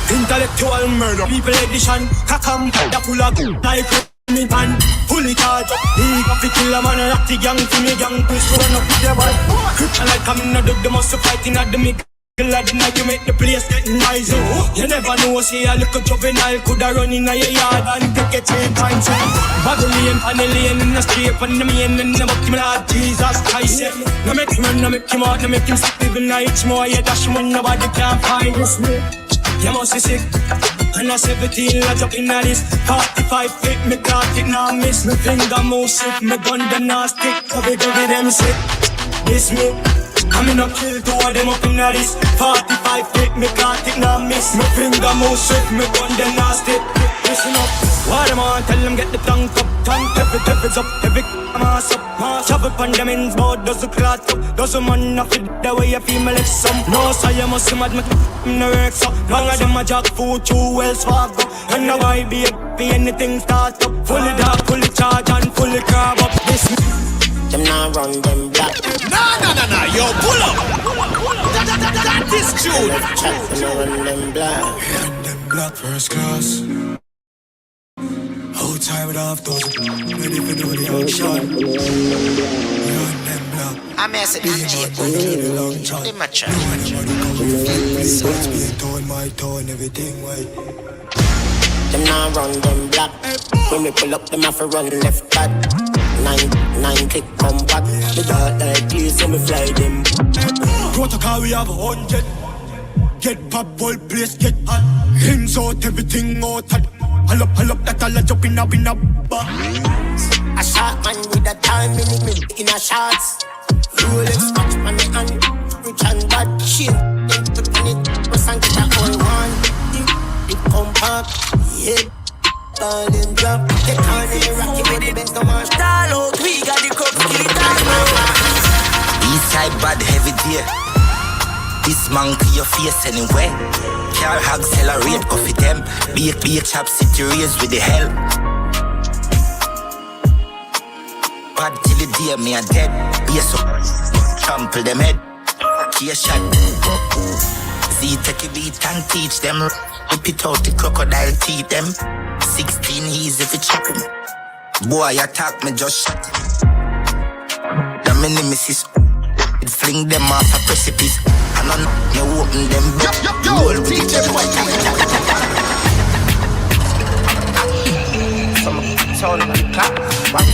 Intellectual murder, people edition, kakam, da full of like me pan, pull it hard. He got to kill a man and act the gang to me gang, push run up with the ball. Like I'm in the dog, must fighting at the mic. At the night you make the place getting nice. You never know, say a little juvenile coulda run in your yard and take a chain time. Babylon, Panellian in the street, and the main and the buck him Lord Jesus Christ. No make him run, no make him out, no make him sick. Even nights more, you dash him when nobody can find this. You must be sick. And I 17, I jump in at this 45 feet, me caught it, now miss. Me finger move sick, me gun them now stick. Cover them sick. This me coming up, kill two of them up in at this 45 feet, me caught it, now miss. Me finger move sick, me gun them now stick. Listen up, what them on, tell them get the tongue up. Tongue, every up, every mass up. Travel pan them in board, does the clot up. Does the man not fit the way you feel me left some. No, so you must mad me no works up. Long of them a jack food, 2 wells fargo. And now I be anything start up. Fully dark, fully charge and fully crab up. This them now run them black. Nah, yo, pull up. That is true. Run them black. Run them black first class. Whole time without those. Ready for the action. Run them black. I'm asking you. They match up. It's being torn, my tone, everything white. Them now run them black. When we pull up, them have to run left back. 9 click come back. The dark like this, so me fly them. Protocol we have 100. Get pop, whole place get hot. Hands out, everything out hot. Hull up, that all a jump in a bar. A shot man with a time in a shots. Rolex watch on me hand. Rich and bad shit. They put on it, was and get a whole one. It come back, yeah. Ballin' drop, get on the rocky with the best of my style out, we got the cup, kill it all. Eastside bad heavy deer. This man to your face anyway. Car accelerate, coffee them. Be a chap city race with the hell. Bad till the day me a dead. Be a so trample them head. Key a shot. Z take a beat and teach them. Whip it out the crocodile teeth them. 16 easy if you check them. Boy attack me just shot. The nemesis. It fling them off a precipice. And on you open them. Yo, DJ boy. Some sound on the clock. Wap.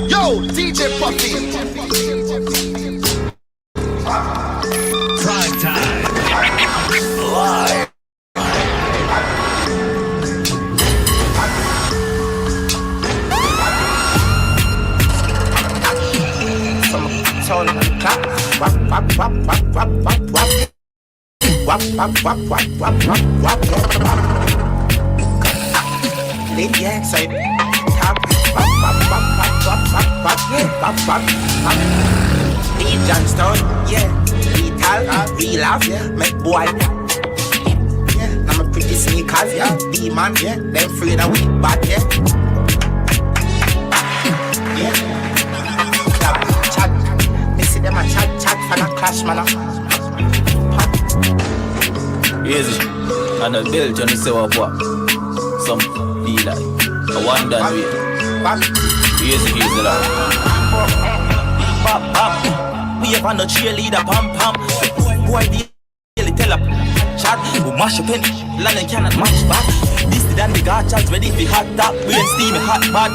Yo, DJ Puffy. Prime time. Live. Sound on the clock. Wap. Lady outside. Tap. Lee Johnstone, yeah. Lethal, we laugh, yeah. Make boy, yeah. I'm a pretty sneakers, yeah. D-man, yeah. Them afraid of we bad, yeah. Yeah. Clap, chat. Me see them a chat for the clash, man. Easy. And a bill, Johnny say what? Some dealer. A one done with. Easy, like. We have on the cheerleader, pam. Boy, the tell up. Chat, we mash up in. London cannot match back. This is than the gotchas ready for hot top. We ain't steamy hot bad.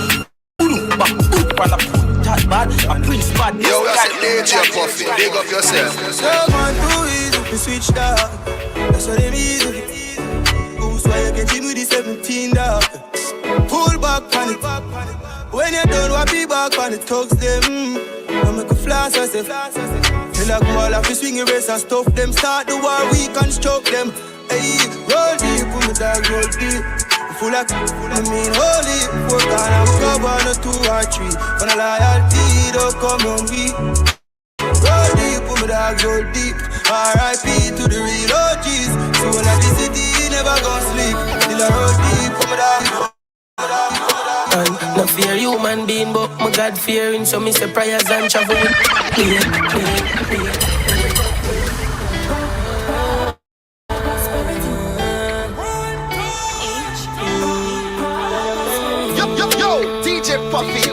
Chat bad. I'm Prince bad. Yo, that's a DJ Puffy. Big up yourself. So man, too easy to switch dog. That's what them easy. Who's why you get him with the 17 dog? Pull back on it. When you're done, what be back on it, talks them. I make a flash, I say. Till I go all off the swing race and stuff them. Start the war, we can stroke them. Hey, roll deep, put me dog, roll deep. full of I mean holy, for God I'm covered, no 2 or 3. For the loyalty, don't come on me. Roll deep, put my dogs roll deep. R.I.P. to the real OGs. So when I visit the never gon' sleep. Till I roll deep, put my dogs roll. And no fear human being, but my God fearing. So me say prayers and travel with Yo, DJ Puffy.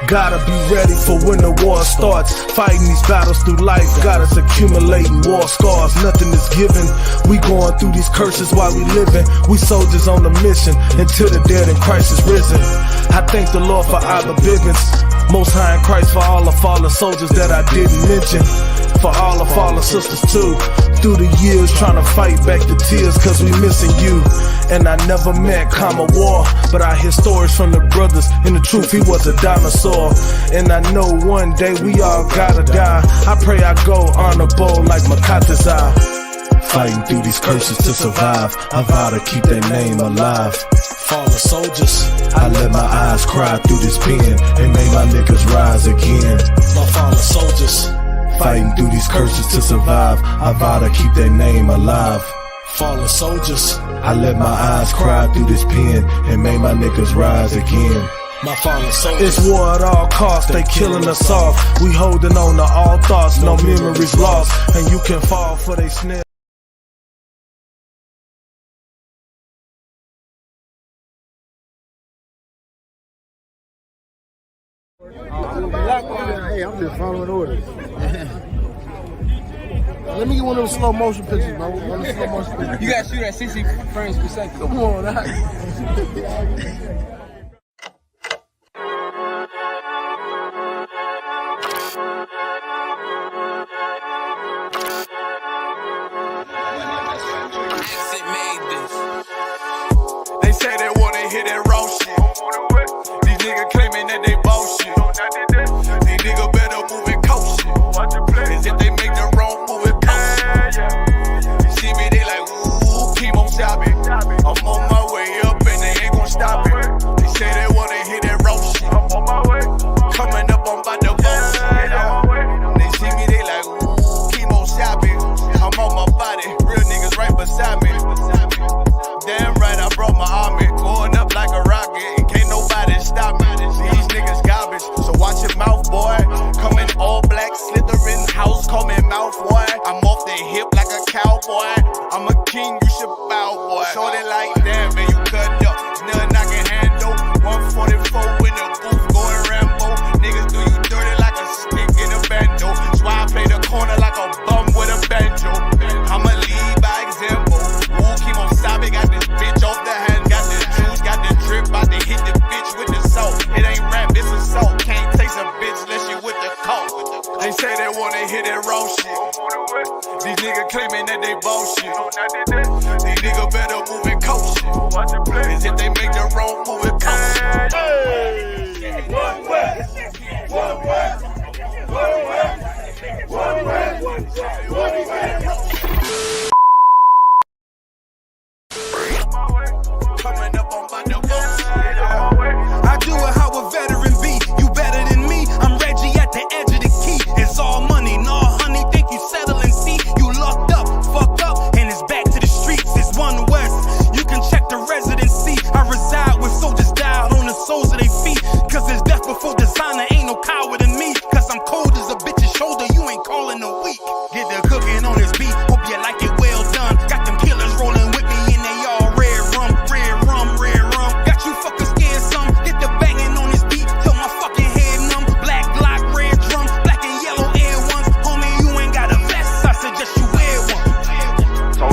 Gotta be ready for when the war starts. Fighting these battles through life, got us accumulating war scars. Nothing is given. We going through these curses while we living. We soldiers on the mission until the dead in Christ is risen. I thank the Lord for all the biggins. Most High in Christ for all the fallen soldiers that I didn't mention. For all the fallen sisters too. Through the years trying to fight back the tears cause we missing you. And I never met Kama War, but I hear stories from the brothers. In the truth, he was a dinosaur. And I know one day we all gotta die. I pray I go honorable like Makata's eye. Fighting through these curses to survive. I vow to keep their name alive. Fallen soldiers, I let my eyes cry through this pen and made my niggas rise again. My fallen soldiers, fighting through these curses to survive. I vow to keep their name alive. Fallen soldiers, I let my eyes cry through this pen and made my niggas rise again. My fallen soldiers. It's war at all costs, they killing us off. We holding on to all thoughts, no memories lost. And you can fall for they snare. Hey, I'm just following orders. Let me get one of those slow motion pictures, bro. One of the slow motion pictures. You gotta shoot at 60 frames per second. Come on, that. They say they wanna hear that raw shit. These niggas claiming that they bullshit. These niggas better move and coach shit. Cause if they make the wrong move, it post. You see me, they like, ooh, keep on stopping. I'm on my way up and they ain't gon' stop it. They say they wanna hear that raw shit. Coming up, I'm about to bullshit. They see me, they like, ooh, keep on stopping. I'm on my body, real niggas right beside me. Damn right, I brought my army. Going up like a rocket, and can't nobody stop me. These niggas garbage, so watch your mouth, boy. Coming all black, slithering house, call me mouth, boy. I'm off the hip like a cowboy. I'm a king, you should bow, boy. Shorty like, damn, man, you cut up. Nothing I can handle. 144 in the booth, going Rambo. Niggas do you dirty like a stick in a bando. That's why I play the corner like a bum with a banjo. I'ma lead by example. Ooh, keep on stopping, got this bitch off the hand. Got the juice, got the drip, about to hit the bitch with the salt. It ain't rap, it's assault. Can't taste a bitch unless you with the coke. They say they wanna hear that raw shit. These niggas claiming that they bullshit. These niggas better move and coach shit. Cause if they make the wrong move, it coach. Hey, one way, one way, one way, one way, one way. Coming up on my I do it how a veteran be. You better than me. I'm Reggie at the edge of the key. It's all money, no honey. Think you settle and see. You locked up, fucked up, and it's back to the streets. It's one west. You can check the residency. I reside with soldiers died on the soles of their feet. Cause it's death before designer. Ain't no coward in me. Cause I'm cold as a bitch's shoulder. You ain't calling a week. Get the cooking on this beat. Hope you like it well done. Got them killers rolling with me and they all red rum, red rum, red rum. Got you fuckers scared some. Get the banging on this beat till my fucking head numb. Black Glock, red drums, black and yellow Air ones. Homie, you ain't got a vest. I suggest you wear one.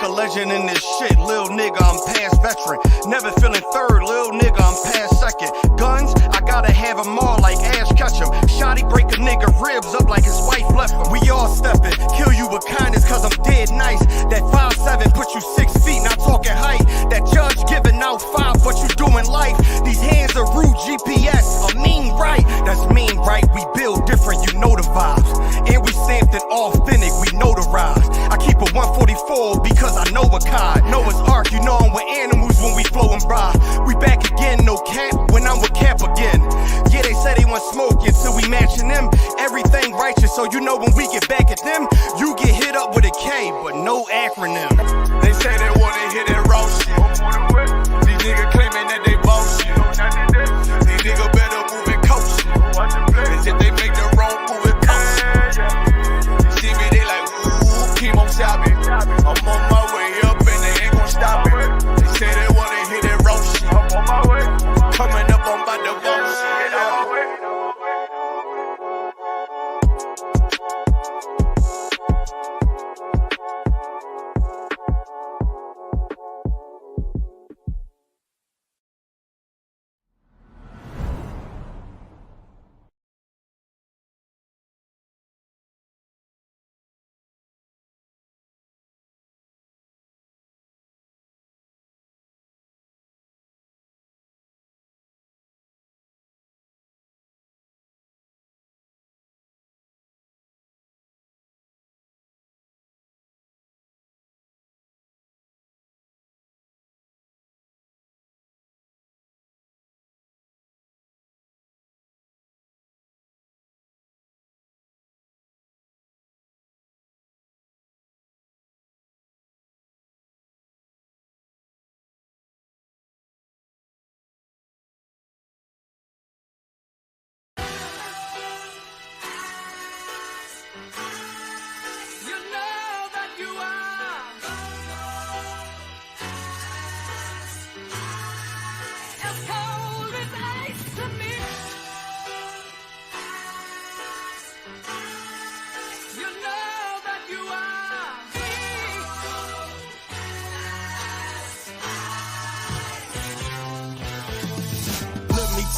like a legend in this shit. Lil nigga, I'm past veteran. Never feeling third, lil nigga, I'm past second. Guns, I gotta have them all like Ash Ketchum. Shotty break a nigga ribs up like his wife left him. We all steppin', kill you with kindness cause I'm dead nice. That 5'7" put you 6 feet, not talking height. That judge giving out 5, but you doing life. These hands are rude GPS, a mean right. That's mean right, we build different, you know the vibes. And we stamped it authentic, we notarized. I keep a 144 because I know a cod. Noah's Ark, you know I'm with animals when we flowin' by. We back again, no cap, when I'm with Cap again. Yeah, they say they want smoke until we matching them. Everything righteous, so you know when we get back at them, you get hit up with a K, but no acronym. They say they wanna hear that raw shit. These niggas claiming that they boss shit. These niggas better move and coach shit. Cause if they make the wrong move, it cost shit. See me, they like, ooh, keep on shopping. I'm on my way up and they ain't gon' stop it. They say they wanna hear that raw shit. I'm on my way. Coming up, I'm about to boss shit.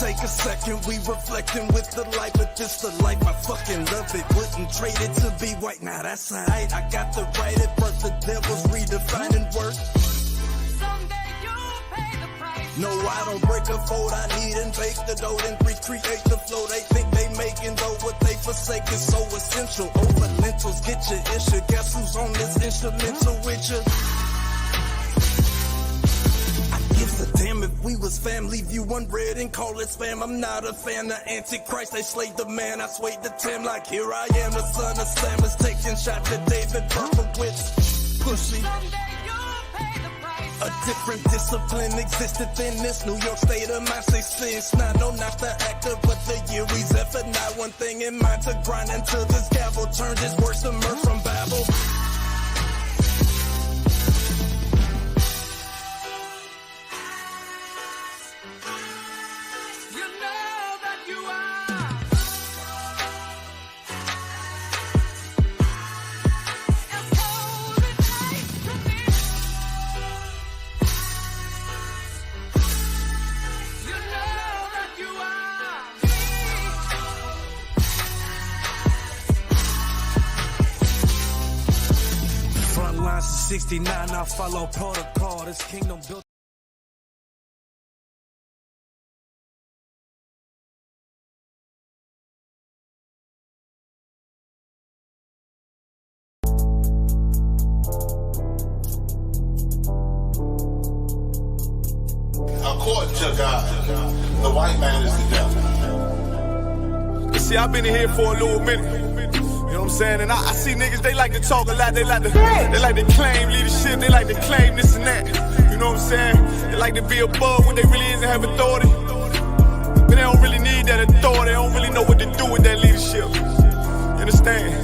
Take a second, we reflecting with the light, but this the life, I fucking love it. Wouldn't trade it to be white, now that's alright. I got the right at birth, the devil's redefining worth. Someday you'll pay the price. No, I don't break a fold, I need and bake the dough, then recreate the flow. They think they making though what they forsake is so essential. Over lentils, get your issue. Guess who's on this instrumental with you? Damn, if we was family, view unread and call it spam. I'm not a fan of Antichrist, they slayed the man. I swayed the Tim like here I am, the son of Sam is taking shots at David Berkowitz. Pussy. A different discipline existed in this New York state of mind. Say sin, not no, not the actor, but the year we zephyr. Not one thing in mind to grind until this gavel turned his words to mirth from Babel. Front lines to 69, I follow protocol. This kingdom built. According to God, the white man is the devil. See, I've been in here for a little minute. You know what I'm saying? And I see niggas, they like to talk a lot. They like to claim leadership. They like to claim this and that. You know what I'm saying? They like to be above what they really is and have authority. But they don't really need that authority. They don't really know what to do with that leadership. You understand?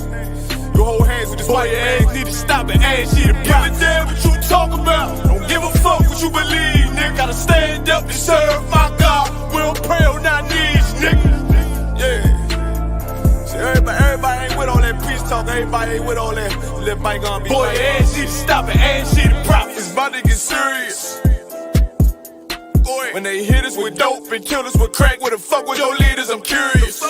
You hold hands with this white ass, need to stop and ask you to give a damn what you talk about. Don't give a fuck what you believe, nigga. Gotta stand up and serve my God. We don't pray on our knees, nigga. Yeah. See, everybody ain't with all that peace talk. Everybody ain't with all that Let bygone be. Boy, A.S.U.P. stop it, A.S.U.P. the prophets. My niggas serious. When they hit us with dope and kill us with crack, where the fuck with your leaders? I'm curious.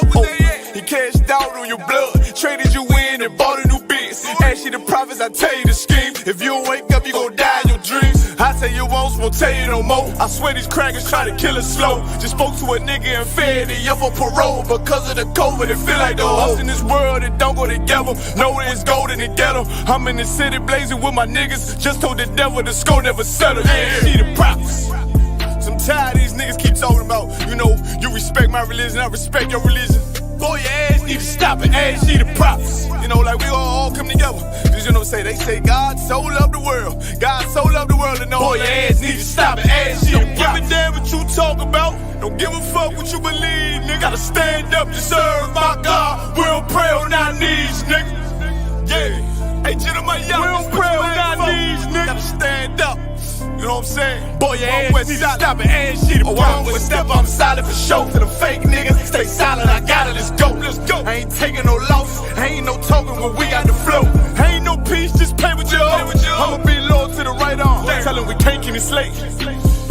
He cashed out on your blood, traded you in and bought a new biz. A.S.U.P. the prophets, I tell you the scheme. If you don't wake up, you gon' die in your dreams. I say you won't tell you no more. I swear these crackers try to kill us slow. Just spoke to a nigga and fed he up for parole. Because of the COVID, it feel like the hoes in this world that don't go together. Know it's gold in the ghetto. I'm in the city blazing with my niggas. Just told the devil the score never settle. A.S.U.P. the prophets. I'm tired of these niggas keep talking about, you know, you respect my religion, I respect your religion. Boy, your ass need to stop it, A.S.U.P. the prophets. You know, like we all come together. Cause you know what I'm saying, they say God so loved the world. God so loved the world and know boy, your ass need to stop it, A.S.U.P. Don't give a damn what you talk about. Don't give a fuck what you believe, nigga. Gotta stand up to serve my God. We don't pray on our knees, nigga. Yeah. Hey, gentlemen, y'all, we don't pray on our knees, nigga. Gotta stand up. You know what I'm saying? Boy, your ass need to stop it, A.S.U.P. the prophets. One step, I'm solid for show. For the fake niggas, stay silent, I got it, let's go. Let's go. I ain't taking no loss, ain't no token when we got the flow. Ain't no peace, just play with your own. I'ma be loyal to the right arm. Tell him we can't keep it slave.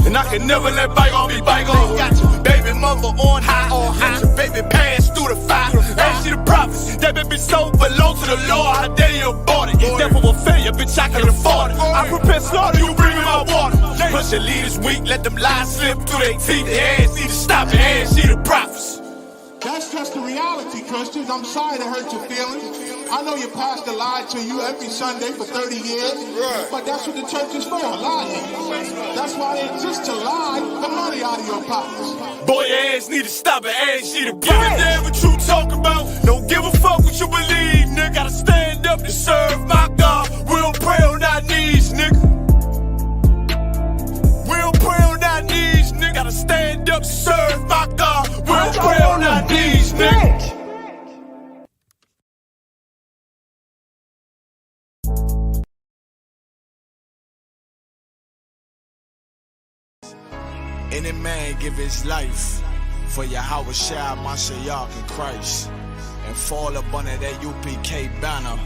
And I can never let bygone be bygone. Got your baby mother on high, got your baby pass through the fire. A.S.U.P. the prophets, that baby soul belong to the Lord. How dare you abort it? Therefore will failure, bitch, I can afford it. I prepare slaughter, you bring me my water. Plus your leaders weak, let them lies slip through their teeth. The A.S.U.P. to stop it, A.S.U.P. the prophets. That's just the reality, Christians. I'm sorry to hurt your feelings. I know your pastor lied to you every Sunday for 30 years, but that's what the church is for, lying. That's why they exist, to lie the money out of your pockets. Boy, your ass need to stop it, A.S.U.P. Give a damn what you talk about. Don't give a fuck what you believe, nigga. Gotta stand up to serve my God. We don't pray on our knees, nigga. We don't pray on our knees, nigga. Gotta stand up to serve my God. We don't pray on our knees, nigga. Any man give his life for Yahweh Shai, Mashiach, and Christ, and fall up under that U.P.K. banner.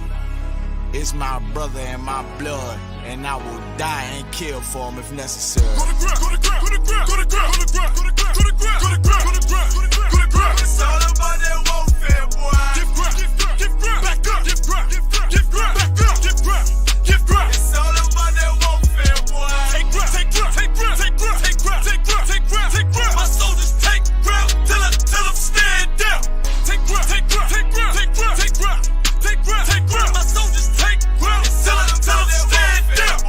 It's my brother and my blood, and I will die and kill for him if necessary. Go to ground, go to ground, go to ground, go to ground, go to ground, go to ground, go to ground, go to ground, go to ground, go to ground. It's all about that warfare, boy. Give ground, give ground, back up, give ground, give ground, back up, give ground, give ground. It's all about that warfare, boy. Take ground, take ground, take ground, take ground, take ground, take ground, take ground, take ground. My soldiers take ground till I'm stand down. Take ground, take ground, take ground, take ground, take ground, take ground, take ground. My soldiers take ground till I'm stand down.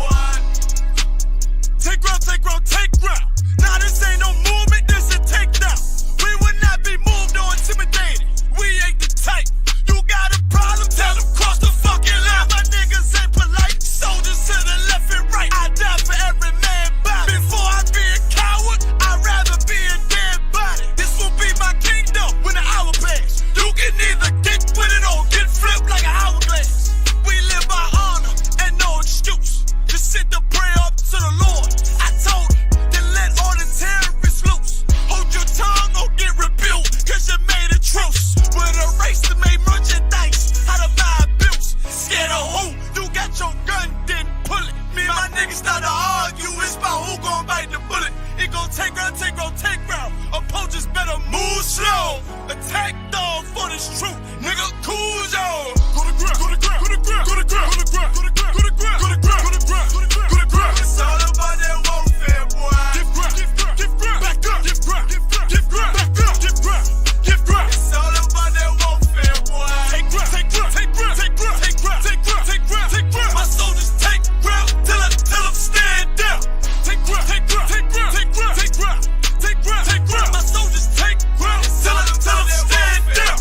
Take ground, take ground, take ground. Now this ain't no movement, this a takedown. We would not be moved or intimidated. We ain't the type. You got a problem, tell them cross the fucking line. My niggas ain't polite. Soldiers to the left and right. I die for every man body. Before I be a coward, I'd rather be a dead body. This will be my kingdom when the hour pass. You can either get with it or get flipped like an hourglass. We live by honor and no excuse. Just sit the prayer up to the Lord. I told him to let all the terrorists loose. Hold your tongue or get rebuked, cause you made a truce. With a race to make merchandise, how to buy bills. Scared of who? You got your gun, then pull it. Me and my niggas start to argue, it's about who gon' bite the bullet. It gon' take round, take round, take round. Opponents better move slow. Attack dog for this truth, nigga, cool zone. Go to ground, go to ground, go to ground, go to ground, go to ground, go to ground, go to ground, go to ground, go to ground, go to ground, go to ground. It's all about that warfare, boy. Give ground, give ground, give ground, back up, give ground, give ground, give ground, back up, give ground, give ground. It's all about that warfare, boy. Take ground, take ground, take ground, take ground, take ground, take ground, take ground, take ground. My soldiers take ground till I'm stand down. Take ground, take ground, take ground, take ground, take ground, take ground, take ground. My soldiers take ground till I'm stand down.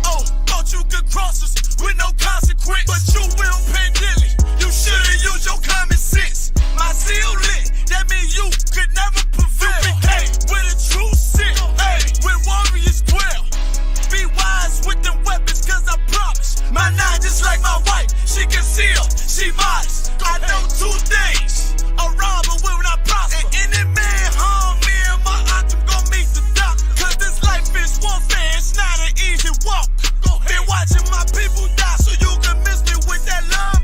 Oh, thought you could cross us with no consequence, but you will pay dearly. You should've used your common sense. My zeal lit, that means you could never prevail. Hey, with a true sin, hey, with warriors dwell. Be wise with them weapons, cause I promise. My nine just like my wife, she concealed, she modest. I know 2 things, a robber will not prosper. And any man harm me and my octave gon' meet the doctor. Cause this life is warfare, it's not an easy walk. Been watching my people die so you can miss me with that love.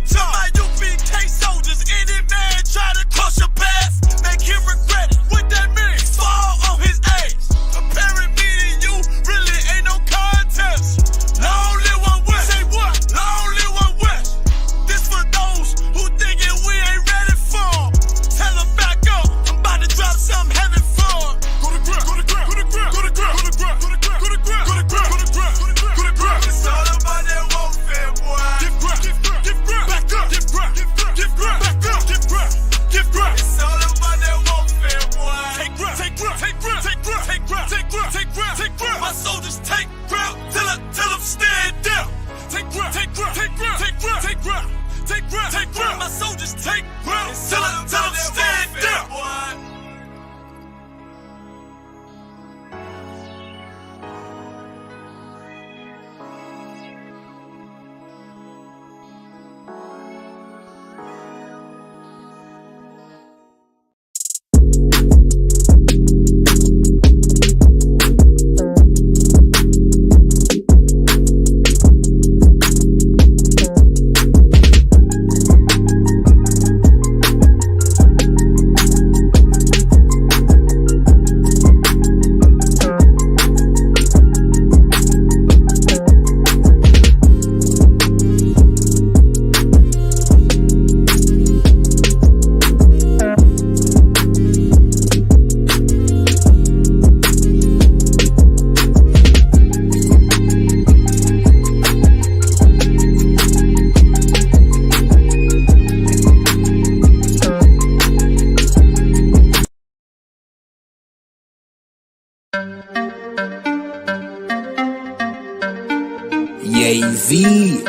AZ, you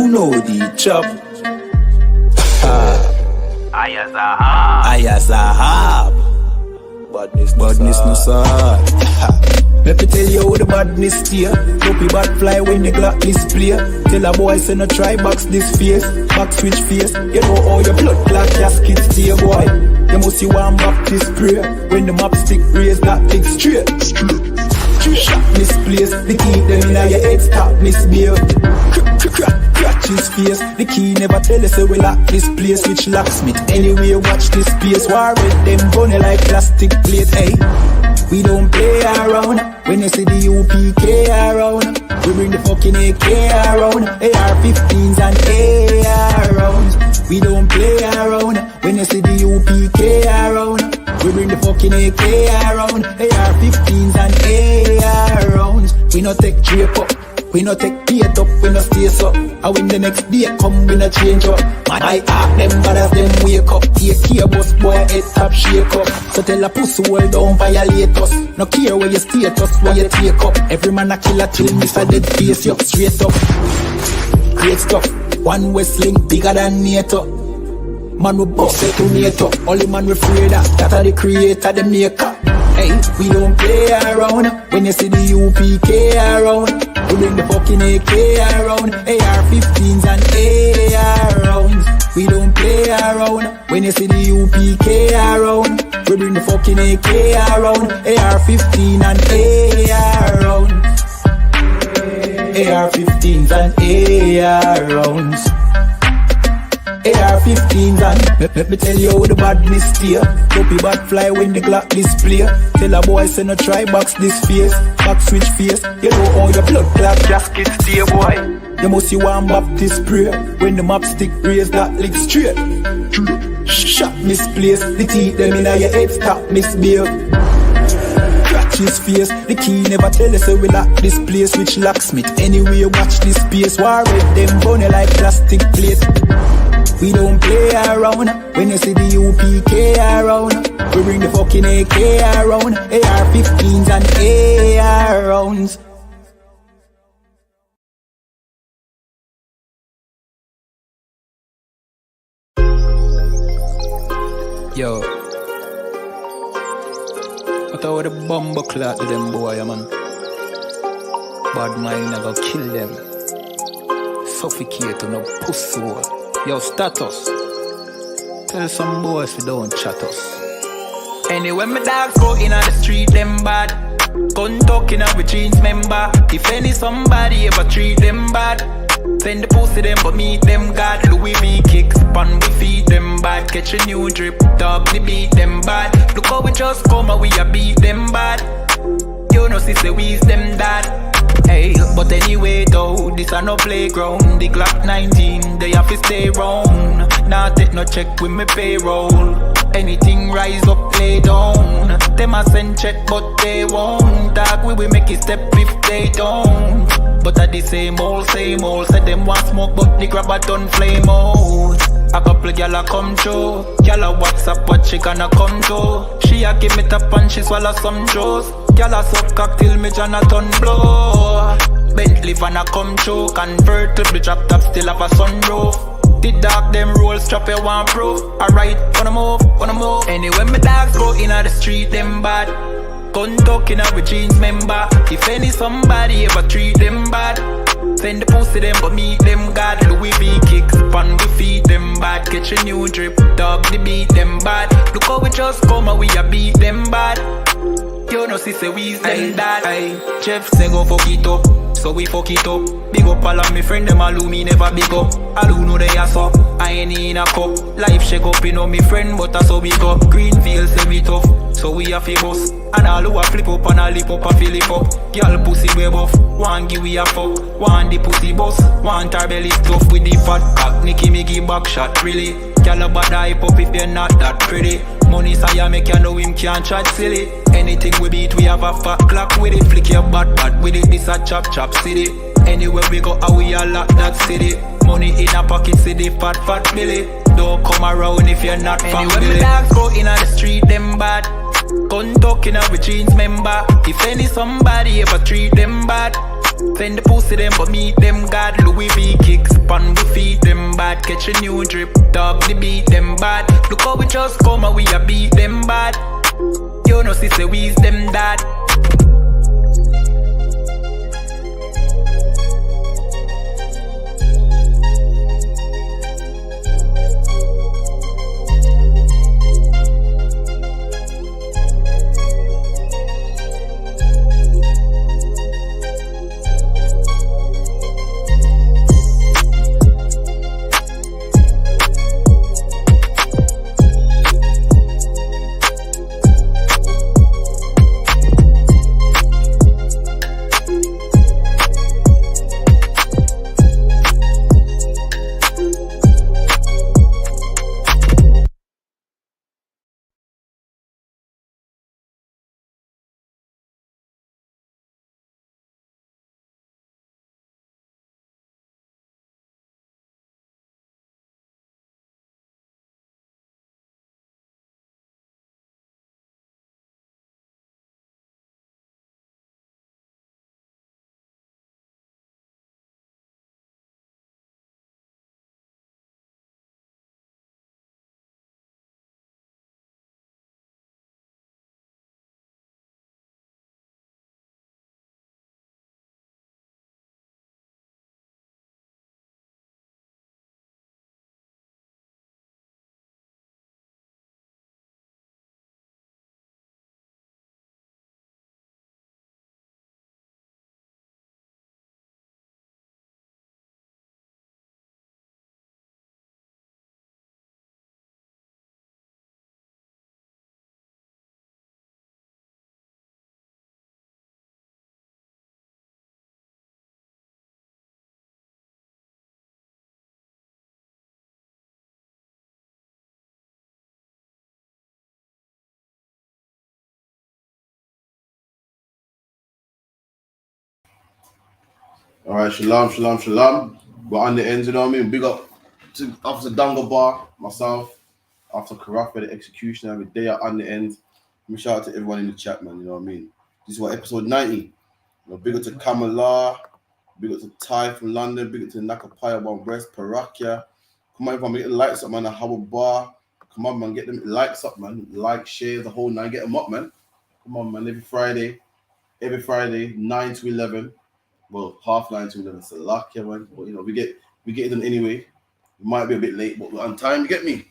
know the chop. I.S.U.P.K. Badness no sad. Let me tell you how the badness steer. Dopey bad fly when the Glock display. Tell a boy say no try box this face. Back switch face. You know how your blood clot casket stay, boy. You must see one Baptist prayer. When the map stick raise that big straight. Shot misplaced. The key them in your head stop misbehave. Crack his face. The key never tell us say we lock this place. Which locksmith anyway watch this space. War with them bunny like plastic plate. Hey, we don't play around. When you see the UPK around, we bring the fucking AK around. AR-15s and AR rounds. We don't play around. When you see the UPK around, we bring the fucking AK around. AR-15s and AR rounds. We no take drape up. We no take date up, we no stay so. And when the next day come, we no change up. Man, I ask them brothers, them wake up. Take care, boss boy, head top shake up. So tell a pussy world don't violate us. No care where you status, where you take up. Every man a killer till miss a dead face, you straight up. Great stuff, one West Link bigger than NATO. Man we bust it to NATO. Only man we afraid that are the creator, the maker. Hey, we don't play around. When you see the UPK around, we bring the fucking AK around. AR-15s and AR rounds. We don't play around. When you see the UPK around, we bring the fucking AK around. AR-15 and AR rounds. AR-15s and AR rounds. AR-15s and let me tell you how the badness steer. Dopey bad fly when the Glock display. Tell a boy say no try box this face. Back switch face. You know how your blood clot casket stay, boy. You must see one Baptist prayer. When the map stick raise that lick straight. Shot misplaced. The teeth them in your head stop misbehave. Crack his face. The key never tell us say we lock this place. Which locksmith anyway watch this space. War with them bunny like plastic plate. We don't play around. When you see the UPK around, we bring the fucking AK around. AR-15s and AR rounds. Yo, what about the bomber clot to them boy, man? Bad mind never kill them. Suffocate to no pussy. Yo, status. Tell some boys we don't chat us. Anyway, my dogs go in on the street, them bad. Gun talking up with jeans member. If any somebody ever treat them bad, send the pussy them but meet them God. Louis V kicks pan we feed them bad. Catch a new drip, dog we beat them bad. Look how we just come and we a beat them bad. You know sister we's them dad. Hey, but anyway though, this a no playground. The Glock 19, they have to stay round. Nah take no check with me payroll. Anything rise up, play down. Them a send check but they won't. Dog we will make it step if they don't. But at the same old, said them want smoke but the grabber done flame out. A couple gyal a come through. Gyal a WhatsApp what she gonna come to. She a give me tap and she swallow some juice. Gyal a suck cock till me Jonathan blow. Bentley van a come through. Convertible drop top still have a sunroof. The dog them roll strap you one proof. Alright, wanna move. Anyway my dogs go in on the street them bad. Gun talking up with jeans member. If any somebody ever treat them bad, send the pussy them but meet them God. Louis V kicks pan we feed them bad. Catch a new drip, dog they beat them bad. Look how we just come and we a beat them bad. You know sister we's them dad. Jeff say go fuck it up, so we fuck it up. Big up all of me friend them all who me never big up. All who know they are so, I ain't in a cup. Life shake up, you know me friend but that's how we go. Greenfield say we tough, so we a famous. And all who a flip up and a lip up and fill it up. Girl pussy way buff, one give we a fuck. One the pussy boss, one her belly stuff with the fat cock. Nicky me give back shot really. Girl a bad hype up if you're not that pretty. Money say make you know him can't chat silly. Anything we beat we have a fat clock with it. Flick your bad with it, this a chop city. Anywhere we go how we a lock that city. Money in a pocket city, fat Billy. Don't come around if you're not family. Anyway my dogs go in on the street them bad. Gun talking up with jeans member. If any somebody ever treat them bad, Send the pussy them, but meet them God. Louis V kicks upon we feet them bad. Catch a new drip, dog the beat them bad. Look how we just come and we a beat them bad. You know sister we's them dad. All right, shalom, shalom, shalom. We're on the ends, you know what I mean? Big up to Officer Dango Bar, myself, Officer Karafa, the executioner, every day on the ends. Shout out to everyone in the chat, man, you know what I mean? This is what episode 90. You know, big up to Kamala, big up to Ty from London, big up to Nakapaya, One Breast, Parakia. Come on, everyone, get the likes up, man. Howard Bar. Come on, man, get them likes up, man. Like, share, the whole nine, get them up, man. Come on, man, every Friday, 9 to 11. Well, 9:30 to 11. It's a luck, yeah, man. But you know, we get them anyway. We might be a bit late, but we're on time. You get me?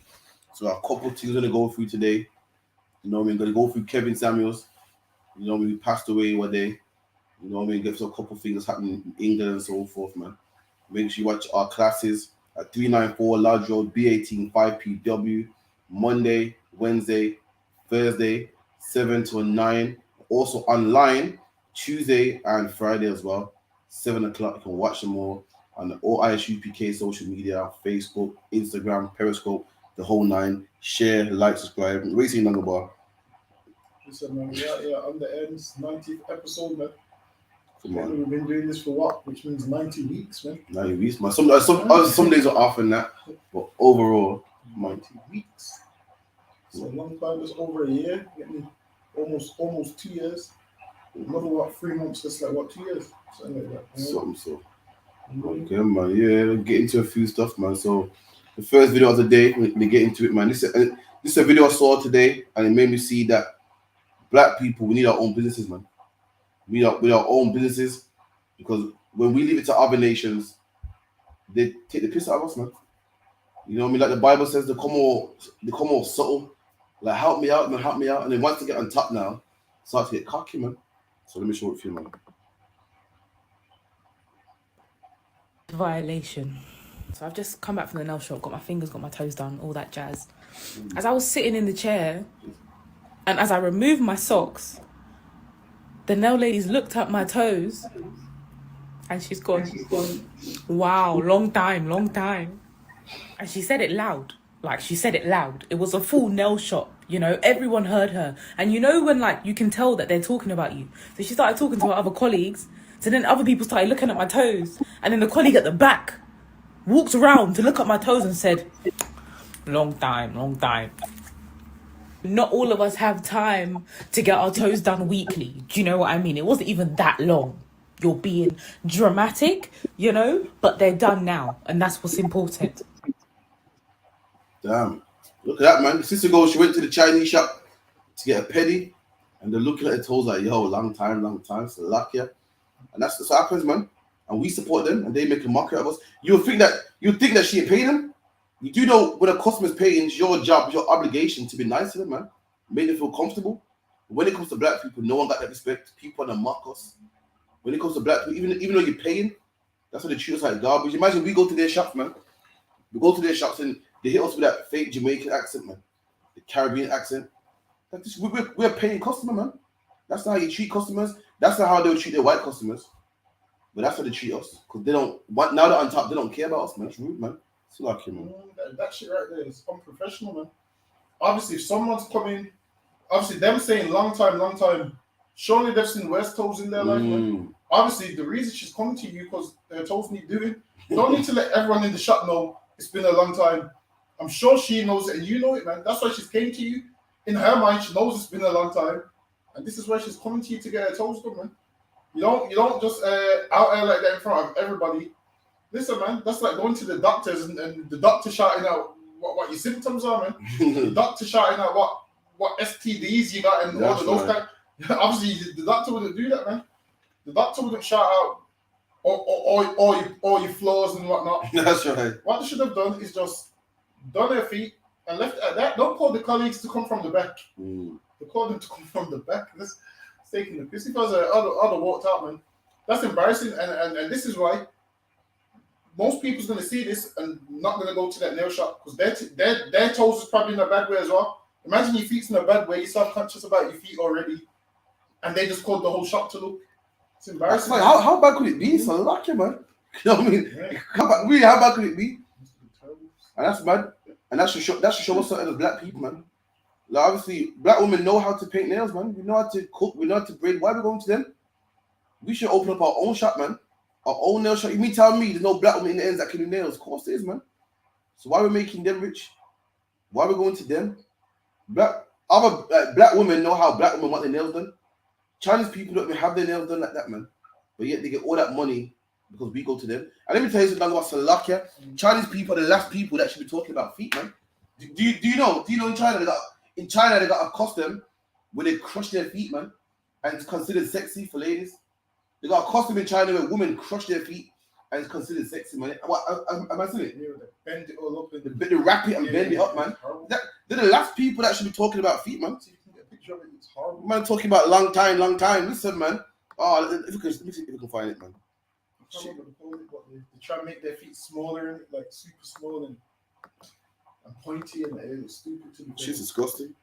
So a couple of things we're gonna go through today. You know, we're gonna go through Kevin Samuels. You know, we passed away one day. You know, we get a couple of things happening in England and so forth, man. Make sure you watch our classes at 394 Lodge Road, B18 5PW, Monday, Wednesday, Thursday, 7 to 9. Also online Tuesday and Friday as well. 7 o'clock. You can watch them all on all I.S.U.P.K. social media, Facebook, Instagram, Periscope, the whole nine. Share, like, subscribe. Racing Number Bar. Listen, man, yeah, on the ends, 90th episode, man. Come on. We've been doing this for what? Which means 90 weeks, man. 90 weeks, man. Some days are off than that, but overall, 90 weeks. It's a long time, just over a year. Get me? Almost 2 years. Another what, 3 months, that's like what, 2 years? Something like that. Something so. Okay, man. Yeah, get into a few stuff, man. So the first video of the day, we get into it, man. This is a video I saw today, and it made me see that black people, we need our own businesses, man. We need our own businesses, because when we leave it to other nations, they take the piss out of us, man. You know what I mean? Like the Bible says, they come all subtle. Like, help me out, man, help me out. And then once they get on top now, start to get cocky, man. So let me show it for you, man. Violation. So I've just come back from the nail shop, got my fingers, got my toes done, all that jazz. As I was sitting in the chair, and as I removed my socks, the nail ladies looked at my toes, and she's gone, wow, long time. And she said it loud. Like, she said it loud. It was a full nail shop, you know, everyone heard her. And you know when, like, you can tell that they're talking about you. So she started talking to her other colleagues. So then other people started looking at my toes. And then the colleague at the back walked around to look at my toes and said, long time. Not all of us have time to get our toes done weekly. Do you know what I mean? It wasn't even that long. you're being dramatic, you know, but they're done now, and that's what's important. Damn. Look at that, man. The sister goes, she went to the Chinese shop to get a penny, and they're looking at her toes like, yo, long time, so lucky. And that's what happens, man. And we support them, and they make a mockery of us. You think that she ain't paying them? You do know when a customer's paying, it's your job, it's your obligation to be nice to them, man. Make them feel comfortable. When it comes to black people, no one got that respect. People want to mock us. When it comes to black people, even though you're paying, that's what they treat us like garbage. Imagine we go to their shops, man. We go to their shops and they hit us with that fake Jamaican accent, man. The Caribbean accent. We're a paying customer, man. That's not how you treat customers. That's not how they would treat their white customers. But that's how they treat us. Because they don't want, now they're on top, they don't care about us, man. It's rude, man. It's lucky, man. That shit right there is unprofessional, man. Obviously, if someone's coming, obviously them saying long time, surely they've seen West toes in their life, man. Obviously, the reason she's coming to you because her toes need doing. You don't need to let everyone in the shop know it's been a long time. I'm sure she knows it and you know it, man. That's why she's came to you. In her mind, she knows it's been a long time. And this is why she's coming to you to get her toes done, man. You don't just out there like that in front of everybody. Listen, man, that's like going to the doctors and the doctor shouting out what your symptoms are, man. The doctor shouting out what STDs you got and all of those kind. Obviously, the doctor wouldn't do that, man. The doctor wouldn't shout out all your flaws and whatnot. That's right. What they should have done is just done their feet and left it at that. Don't call the colleagues to come from the back. They call them to come from the back. That's taking the piss. If I was other walked out, man, that's embarrassing. And this is why most people's gonna see this and not gonna go to that nail shop because their toes is probably in a bad way as well. Imagine your feet's in a bad way. You're self-conscious about your feet already, and they just called the whole shop to look. It's embarrassing. Like, how bad could it be? It's so lucky, man. You know what I mean? Yeah. How bad could it be? And that's bad. And that should show us something as black people, man. Like, obviously, black women know how to paint nails, man. We know how to cook. We know how to braid. Why are we going to them? We should open up our own shop, man. Our own nail shop. You mean tell me there's no black women in the ends that can do nails? Of course there is, man. So why are we making them rich? Why are we going to them? Black women know how black women want their nails done. Chinese people don't even have their nails done like that, man. But yet they get all that money because we go to them. And let me tell you something about Salakia. Chinese people are the last people that should be talking about feet, man. Do you know in China they got a custom where they crush their feet, man, and it's considered sexy for ladies. They got a custom in China where women crush their feet and it's considered sexy, man. Am I saying it? Bend it all up. They wrap it and bend it up, man. They're the last people that should be talking about feet, man. It's horrible. Man, talking about long time. Listen, man. Oh, let me see if we can find it, man. They try to make their feet smaller and like super small and pointy and it's stupid to be. Shit's disgusting.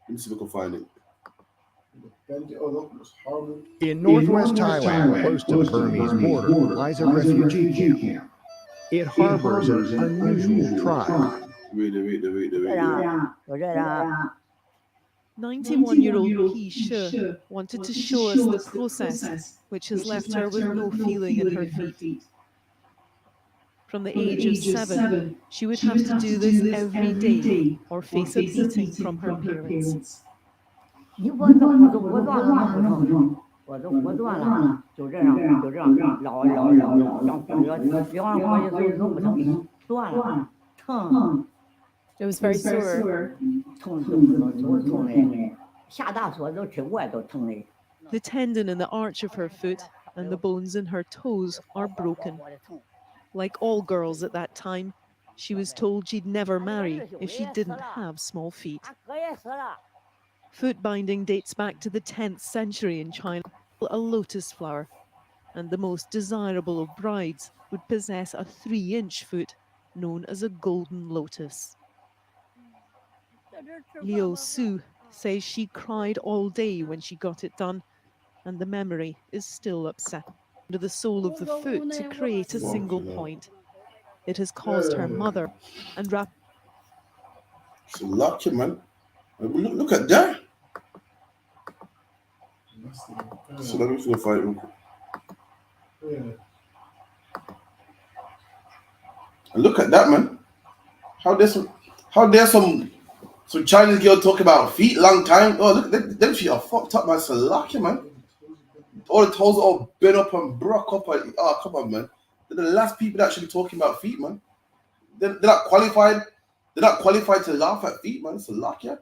Let me see if I can find it. Bend it all up. It was horrible. In northwest Thailand, close to the Burmese border, lies a refugee camp. It harbors an unusual tribe. Wait. 91-year-old Yi-Shi wanted to show us the process, which has left her with no feeling in her feet. From the age of 7, she would have to do this every day or face a beating from her parents. 你活断了不疼，我都活断了，就这样，老，别忘了我这都不疼，断了，疼。 It was very sore. 痛的，下大锁都吃过都疼的。 The tendon in the arch of her foot and the bones in her toes are broken. Like all girls at that time, she was told she'd never marry if she didn't have small feet. Foot binding dates back to the 10th century in China, a lotus flower, and the most desirable of brides would possess a 3-inch foot known as a golden lotus. Liu Su says she cried all day when she got it done, and the memory is still upset. Under the sole of the foot to create a single point. It has caused her mother and It's lucky, man. Look at that. So let me just go find it real quick. And look at that, man. How dare some Chinese girl talk about feet long time? Oh, look, them feet are fucked up, man. So lucky, man. all the toes all bent up and broke up. And, oh, come on, man. They're the last people that should be talking about feet, man. They're not qualified. They're not qualified to laugh at feet, man. It's a luck, yeah.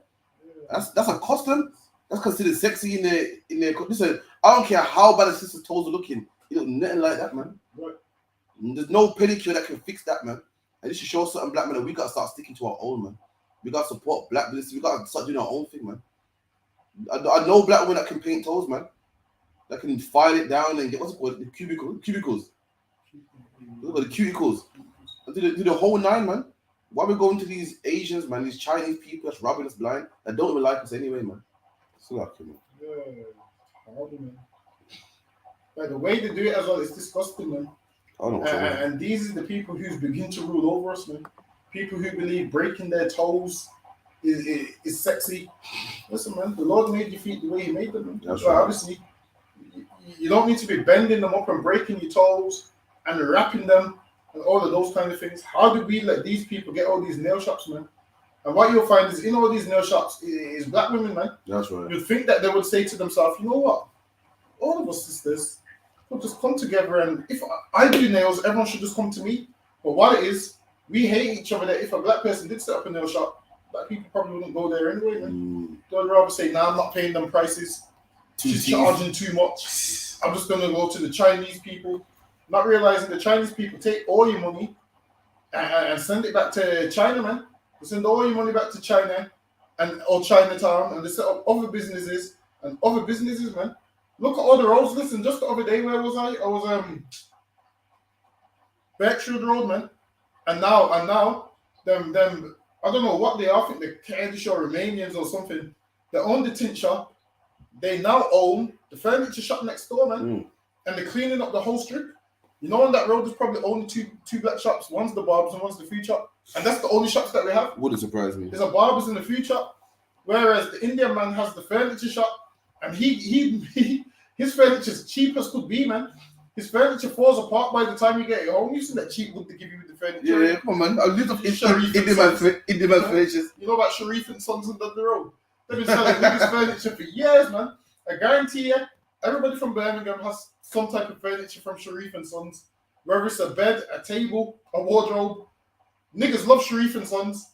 That's a custom. That's considered sexy in their. Listen, I don't care how bad a sister's toes are looking. You look nothing like that, man. Right. There's no pedicure that can fix that, man. And this should show certain black men that we gotta start sticking to our own, man. We gotta support black business. We gotta start doing our own thing, man. I know black women that can paint toes, man. That can file it down and get what's it called? The cuticles. Look at the cuticles. Do the whole nine, man. Why we going to these Asians, man? These Chinese people that's rubbing us blind that don't even like us anyway, man. It's lucky, man. Yeah, man. Like the way they do it as well is disgusting, man. And these are the people who begin to rule over us, man. People who believe breaking their toes is sexy. Listen, man, the Lord made your feet the way He made them, man. That's right. Obviously, you don't need to be bending them up and breaking your toes and wrapping them and all of those kind of things. How do we let these people get all these nail shops, man? And what you'll find is in all these nail shops is black women, man. That's right. You'd think that they would say to themselves, you know what? All of us sisters will just come together, and if I do nails, everyone should just come to me. But what it is, we hate each other. That if a black person did set up a nail shop, black people probably wouldn't go there anyway, man. They'd rather say, nah, I'm not paying them prices. She's charging too much. I'm just going to go to the Chinese people. Not realizing the Chinese people take all your money and send it back to China, man. They send all your money back to China or Chinatown, and they set up other businesses, man. Look at all the roads. Listen, just the other day, where was I? I was Berkshire Road, man. And now, them I don't know what they are. I think they're Kurdish or Romanians or something. They own the tint shop. They now own the furniture shop next door, man. And they're cleaning up the whole strip. You know, on that road, there's probably only two black shops. One's the barbers and one's the food shop. And that's the only shops that we have. Wouldn't surprise me. There's a barbers and a food shop. Whereas the Indian man has the furniture shop. And his furniture's cheap as could be, man. His furniture falls apart by the time you get it home. You see that cheap wood they give you with the furniture. Yeah, come on, man. I lived up Indian man furnitures. You know about Sharif and Sons and down the road? They've been selling this furniture for years, man. I guarantee you, everybody from Birmingham has some type of furniture from Sharif and Sons. Whether it's a bed, a table, a wardrobe. Niggas love Sharif and Sons.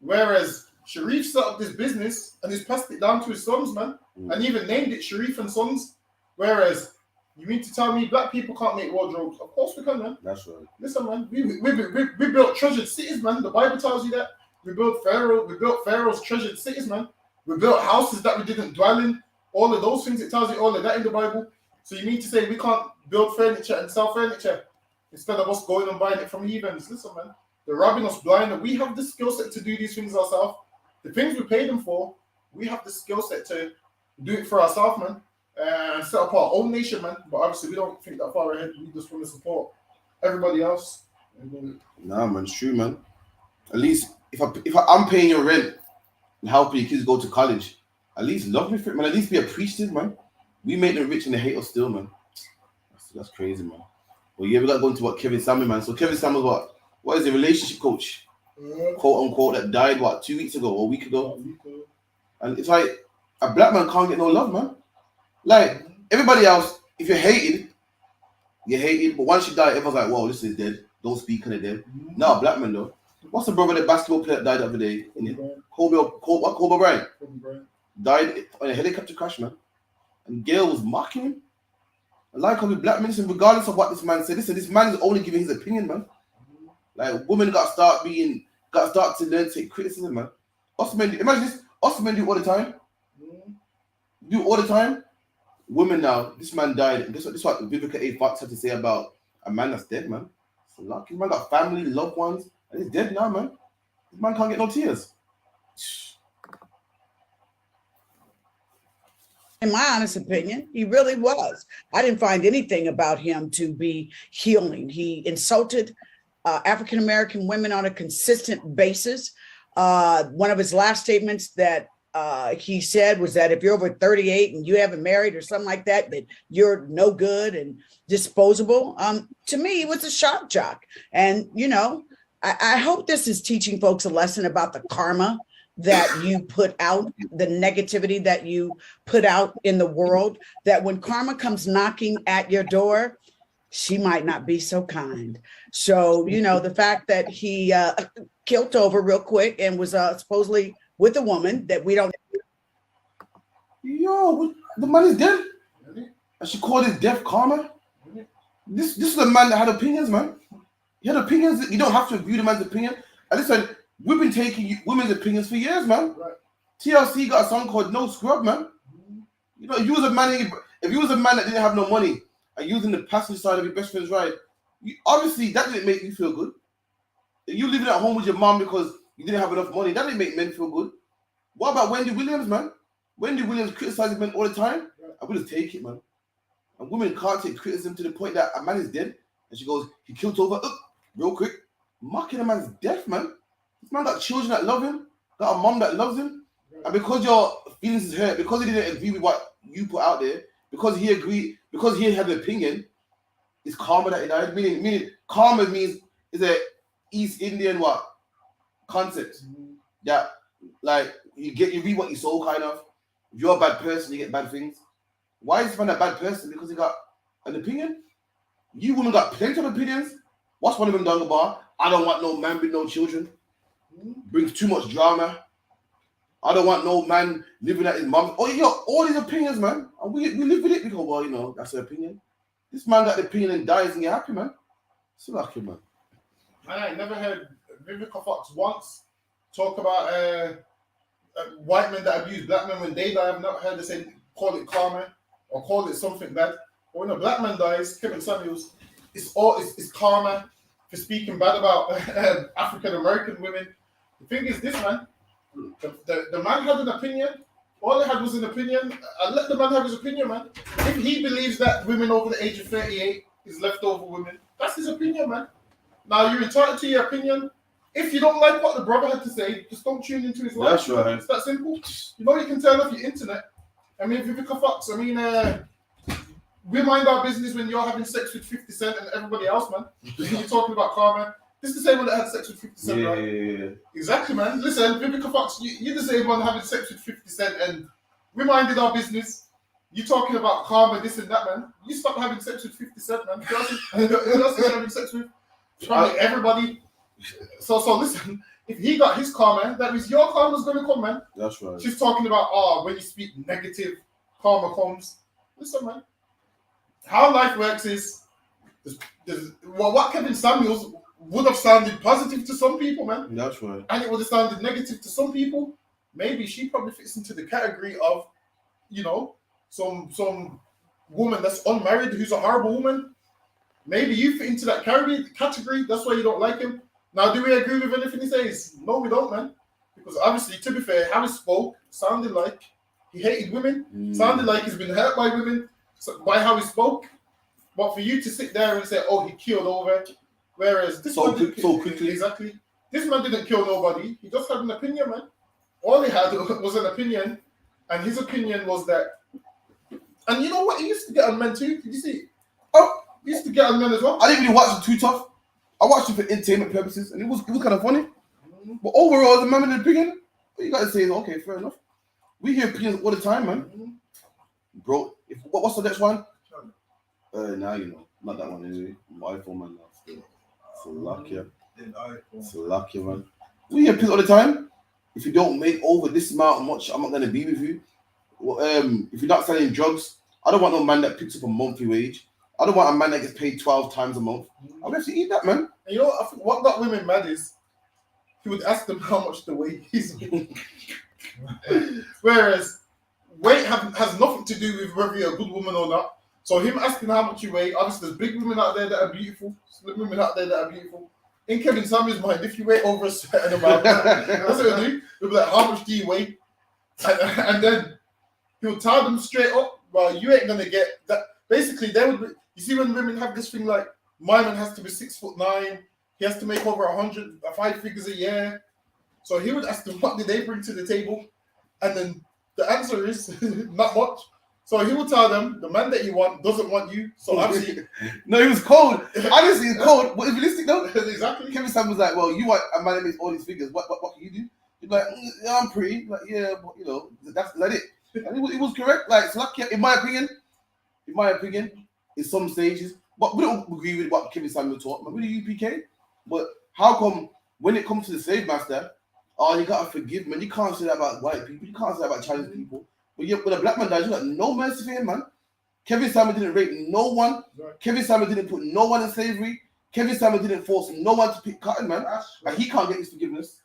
Whereas Sharif set up this business and he's passed it down to his sons, man. And even named it Sharif and Sons. Whereas, you mean to tell me black people can't make wardrobes? Of course we can, man. That's right. Listen, man, we built treasured cities, man. The Bible tells you that. We built Pharaoh's treasured cities, man. We built houses that we didn't dwell in. All of those things, it tells you all of that in the Bible. So you mean to say we can't build furniture and sell furniture instead of us going and buying it from heathens? Listen, man, they're robbing us blind, and we have the skill set to do these things ourselves. The things we pay them for, we have the skill set to do it for ourselves, man. And set up our own nation, man. But obviously, we don't think that far ahead. We just want to support everybody else. Nah, man, it's true, man. At least if I'm paying your rent and helping your kids go to college, at least love me for it, man. At least be appreciative, man. We make them rich and they hate us still, man. That's crazy, man. Well, yeah, we got to go into what Kevin Samuel, man. So Kevin Samuel, what is a relationship coach, quote unquote, that died 2 weeks ago or a week ago? And it's like a black man can't get no love, man. Like everybody else, if you're hated. But once you die, everyone's like, "Whoa, this is dead. Don't speak on it dead." No, black man though. What's the brother, the basketball player that died the other day? Kobe Bryant died on a helicopter crash, man. And Gail was mocking him. I like how we black men, regardless of what this man said. Listen, this man is only giving his opinion, man. Like women got to start to learn to take criticism, man. Us men, imagine this. Us men do it all the time. Do it all the time. Women now, this man died. This is what I.S.U.P.K had to say about a man that's dead, man. So lucky, man got family, loved ones, and he's dead now, man. This man can't get no tears. In my honest opinion, he really was. I didn't find anything about him to be healing. He insulted African-American women on a consistent basis. One of his last statements that he said was that if you're over 38 and you haven't married or something like that, that you're no good and disposable. To me, it was a shock jock. And, you know, I hope this is teaching folks a lesson about the karma that you put out, the negativity that you put out in the world, that when karma comes knocking at your door, she might not be so kind. So, you know, the fact that he killed over real quick and was supposedly with a woman that we don't. Yo, the man is dead. And she called his death karma. This is a man that had opinions, man. He had opinions. You don't have to agree with the man's opinion. And listen, we've been taking women's opinions for years, man. Right. TLC got a song called No Scrub, man. You know, if you was a man that didn't have no money and using the passenger side of your best friend's ride, obviously that didn't make you feel good. If you living at home with your mom because you didn't have enough money, that didn't make men feel good. What about Wendy Williams, man? Wendy Williams criticizes men all the time. I would just take it, man. And women can't take criticism to the point that a man is dead and she goes, he killed over, real quick, mocking a man's death, man. This man got children that love him, got a mom that loves him, and because your feelings is hurt, because he didn't agree with what you put out there, because he had an opinion, it's karma that he died. Meaning karma means is a East Indian what concept that like you reap what you sow, kind of. If you're a bad person, you get bad things. Why is this man a bad person? Because he got an opinion. You women got plenty of opinions. What's one of them down the bar? I don't want no man with no children. Brings too much drama. I don't want no man living at his mom. Oh, you got all these opinions, man. And we live with it. We go, well, you know, that's an opinion. This man got the opinion and dies and you're happy, man. So lucky, man. I ain't never heard Vivica Fox once talk about white men that abuse black men when they die. I've not heard her say, call it karma or call it something bad. But when a black man dies, Kevin Samuels, it's karma for speaking bad about African American women. The thing is this, man, the man had an opinion. All he had was an opinion. I let the man have his opinion, man. If he believes that women over the age of 38 is leftover women, that's his opinion, man. Now you're entitled to your opinion. If you don't like what the brother had to say, just don't tune into his life. That's right. It's that simple. You know, you can turn off your internet. I mean, Vivica Fox, I mean, we mind our business when you're having sex with 50 Cent and everybody else, man. You're talking about karma. This is the same one that had sex with 50 Cent, right? Yeah. Exactly, man. Listen, Vivica Fox, you're the same one having sex with 50 Cent and we minded our business. You talking about karma, this and that, man. You stop having sex with 50 Cent, man. Who else is having sex with? Probably everybody. So listen, if he got his karma, that means your karma's going to come, man. That's right. She's talking about, when you speak negative, karma comes. Listen, man. How life works is, what Kevin Samuels would have sounded positive to some people, man. That's right. And it would have sounded negative to some people. Maybe she probably fits into the category of, you know, some woman that's unmarried who's a horrible woman. Maybe you fit into that category. That's why you don't like him. Now, do we agree with anything he says? No, we don't, man. Because obviously, to be fair, how he spoke sounded like he hated women. Sounded like he's been hurt by women by how he spoke. But for you to sit there and say, oh, he killed over, whereas this man didn't quickly. Exactly. This man didn't kill nobody. He just had an opinion, man. All he had was an opinion. And his opinion was that. And you know what? He used to get on men too. Did you see? Oh, he used to get on men as well. I didn't really watch it too tough. I watched it for entertainment purposes, and it was kind of funny. But overall, as a man with an opinion, what you got to say is, okay, fair enough. We hear opinions all the time, man. Bro, what's the next one? Now you know. Not that one, anyway. My iPhone, man. It's lucky, man. We hear opinions all the time. If you don't make over this amount much, I'm not going to be with you. If you're not selling drugs, I don't want no man that picks up a monthly wage. I don't want a man that gets paid 12 times a month. I would have to eat that, man. And you know, I think what got women mad is he would ask them how much the weight is. Whereas weight has nothing to do with whether you're a good woman or not. So him asking how much you weigh, obviously there's big women out there that are beautiful. There's women out there that are beautiful. In Kevin Samuels' mind, if you weigh over a certain amount, that's what he'll do. He'll be like, how much do you weigh? And then he'll tell them straight up, well, you ain't gonna get that. Basically, they would be, you see when women have this thing like, my man has to be 6'9", he has to make over 5 figures a year. So he would ask them, what did they bring to the table? And then the answer is, not much. So he would tell them, the man that you want doesn't want you. So obviously... No, he was cold. Honestly, he's cold. But if you listen, though, exactly. Kevin Sam was like, well, you want a man that makes all these figures. What can you do? He's like, yeah, I'm pretty. Like, yeah, but you know, that's it. And it was correct. Like, so in my opinion, in some stages, but we don't agree with what Kevin Samuel taught, man. With the UPK, but how come when it comes to the slave master, oh, you gotta forgive, man. You can't say that about white people. You can't say that about Chinese people. But yeah, when a black man dies, you got no mercy for him, man. Kevin Samuel didn't rape no one. Right. Kevin Samuel didn't put no one in slavery. Kevin Samuel didn't force no one to pick cotton, man. Like, he can't get his forgiveness.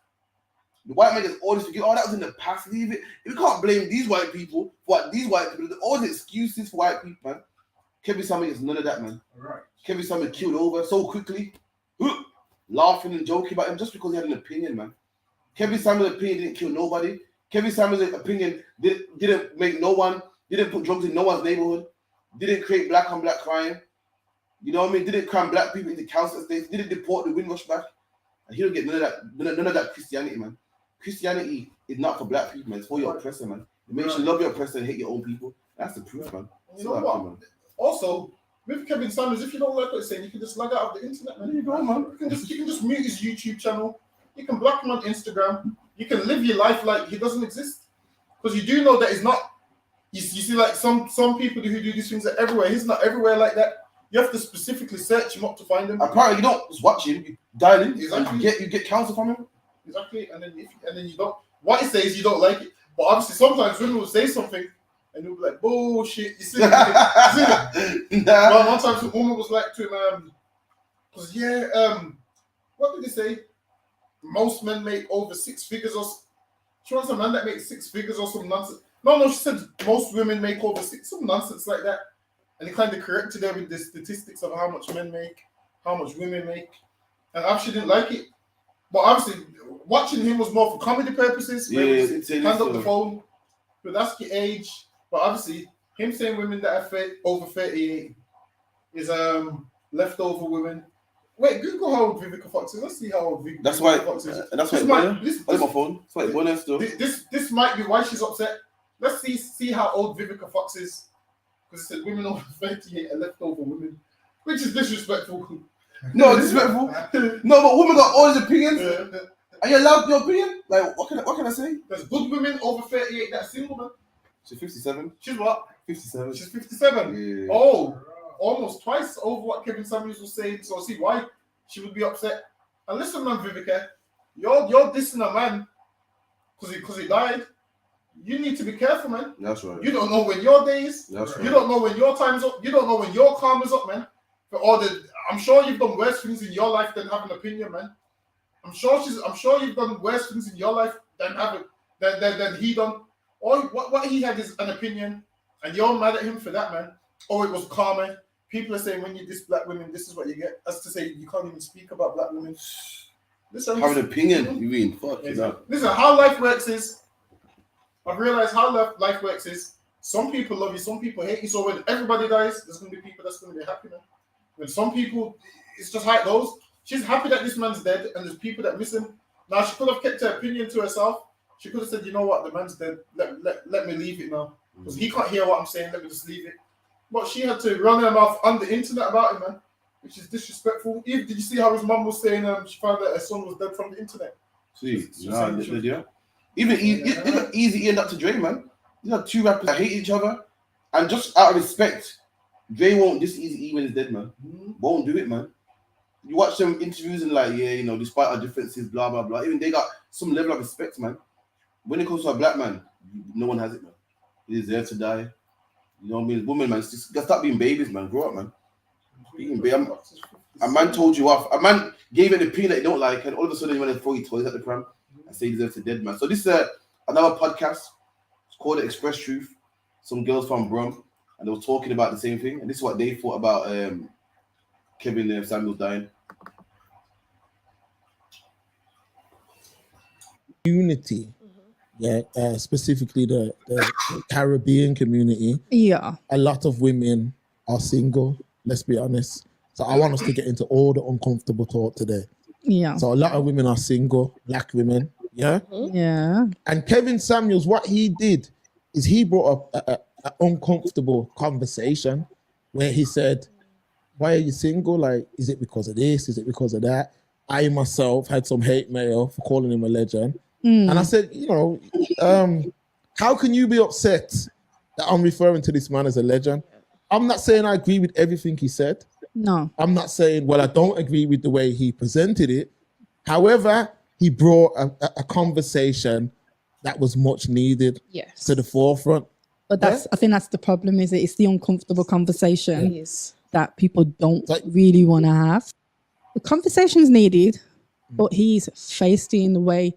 The white man gets all this forgiveness. Oh, that was in the past. Leave it. We can't blame these white people for what these white people do. All the excuses for white people, man. Kevin Samuel gets none of that, man. Right. Kevin Samuel killed over so quickly, laughing and joking about him just because he had an opinion, man. Kevin Samuel's opinion didn't kill nobody. Kevin Samuel's opinion didn't make no one, didn't put drugs in no one's neighborhood, didn't create black on black crime. You know what I mean? Didn't cram black people into council estates, didn't deport the Windrush back. And he don't get none of that Christianity, man. Christianity is not for black people, man. It's for your oppressor, man. It makes you love your oppressor and hate your own people. That's the proof, man. You know what? Man. Also, with Kevin Samuels, if you don't like what he's saying, you can just log out of the internet, man. You go, man. You can just mute his YouTube channel. You can block him on Instagram. You can live your life like he doesn't exist. Because you do know that he's not. You see, like some people who do these things are everywhere. He's not everywhere like that. You have to specifically search him up to find him. Apparently, you don't just watch him. You dial in. Exactly. You get counsel from him. Exactly. And then you don't. What he says, you don't like it. But obviously, sometimes women will say something. And you'll be like, bullshit. You see it? Well, one time, some woman was like to him, what did he say? Most men make over 6 figures or she wants a man that makes 6 figures or some nonsense. No, she said most women make over 6, some nonsense like that. And he kind of corrected her with the statistics of how much men make, how much women make. And obviously didn't like it. But obviously, watching him was more for comedy purposes. Hand up the phone, but that's your age. But obviously, him saying women that are over 38 is leftover women. Wait, Google how old Vivica Fox is. Let's see how old Vivica Fox is. That's why it's my phone. That's why it's bonus still. This might be why she's upset. Let's see how old Vivica Fox is. Because it said women over 38 are leftover women. Which is disrespectful. No, disrespectful. No, but women got all these opinions. Are you allowed your opinion? Like, what can I say? There's good women over 38 that are single, man. She's 57. She's what? 57. She's 57. Yeah. Oh, almost twice over what Kevin Samuels was saying. So see why she would be upset. And listen, man, Vivica, you're dissing a man because he died. You need to be careful, man. That's right. You don't know when your day is. That's right. You don't know when your time's up. You don't know when your karma's up, man. I'm sure you've done worse things in your life than having an opinion, man. I'm sure you've done worse things in your life than he done. Or what he had is an opinion, and you're mad at him for that, man. Oh, it was karma. People are saying when you diss black women, this is what you get. As to say you can't even speak about black women. Listen, have an opinion, you mean? Fuck you know. Listen, how life works is, I've realized how life works is, some people love you, some people hate you. So when everybody dies, there's going to be people that's going to be happy, man. When some people, it's just how it goes. She's happy that this man's dead, and there's people that miss him. Now, she could have kept her opinion to herself. She could have said, you know what, the man's dead. Let me leave it now. Because he can't hear what I'm saying. Let me just leave it. But she had to run her mouth on the internet about it, man. Which is disrespectful. Did you see how his mum was saying she found that her son was dead from the internet? See, yeah. Even Easy and Dr. Dre, man. These are two rappers that hate each other. And just out of respect, Dre won't diss Easy when he's dead, man. Won't do it, man. You watch them interviews and like, yeah, you know, despite our differences, blah, blah, blah. Even they got some level of respect, man. When it comes to a black man, no one has it, man. He deserves to die. You know what I mean? Women, man, just stop being babies, man. Grow up, man. A man told you off. A man gave an opinion that you don't like, and all of a sudden you want to throw your toys at the pram and say he deserves to dead, man. So this is another podcast. It's called The Express Truth. Some girls from Brum, and they were talking about the same thing. And this is what they thought about Kevin Samuels dying. Community, specifically the Caribbean community. Yeah, a lot of women are single. Let's be honest. So I want us to get into all the uncomfortable talk today. Yeah. So a lot of women are single, black women. Yeah. Yeah. And Kevin Samuels, what he did is he brought up an uncomfortable conversation where he said, "Why are you single? Like, is it because of this? Is it because of that?" I myself had some hate mail for calling him a legend. And I said, you know, how can you be upset that I'm referring to this man as a legend? I'm not saying I agree with everything he said. No. I'm not saying, well, I don't agree with the way he presented it. However, he brought a conversation that was much needed to the forefront. But I think that's the problem, is it's the uncomfortable conversation that people don't really want to have. The conversation's needed, but he's feisty in the way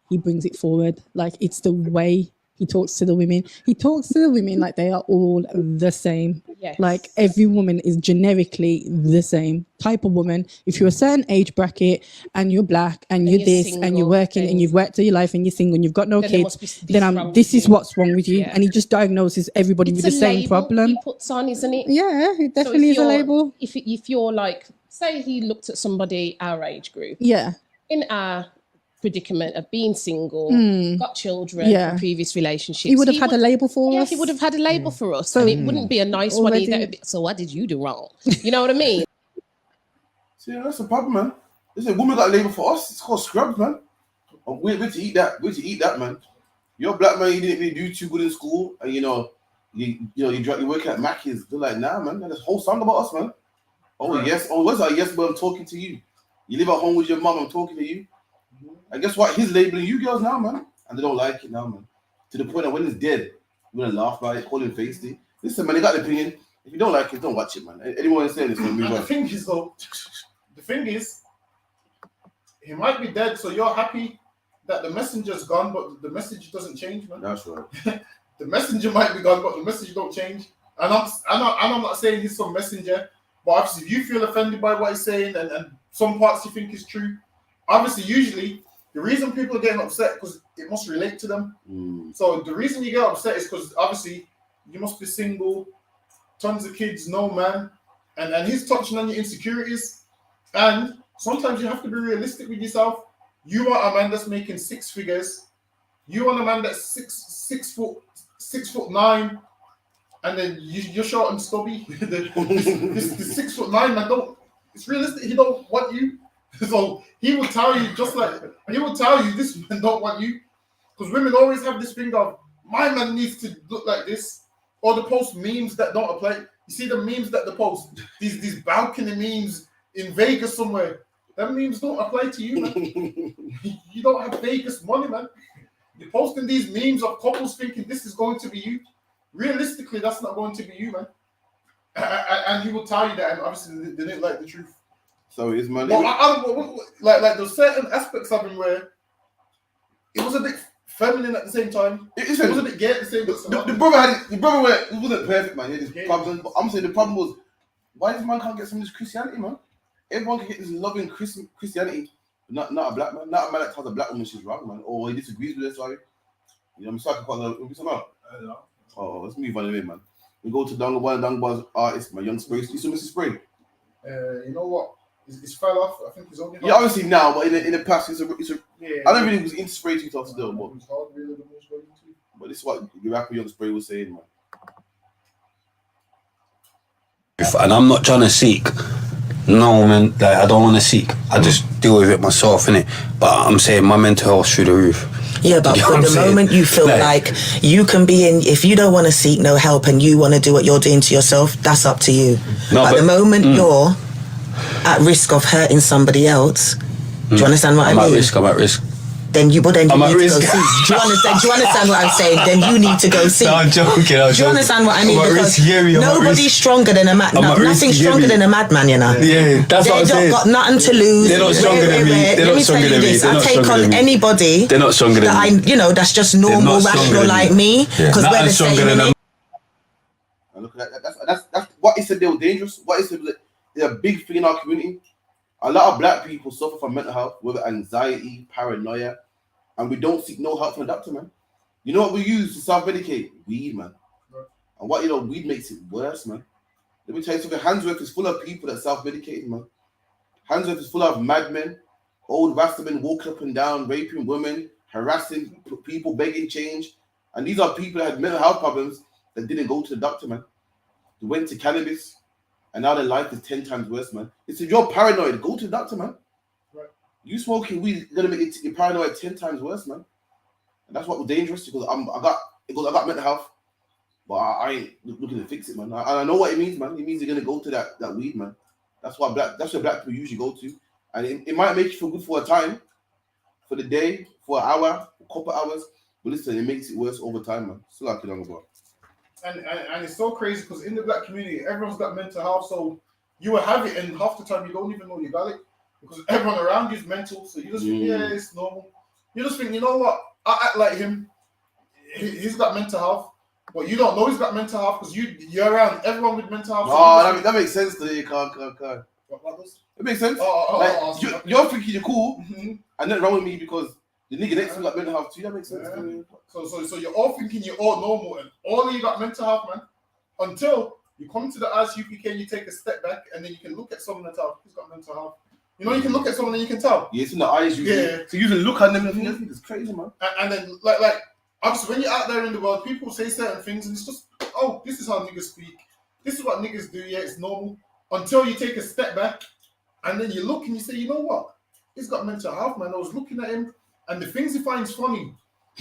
he brings it forward. Like, it's the way he talks to the women. He talks to the women like they are all the same. Yes. Like, every woman is generically the same type of woman. If you're a certain age bracket and you're black and you're this and you're working and you've worked all your life and you're single and you've got no Then there kids, must be then this is what's wrong with you. Yeah. And he just diagnoses everybody with the same problem. He puts on, isn't it? Yeah, it definitely is a label. If you're like, say he looked at somebody our age group. Yeah. In our predicament of being single, got children from previous relationships. He would have had a label for us. Yeah, he would have had a label for us. So and it wouldn't be a nice one already- either. So what did you do wrong? You know what I mean? See, that's the problem, man. Listen, women got a label for us. It's called scrubs, man. And we're to eat that. We're to eat that, man. You're a black man. You didn't really do too good in school, and you work at Mackey's. They're like, nah, man. There's a whole song about us, man. Oh yes. Oh, what's that? Yes, but I'm talking to you. You live at home with your mom. I'm talking to you. And guess what? He's labeling you girls now, man. And they don't like it now, man. To the point that when it's dead, we're gonna laugh about it, call him feisty. Listen, man, they got an opinion. If you don't like it, don't watch it, man. Anyone saying this, man, move And on. the thing is, though, he might be dead, so you're happy that the messenger's gone, but the message doesn't change, man. That's right. The messenger might be gone, but the message don't change. And I'm not saying he's some messenger, but obviously, if you feel offended by what he's saying and some parts you think is true, obviously, usually the reason people are getting upset because it must relate to them. So the reason you get upset is because obviously you must be single, tons of kids, no man, and he's touching on your insecurities. And sometimes you have to be realistic with yourself. You want a man that's making six figures. You want a man that's 6'9", and then you're short and stubby. This 6'9" man it's realistic. He don't want you. So he will tell you this man don't want you. Because women always have this thing of, my man needs to look like this. Or the post memes that don't apply. You see the memes that they post, these balcony memes in Vegas somewhere. Them memes don't apply to you, man. You don't have Vegas money, man. You're posting these memes of couples thinking this is going to be you. Realistically, that's not going to be you, man. And he will tell you that, and obviously they didn't like the truth. So is man. Well, like there's certain aspects of him where it was a bit feminine at the same time. It was a bit gay at the same time. The brother where it wasn't perfect, man. He had his problems, but I'm saying the problem was, why this man can't get some of this Christianity, man? Everyone can get this loving Christianity, but not a black man, not a man that tells a black woman she's wrong, man, or he disagrees with her. Sorry, you know, I'm sorry, let's move on anyway, man. We go to one of Dangabar's artists, my young Spray. You saw Mr. Spray? You know what? He's fell off. I think he's only. Yeah, obviously now, but in the past, it's a. Yeah, I don't really was into Spray too tough still, but this is what the rapper Young Spray was saying, man. And I'm not trying to seek. No, man, like, I don't want to seek. I just deal with it myself, innit? But I'm saying my mental health's through the roof. Yeah, but for the moment you feel like you can be in, if you don't want to seek no help and you want to do what you're doing to yourself, that's up to you. No, but the moment you're at risk of hurting somebody else, do you understand what I mean? I'm at risk. Then you need to go at risk. see. Do you understand what I'm saying? Then you need to go see. No, I'm joking. Do you understand what I mean? I'm at Because risk. nobody's stronger than a man. Nothing's stronger than a madman, you know. Yeah, that's what I'm saying. They've got nothing to lose. They're not stronger than me. They're not stronger than me. I take on anybody. They're not stronger than me. That's just normal, rational like me. Because we're the same. And look at that. That's what he said. They were dangerous. What he said was they're a big thing in our community. A lot of black people suffer from mental health, whether anxiety, paranoia, and we don't seek no help from a doctor, man. You know what we use to self-medicate? Weed, man. And what weed makes it worse, man. Let me tell you something. Handsworth is full of people that self-medicate, man. Handsworth is full of madmen, old rastamen walking up and down, raping women, harassing people, begging change. And these are people that had mental health problems that didn't go to the doctor, man. They went to cannabis, and now their life is 10 times worse, man. It's if you're paranoid, go to the doctor, man. You smoking weed is gonna make your paranoia 10 times worse, man. And that's what was dangerous because I got mental health, but I ain't looking to fix it, man. I know what it means, man. It means you're gonna go to that weed, man. That's where black people usually go to, and it might make you feel good for a time, for the day, for an hour, a couple hours. But listen, it makes it worse over time, man. Still like it on the block. And it's so crazy because in the black community, everyone's got mental health. So you will have it, and half the time you don't even know you got it because everyone around you is mental. So you just think, yeah, it's normal. You just think, you know what? I act like him. He's got mental health, but you don't know he's got mental health because you're around everyone with mental health. Oh, that makes sense to you. Can't. What does? It makes sense. You're thinking you're cool, and then wrong with me because the nigga next to me got mental health too. That makes sense. So you're all thinking you're all normal, and all of you got mental health, man. Until you come to the I.S.U.P.K. and you take a step back, and then you can look at someone and tell who's got mental health. You know, you can look at someone and you can tell. Yeah, it's in the eyes. So you can look at them and think it's crazy, man. And then like obviously when you're out there in the world, people say certain things, and it's just, oh, this is how niggas speak. This is what niggas do. Yeah, it's normal. Until you take a step back, and then you look and you say, you know what? He's got mental health, man. I was looking at him, and the things he finds funny,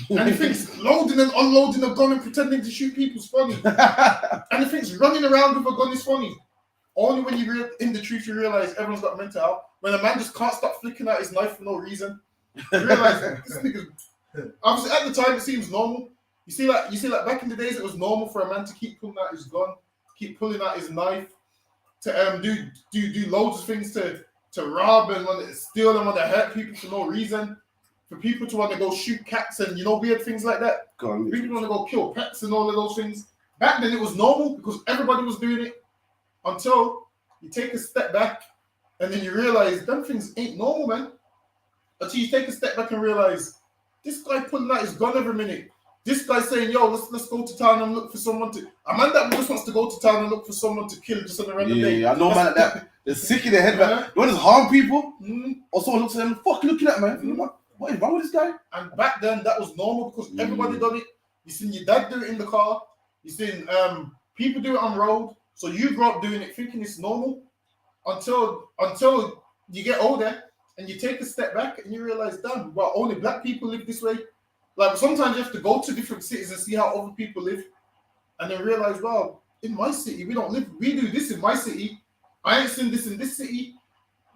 and he thinks loading and unloading a gun and pretending to shoot people's funny, and he thinks running around with a gun is funny. Only when you in the truth you realize everyone's got mental health. When a man just can't stop flicking out his knife for no reason, you realize this nigga. Obviously, at the time it seems normal. You see, like back in the days, it was normal for a man to keep pulling out his gun, keep pulling out his knife, to do loads of things to rob and want to steal and want to hurt people for no reason. For people to want to go shoot cats and weird things like that. People want to go kill pets and all of those things. Back then it was normal because everybody was doing it. Until you take a step back and then you realize them things ain't normal, man. Until you take a step back and realize this guy pulling out his gun every minute. This guy saying, yo, let's go to town and look for someone to... A man that just wants to go to town and look for someone to kill just on a random day. Yeah, I know, man, like that. They're sick in their head, man. You want to harm people? Or someone looks at them, fuck looking at, man. What is wrong with this guy? And back then, that was normal because everybody done it. You seen your dad do it in the car. You seen people do it on road. So you grew up doing it thinking it's normal until you get older and you take a step back and you realize, damn, well, only black people live this way. Like sometimes you have to go to different cities and see how other people live and then realize, well, in my city, we do this in my city. I ain't seen this in this city.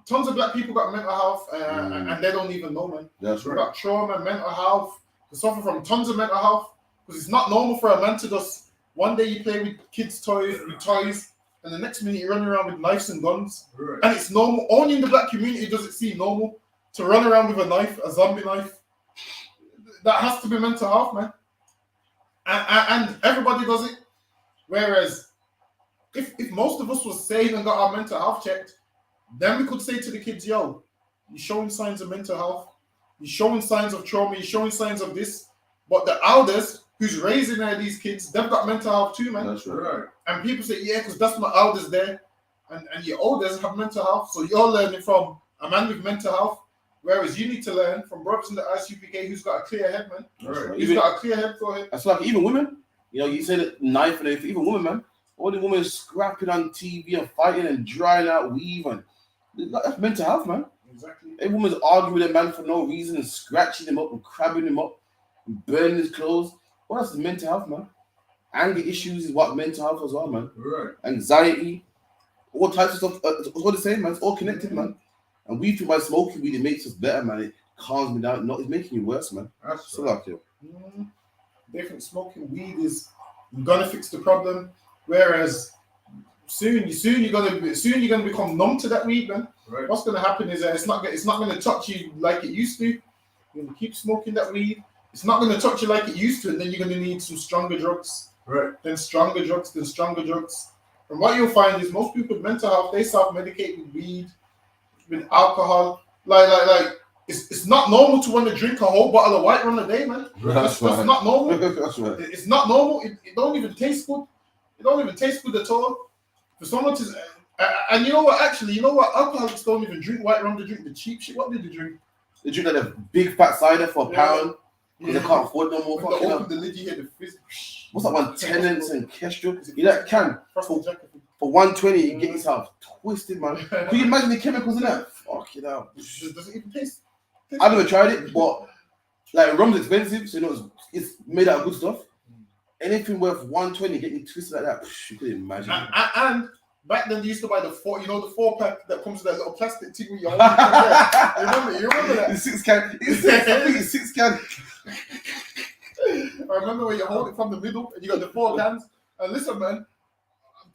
Tons of black people got mental health and they don't even know, man. That's right. Got trauma, mental health, they suffer from tons of mental health because it's not normal for a man to just one day you play with kids' toys, and the next minute you're running around with knives and guns. Right. And it's normal. Only in the black community does it seem normal to run around with a knife, a zombie knife. That has to be mental health, man. And everybody does it. Whereas, if most of us was sane and got our mental health checked, then we could say to the kids, yo, you're showing signs of mental health. You're showing signs of trauma. You're showing signs of this. But the elders who's raising these kids, they've got mental health too, man. That's right. And people say, yeah, because that's my elders there. And your elders have mental health. So you're learning from a man with mental health. Whereas you need to learn from brothers in the I.S.U.P.K. who's got a clear head, man. Right. He's got a clear head for him. That's like even women. You say that knife and everything. Even women, man. All the women scrapping on TV and fighting and drying out weave. And that's mental health, man. Exactly. Every woman's arguing with a man for no reason and scratching him up and crabbing him up and burning his clothes. Well, that's mental health, man. Anger issues is what mental health as well, man. Right. Anxiety, all types of stuff. It's all the same, man. It's all connected, man. And we feel by smoking weed, it makes us better, man. It calms me down. No, it's making you worse, man. That's so right. They think smoking weed is gonna fix the problem, whereas soon you're gonna become numb to that weed, man. Right. What's gonna happen is that it's not gonna touch you like it used to. You're gonna keep smoking that weed. It's not gonna touch you like it used to, and then you're gonna need some stronger drugs. Right. Then stronger drugs, then stronger drugs. And what you'll find is most people with mental health, they self-medicate with weed, with alcohol. Like it's not normal to want to drink a whole bottle of white rum a day, man. That's not normal. That's right. It's not normal. It don't even taste good. It don't even taste good at all. For someone to and you know what? Actually, you know what? Alcoholics don't even drink white rum. They drink the cheap shit. What do they drink? They drink like a big fat cider for a pound. Because they can't afford no more. When they open the lid, you hear the fizz. What's that one? Tenants and Kestrel. You that can for 120, you get yourself twisted, man. Can you imagine the chemicals in that? Fuck it out. Does it even taste? I've never tried it, but like rum's expensive, so you know it's made out of good stuff. Anything worth 120 getting twisted like that, you couldn't imagine. And back then they used to buy the 4-pack that comes with that little plastic thing with your own. You remember that? The 6-can. I think it's 6-can. I remember when you hold it from the middle and you got the 4 cans. And listen, man,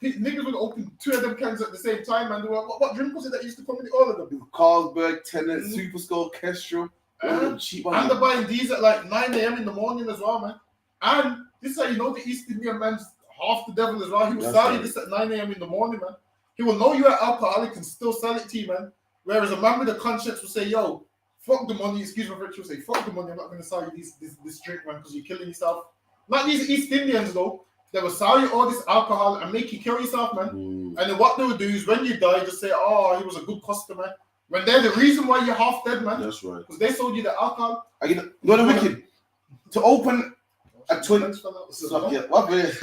niggas would open 2 of them cans at the same time, man. What drink was it that used to come with all of them? Carlsberg, Tennant, Super Skull, Kestrel. And they're buying these at like 9 a.m. in the morning as well, man. And this is how you know the East Indian man's half the devil as well. He will sell you this at 9 a.m. in the morning, man. He will know you're alcoholic and still sell it to you, man. Whereas a man with a conscience will say, yo, fuck the money. Excuse my French, will say, fuck the money. I'm not going to sell you this drink, man, because you're killing yourself. Not these East Indians, though. They will sell you all this alcohol and make you kill yourself, man. And then what they will do is when you die, just say, oh, he was a good customer. When they're the reason why you're half dead, man. That's right. Because they sold you the alcohol. You know the wicked? To open a 20... What minute?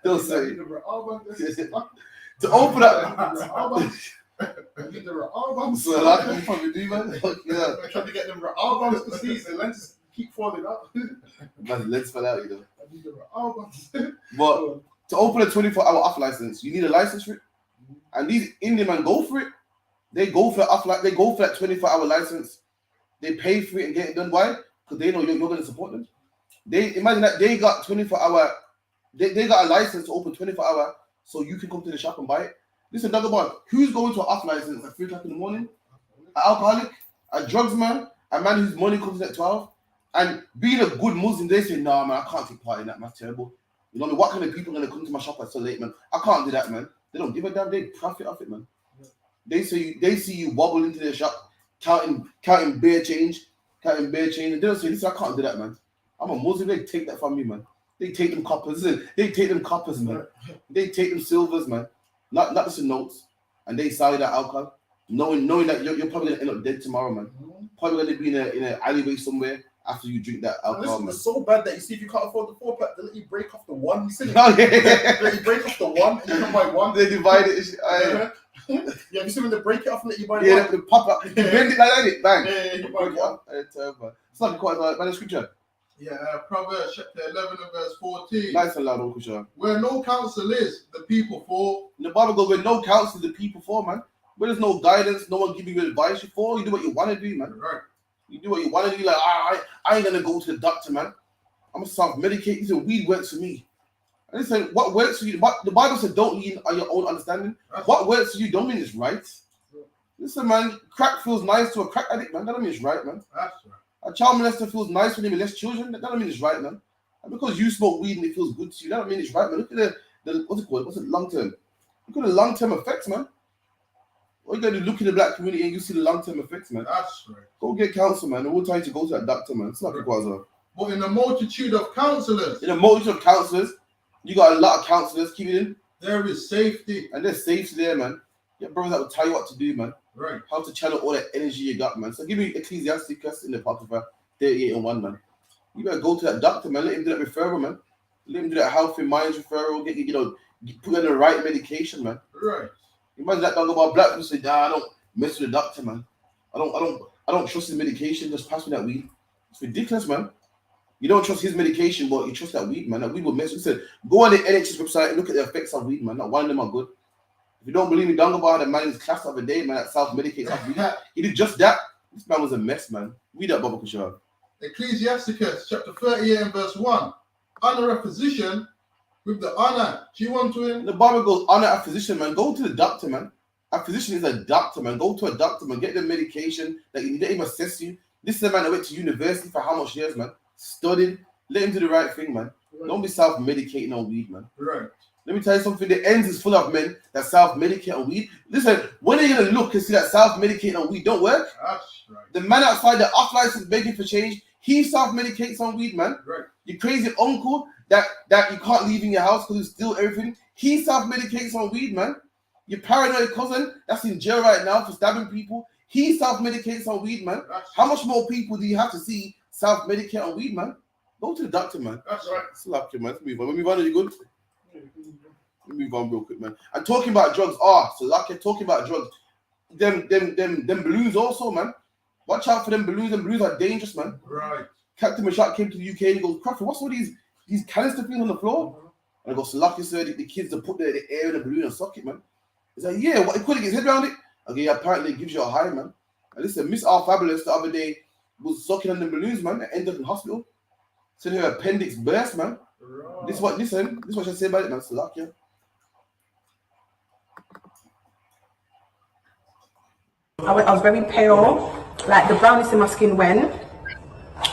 Don't say. To open up... So like you probably do, man. Yeah. I'm trying to get them albums to see, the lenses keep falling out. Man, the lens fell out, you know. But to open a 24-hour off license, you need a license for it. And these Indian men go for it. They go for they go for that 24-hour license. They pay for it and get it done. Why? Because they know you're going to support them. They imagine that they got 24-hour. They got a license to open 24-hour, so you can come to the shop and buy it. Listen, another one. Who's going to an off license at 3 o'clock in the morning? An alcoholic, a drugs man, a man whose money comes in at 12. And being a good Muslim, they say, nah, man, I can't take part in that. That's terrible. You know what I mean? What kind of people are going to come to my shop at so late, man? I can't do that, man. They don't give a damn. They profit off it, man. They see you wobble into their shop, counting beer change. And they don't say, listen, I can't do that, man. I'm a Muslim. They take that from me, man. They take them coppers. Listen, they take them coppers, man. They take them silvers, man. Not just in notes. And they sell you that alcohol, knowing that you're probably going to end up dead tomorrow, man. Probably going to be in an alleyway somewhere after you drink that alcohol, man. It's so bad that you see if you can't afford the 4-pack, they let you break off the 1. You see it? They let you break off the 1 and you can buy 1. They divide it. Yeah, you see when they break it off and let you buy 1? Yeah, they pop up. You bend it like that, bang. Yeah, you buy 1. It's not quite like the scripture. Yeah, Proverbs chapter 11 and verse 14. Nice and loud, Uncle Sean. Where no counsel is, the people fall. In the Bible goes, where no counsel, the people fall, man. Where there's no guidance, no one giving you advice, you fall. You do what you want to do, man. Right. You do what you want to do. Like, I ain't going to go to the doctor, man. I'm going to self-medicate. Listen, weed works for me. And listen, what works for you? The Bible said don't lean on your own understanding. What works for you don't mean it's right. Listen, man, crack feels nice to a crack addict, man. That don't mean it's right, man. That's right. A child molester feels nice when they molest children. That don't mean it's right, man. And because you smoke weed and it feels good to you, that don't mean it's right, man. Look at the what's it called? What's it long-term? Look at the long-term effects, man. All you gotta do, look in the black community and you see the long-term effects, man. That's right. Go get counsel, man. And we'll tell you to go to that doctor, man. It's not because But in a multitude of counselors. In a multitude of counselors, you got a lot of counselors. Keep it in. There is safety. And there's safety there, man. Your brothers that will tell you what to do, man. Right. How to channel all that energy you got, man. So give me Ecclesiasticus in the Apocrypha 38:1, man. You better go to that doctor, man. Let him do that referral, man. Let him do that health and minds referral. Get you, put on the right medication, man. Right. Imagine that dog about black people say, nah, I don't mess with the doctor, man. I don't trust his medication. Just pass me that weed. It's ridiculous, man. You don't trust his medication, but you trust that weed, man. That weed will mess with you. Go on the NHS website and look at the effects of weed, man. Not one of them are good. If you don't believe me, Dangaba, the man in his class the other day, man, that self-medicates off weed. He did just that. This man was a mess, man. Read that, Baba Kushar. Ecclesiasticus chapter 38 and verse 1. Honor a physician with the honor. Do you want to? The Bible goes, honor a physician, man. Go to the doctor, man. A physician is a doctor, man. Go to a doctor, man. Get the medication that you need. Let him assess you. This is a man that went to university for how much years, man? Studied. Let him do the right thing, man. Right. Don't be self-medicating on weed, man. Right. Let me tell you something. The ends is full of men that self-medicate on weed. Listen, when are you going to look and see that self-medicating on weed don't work? That's right. The man outside the off license begging for change, he self-medicates on weed, man. Right. Your crazy uncle that you can't leave in your house because you steal everything, he self-medicates on weed, man. Your paranoid cousin that's in jail right now for stabbing people, he self-medicates on weed, man. How much more people do you have to see self-medicate on weed, man? Go to the doctor, man. That's right. Slap you, man. Let's move on. When we run, are you good? Let me move on real quick, man. And talking about drugs, so like you're talking about drugs, them balloons also, man. Watch out for them balloons. Them balloons are dangerous, man. Right. Captain Mashak came to the UK and he goes, Crawford, what's all these canister things on the floor? And I go, Salaki, sir, the kids that put the air in the balloon and suck it, man. He's like, yeah, what, he couldn't get his head around it? Okay, yeah, apparently it gives you a high, man. And listen, Miss R Fabulous the other day was sucking on the balloons, man, and ended up in hospital. Said her appendix burst, man. Right. This is what I say about it, man. Salaki. I was very pale, like the brownness in my skin went.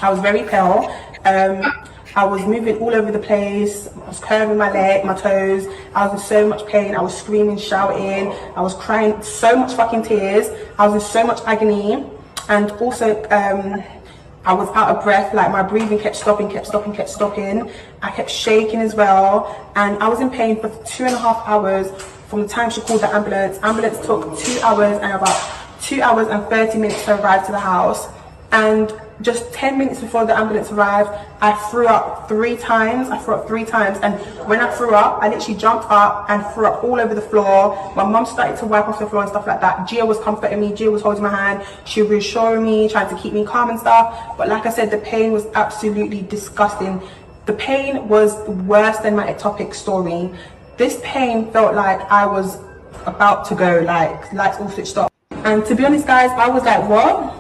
I was very pale. I was moving all over the place. I was curving my leg, my toes. I was in so much pain. I was screaming, shouting. I was crying so much fucking tears. I was in so much agony. And also, I was out of breath. Like my breathing kept stopping. I kept shaking as well. And I was in pain for 2.5 hours from the time she called the ambulance. Ambulance took 2 hours and about 2 hours and 30 minutes to arrive to the house. And just 10 minutes before the ambulance arrived, I threw up 3 times. And when I threw up, I literally jumped up and threw up all over the floor. My mum started to wipe off the floor and stuff like that. Gia was comforting me. Gia was holding my hand. She was reassuring me, trying to keep me calm and stuff. But like I said, the pain was absolutely disgusting. The pain was worse than my ectopic story. This pain felt like I was about to go, like lights all switched off. And to be honest, guys, I was like, what?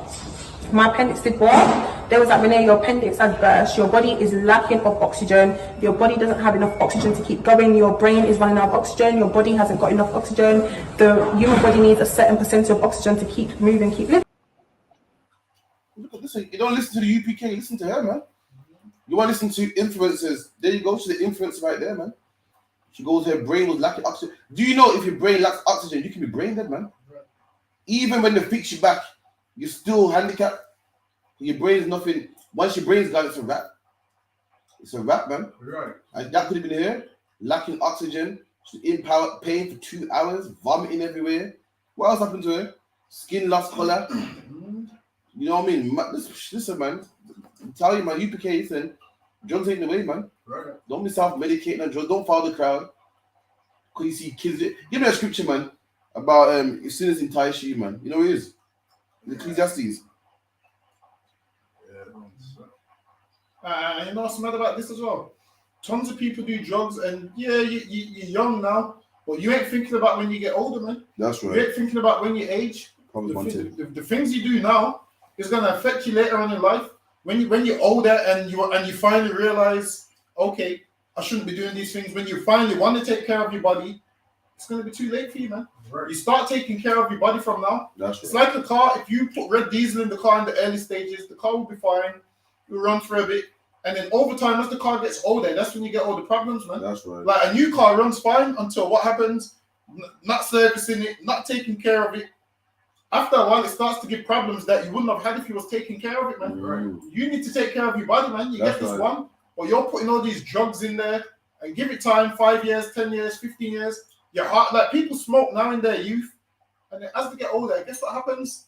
My appendix did what? They was like, Renee, your appendix has burst. Your body is lacking of oxygen. Your body doesn't have enough oxygen to keep going. Your brain is running out of oxygen. Your body hasn't got enough oxygen. The human body needs a certain percentage of oxygen to keep moving, keep living. Listen, you don't listen to the UPK, listen to her, man. You want to listen to influencers. There you go, she's the influencer right there, man. She goes, her brain was lacking oxygen. Do you know if your brain lacks oxygen, you can be brain dead, man? Even when they fix you back, you're still handicapped. Your brain is nothing. Once your brain's gone, it's a wrap. It's a wrap, man. Right. And that could have been here, lacking oxygen, in power, pain for 2 hours, vomiting everywhere. What else happened to her? Skin lost color. You know what I mean? Listen, man. I'm telling you, man, UPK, listen, drugs ain't the way, man. Right. Don't be self-medicating on drugs. Don't follow the crowd. Because you see kids. Give me a scripture, man, about sinners in Tai-Shi, man. You know what it is? Ecclesiastes. You know what's mad about this as well? Tons of people do drugs, and yeah, you're young now, but you ain't thinking about when you get older, man. That's right. You ain't thinking about when you age. The things you do now is going to affect you later on in life. When you're older and you finally realize, okay, I shouldn't be doing these things. When you finally want to take care of your body, it's going to be too late for you, man. Right. You start taking care of your body from now. It's like a car. If you put red diesel in the car in the early stages, the car will be fine. You'll run for a bit. And then over time, as the car gets older, that's when you get all the problems, man. That's right. Like a new car runs fine until what happens? Not servicing it, not taking care of it. After a while, it starts to give problems that you wouldn't have had if you was taking care of it, man. Right. You need to take care of your body, man. You get this one, or you're putting all these drugs in there and give it time, 5 years, 10 years, 15 years. Your heart, like people smoke now in their youth, and then as they get older, guess what happens?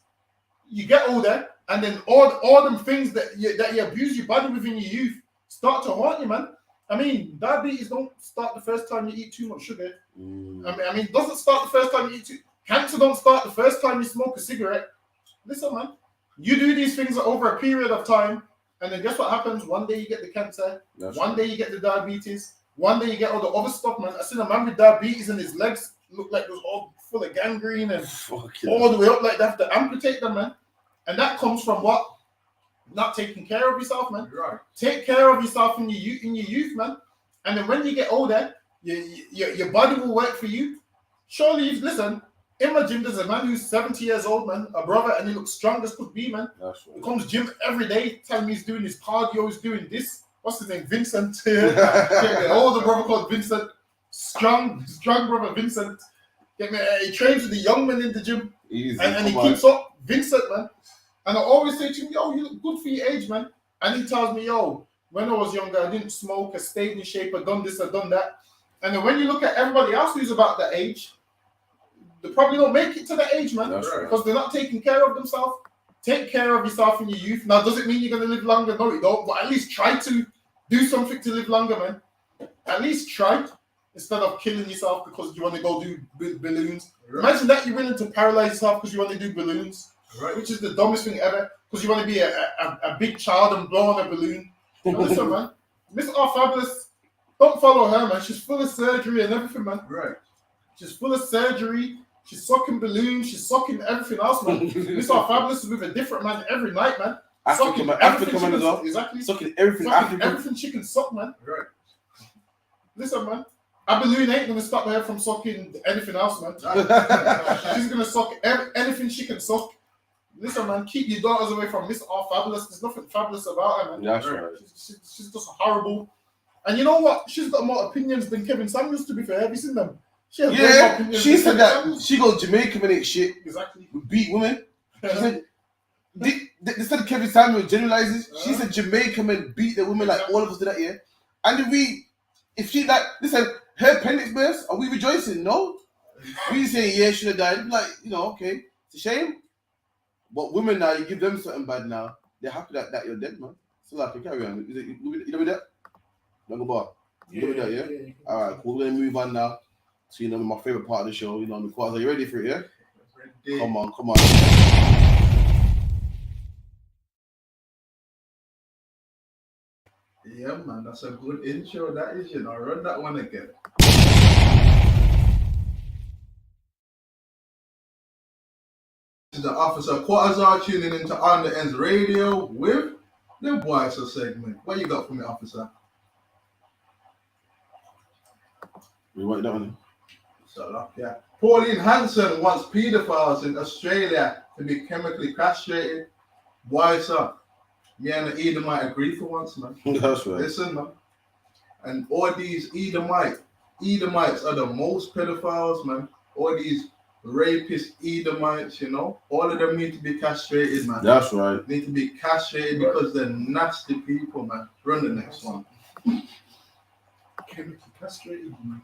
You get older, and then all them things that you abuse your body with in your youth start to haunt you, man. I mean, diabetes don't start the first time you eat too much sugar. I mean, it doesn't start the first time you eat cancer don't start the first time you smoke a cigarette. Listen, man, you do these things over a period of time, and then guess what happens? One day you get the cancer, one day you get the diabetes, one day you get all the other stuff, man. I seen a man with diabetes and his legs look like it was all full of gangrene and all the way up, like they have to amputate them, man. And that comes from what? Not taking care of yourself, man. Right. Take care of yourself in your youth, man. And then when you get older, your body will work for you. Surely, listen, imagine there's a man who's 70 years old, man, a brother, and he looks strong as could be, man. Right. He comes gym every day, telling me he's doing his cardio, he's doing this. What's his name? Vincent. Older brother called Vincent. Strong brother Vincent. He trains with the young men in the gym. Easy, and he keeps up. Vincent, man. And I always say to him, yo, you look good for your age, man. And he tells me, yo, when I was younger, I didn't smoke, I stayed in shape, I done this, I done that. And then when you look at everybody else who's about that age, they probably don't make it to that age, man. Because they're not taking care of themselves. Take care of yourself in your youth. Now, does it mean you're going to live longer? No, it don't. But at least try to do something to live longer, man. At least try. Instead of killing yourself because you want to go do balloons. Imagine that you're willing to paralyze yourself because you want to do balloons. Right. Which is the dumbest thing ever. because you want to be a big child and blow on a balloon. Now listen, man, Miss R Fabulous, don't follow her, man. She's full of surgery and everything, man. Right. She's full of surgery. She's sucking balloons. She's sucking everything else, man. Miss R Fabulous is with a different man every night, man. African man as well. Exactly. Sucking everything. Sucking everything she can suck, man. Right. Listen, man. A balloon ain't gonna stop her from sucking anything else, man. She's gonna suck anything she can suck. Listen, man, keep your daughters away from Miss R Fabulous. There's nothing fabulous about her, man. That's right. She's just horrible. And you know what? She's got more opinions than Kevin Samuels, to be fair. Have you seen them? She has way more opinions she than said Kevin that Samuels. she goes Jamaican and shit. Exactly. We beat women. She said, they said Kevin Samuels generalizes. She said Jamaican men beat the women like all of us did that, yeah. And if she like, listen, her appendix burst, are we rejoicing? No. We say, yeah, she should have died. Like, okay, it's a shame. But women now, you give them something bad now, they're happy that you're dead, man. So like, carry on. You know with that? Don't go bar. You know with that, yeah? All right, cool. We're gonna move on now to my favorite part of the show. Because are you ready for it? Yeah. Ready. Come on. Yeah, man, that's a good intro. That is, run that one again. This is the Officer Quasar tuning into On the Ends Radio with the YAHANNA segment. What you got for me, Officer? We write that one. So, yeah. Pauline Hanson wants paedophiles in Australia to be chemically castrated. Why, sir? Me and the Edomite agree for once, man. That's right. Listen, man. And all these Edomites are the most pedophiles, man. All these rapist Edomites, all of them need to be castrated, man. That's right. Need to be castrated because they're nasty people, man. Run the next one. Chemically castrated, man.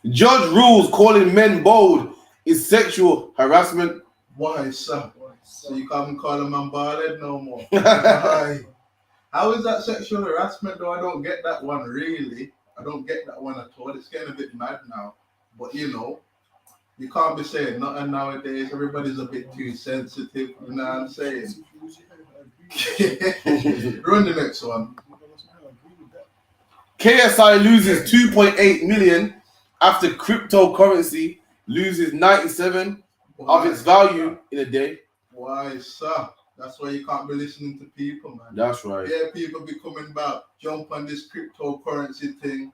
Judge rules calling men bold is sexual harassment. Why, sir? So you can't call a man bald no more. Why? How is that sexual harassment though? I don't get that one really. I don't get that one at all. It's getting a bit mad now. But you can't be saying nothing nowadays. Everybody's a bit too sensitive. You know what I'm saying? Run the next one. KSI loses 2.8 million after cryptocurrency loses 97 of its value in a day. Why, sir? That's why you can't be listening to people, man. That's right. Yeah, people be coming back, jump on this cryptocurrency thing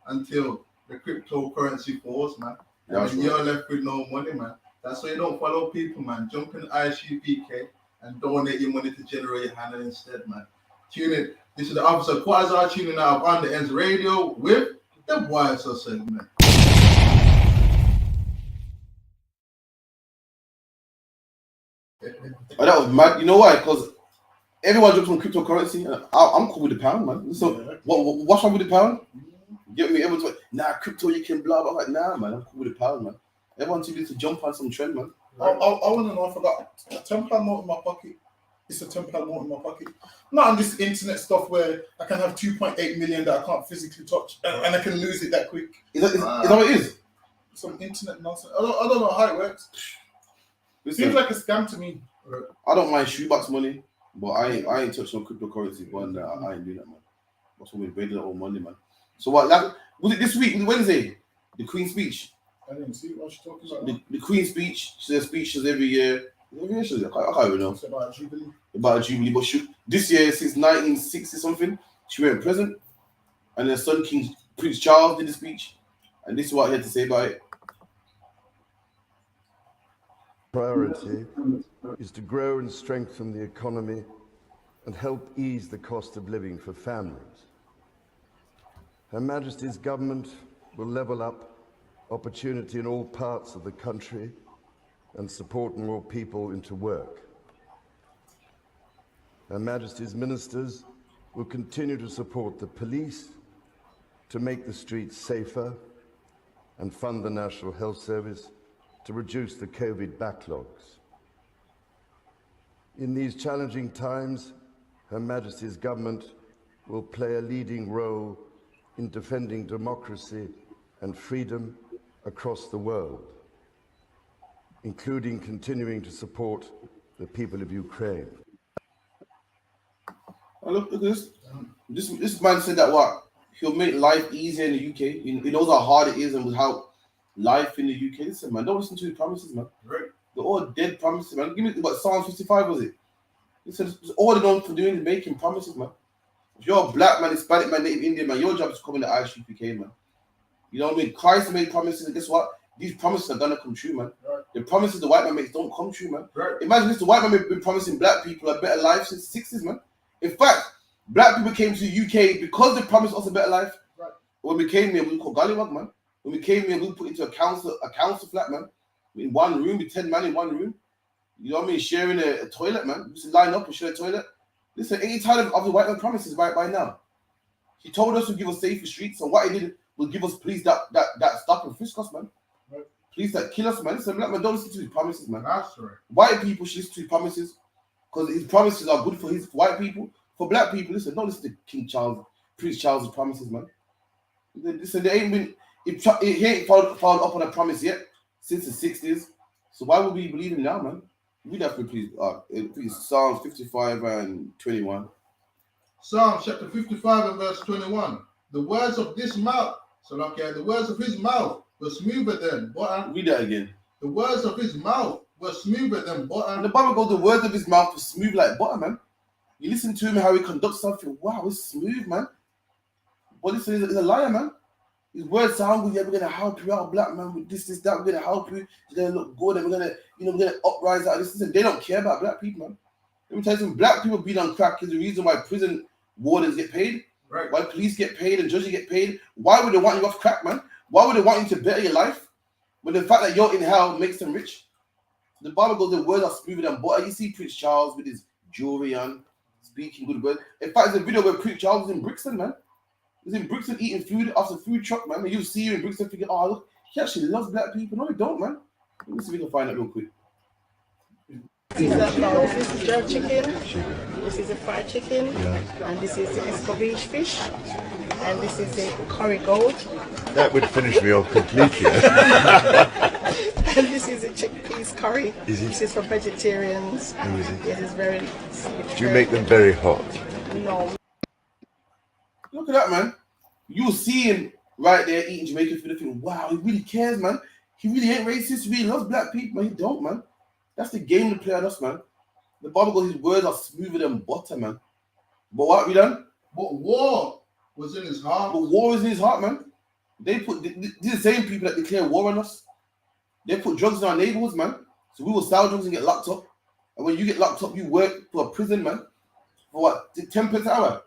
until the cryptocurrency falls, man. And you're left with no money, man. That's why you don't follow people, man. Jump in I.S.U.P.K. and donate your money to generate YAHANNA instead, man. Tune in. This is the Officer Quasar tuning out On the Ends Radio with the YAHANNA segment. Oh, that was mad. You know why? Because everyone jumps on cryptocurrency. And I'm cool with the pound, man. So what's wrong with the pound? Get me? Everyone's like, crypto you can blah blah. Like, nah, man, I'm cool with the pound, man. Everyone too needs to jump on some trend, man. I want to know. I forgot a £10 note in my pocket. It's a £10 note in my pocket. Not on this internet stuff where I can have 2.8 million that I can't physically touch and I can lose it that quick. Is that what it is? Some internet nonsense. I don't know how it works. Listen, seems like a scam to me. I don't mind shoebox money, but I ain't touching on cryptocurrency. But I ain't doing that, man. What's wrong with regular old money, man? So what? Was it this week? Wednesday? The Queen's speech. I didn't see what she's talking about. The Queen's speech. She does speeches every year. Every year she does. I can't even know. It's about a jubilee. About a jubilee, but this year since 1960 something, she went present, and her son King Prince Charles did the speech, and this is what he had to say about it. Priority is to grow and strengthen the economy and help ease the cost of living for families. Her Majesty's government will level up opportunity in all parts of the country and support more people into work. Her Majesty's ministers will continue to support the police to make the streets safer and fund the National Health Service to reduce the COVID backlogs. In these challenging times, Her Majesty's government will play a leading role in defending democracy and freedom across the world. including continuing to support the people of Ukraine. Oh, look at this. This man said that what? He'll make life easier in the UK. He knows how hard it is and how life in the UK. Listen, man, don't listen to his promises, man. Right. They're all dead promises, man. Give me what Psalm 55 was it? Listen, all they're known for doing is making promises, man. If you're a black man, Hispanic man, Native Indian man, your job is to come in the I.S.U.P.K, man. You know what I mean? Christ made promises, and guess what? These promises are gonna come true, man. Right. The promises the white man makes don't come true, man. Right. Imagine this: the white man has been promising black people a better life since the 60s, man. In fact, black people came to the UK because they promised us a better life. Right. When we came here, we were called Gollywog, man. When we came here, we were put into a council flat, man. In one room, with 10 men in one room. You know what I mean? Sharing a toilet, man. We used to line up and share a toilet. Listen, ain't you tired of the white man promises right by now? He told us to give us safer streets, and what he did was give us police that stop and frisk us, man. Right. Police that kill us, man. Listen, black man, don't listen to his promises, man. That's right. White people should listen to his promises because his promises are good for his white people. For black people, listen, don't listen to King Charles, Prince Charles' promises, man. Listen, they ain't been, he ain't followed up on a promise yet since the 60s. So why would we believe him now, man? We'd have to please Psalms 55 and 21. Psalm chapter 55 and verse 21. The words of this mouth, the words of his mouth were smoother than butter. Read that again. The words of his mouth were smoother than butter. And the Bible goes, the words of his mouth were smooth like butter, man. You listen to him, how he conducts something. Wow, it's smooth, man. But listen, he's a liar, man. His words sound good. Yeah, we're gonna help you out, black man, with this, that. We're gonna help you. It's gonna look good, and we're gonna uprise out of this. Listen, they don't care about black people, man. Let me tell you something. Black people being on crack is the reason why prison wardens get paid. Right. Why police get paid and judges get paid. Why would they want you off crack, man? Why would they want you to better your life? When the fact that you're in hell makes them rich. The Bible goes, the words are smoother than butter. You see Prince Charles with his jewelry on, speaking good words. In fact, there's a video where Prince Charles was in Brixton, man. He was in Brixton eating food off the food truck, man. And you see you in Brixton thinking, oh, look, he actually loves black people. No, he don't, man. Let me see if we can find out real quick. This is jerk chicken, this is a fried chicken, and this is the escovitch fish, and this is the curry goat. That would finish me off completely. And this is a chickpeas curry. This is for vegetarians. Oh, is it? It is very... Do you make them very hot? No. Look at that, man. You'll see him right there eating Jamaican food and think, wow, he really cares, man. He really ain't racist. He really loves black people, man. He don't, man. That's the game to play on us, man. The Bible goes, his words are smoother than butter, man. But what we done? But war was in his heart. But war is in his heart, man. These are the same people that declare war on us. They put drugs in our neighborhoods, man. So we will sell drugs and get locked up. And when you get locked up, you work for a prison, man. For what? 10 pence an hour.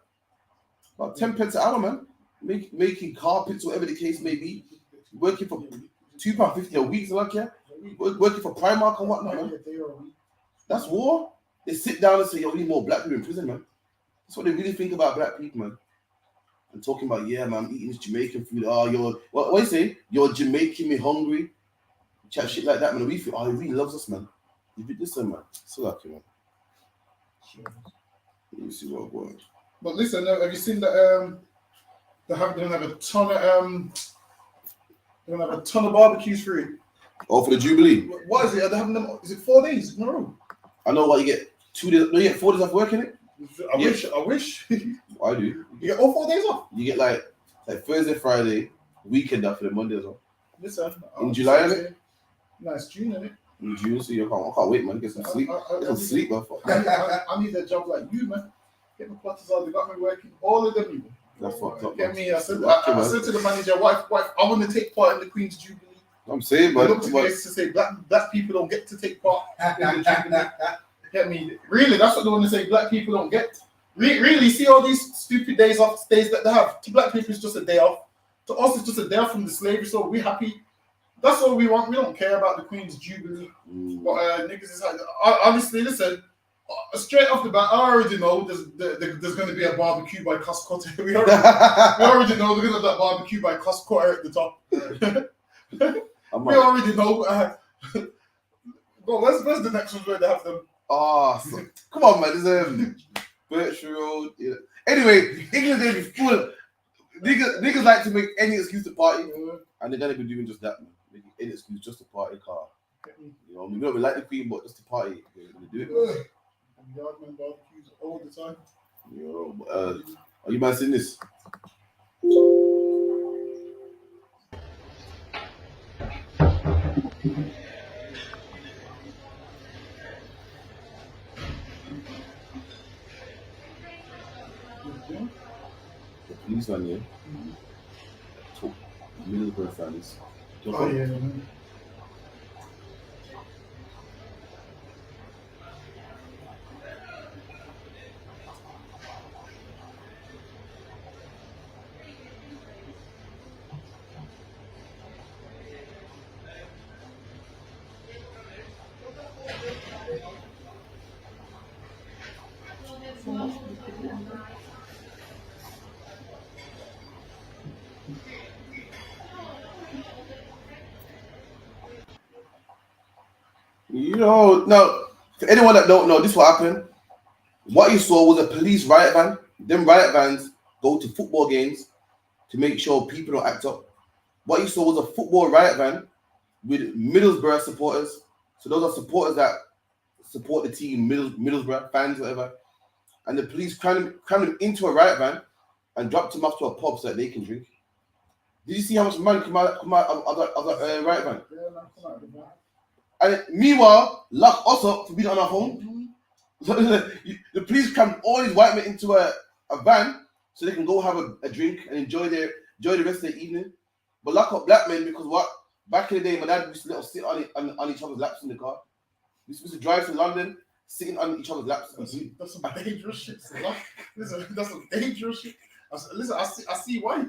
About 10 pence an hour, man. Making carpets, whatever the case may be. Working for £2.50 a week, so like, yeah. Working for Primark and whatnot, man. That's war. They sit down and say, yo, we need more black people in prison, man. That's what they really think about black people, man. And talking about, yeah, man, I'm eating this Jamaican food. Oh, you're, what do you say? You're Jamaican me hungry. Chat shit like that, man. We feel, oh, he really loves us, man. Listen, man. So lucky, man. Let me see what going. But listen, have you seen that? They're gonna have a ton of barbecues free. Oh, for the Jubilee. What is it? Are they having them? Is it 4 days in a row? I know what you get. 2 days. No, you get 4 days off work, innit? I wish. I do. You get all 4 days off. You get like Thursday, Friday, weekend after the Monday as well. Listen. In July, innit? No, it's June, innit? In June, so I can't wait, man. Get some sleep. Get some sleep, man. I need a job like you, man. Get my plotters out. They got me working. All of them, people. That's fucked up. Get me. I said to the manager, wife, I want to take part in the Queen's Jubilee. I'm saying, man. Look to me to say black people don't get to take part in the Jubilee. Get me? Really, that's what they want to say. Black people don't get. Really, see all these stupid days off, days that they have. To black people, it's just a day off. To us, it's just a day off from the slavery. So we're happy. That's all we want. We don't care about the Queen's Jubilee. But niggas is like, honestly, listen. Straight off the bat, I already know there's going to be a barbecue by Costco. We already know they're going to have that barbecue by Costco at the top. We already know. But where's the next one where they have them? So, come on, man. There's Birch Road. Yeah. Anyway, England gonna be full. Niggas like to make any excuse to party, and they're gonna be doing just that, man. Making any excuse just to party, car. You know, we don't like the Queen, but just to party, we're gonna do it. Yardman barbecues all the time. Yo, are you man seeing this? The police van here. Talk Middlesbrough fans. Oh yeah. You know, now, for anyone that don't know, this is what happened. What you saw was a police riot van. Them riot vans go to football games to make sure people don't act up. What you saw was a football riot van with Middlesbrough supporters. So those are supporters that support the team, Middlesbrough fans, whatever. And the police crammed them into a riot van and dropped them off to a pub so that they can drink. Did you see how much money come out of the riot van? And meanwhile, lock us up for being on our phone. So the police crammed all these white men into a van so they can go have a drink and enjoy the rest of the evening. But lock up black men because what? Back in the day, my dad used to let us sit on each other's laps in the car. We used to drive to London, sitting on each other's laps. That's some dangerous shit. Listen, that's some dangerous shit. Listen, I see why.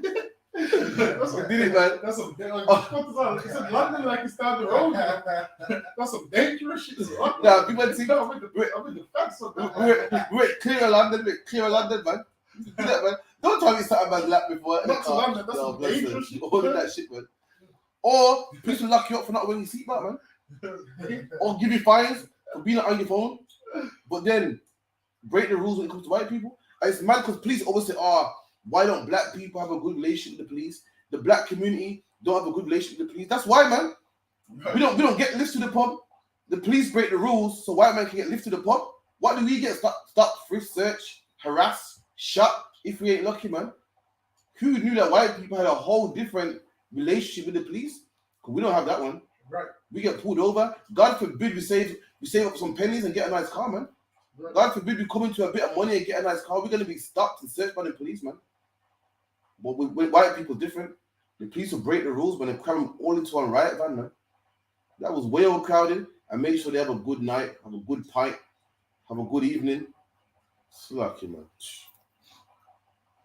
That's some, did it, man. That's some. It's in London, like it's down the road. That's some dangerous shit. Nah, people think I'm with the facts on that. We're clear London, man. You do that, man. Don't tell me something about lap before. Not to London. That's some dangerous shit. All of that shit, man. Or police will lock you up for not wearing your seatbelt, man. Or give you fines for being on your phone. But then break the rules when it comes to white people. And it's mad because police always say, why don't black people have a good relationship with the police? The black community don't have a good relationship with the police. That's why, man. We don't get lifts to the pub. The police break the rules so white men can get lifts to the pub. What do we get? Stop, frisk, search, harass, shot if we ain't lucky, man. Who knew that white people had a whole different relationship with the police? Because we don't have that one. Right. We get pulled over. God forbid we save up some pennies and get a nice car, man. Right. God forbid we come into a bit of money and get a nice car. We're gonna be stopped and searched by the police, man. But with white people, different. The police will break the rules when they cram them all into one riot van, man. That was way overcrowded and made sure they have a good night, have a good pint, have a good evening. It's lucky, man.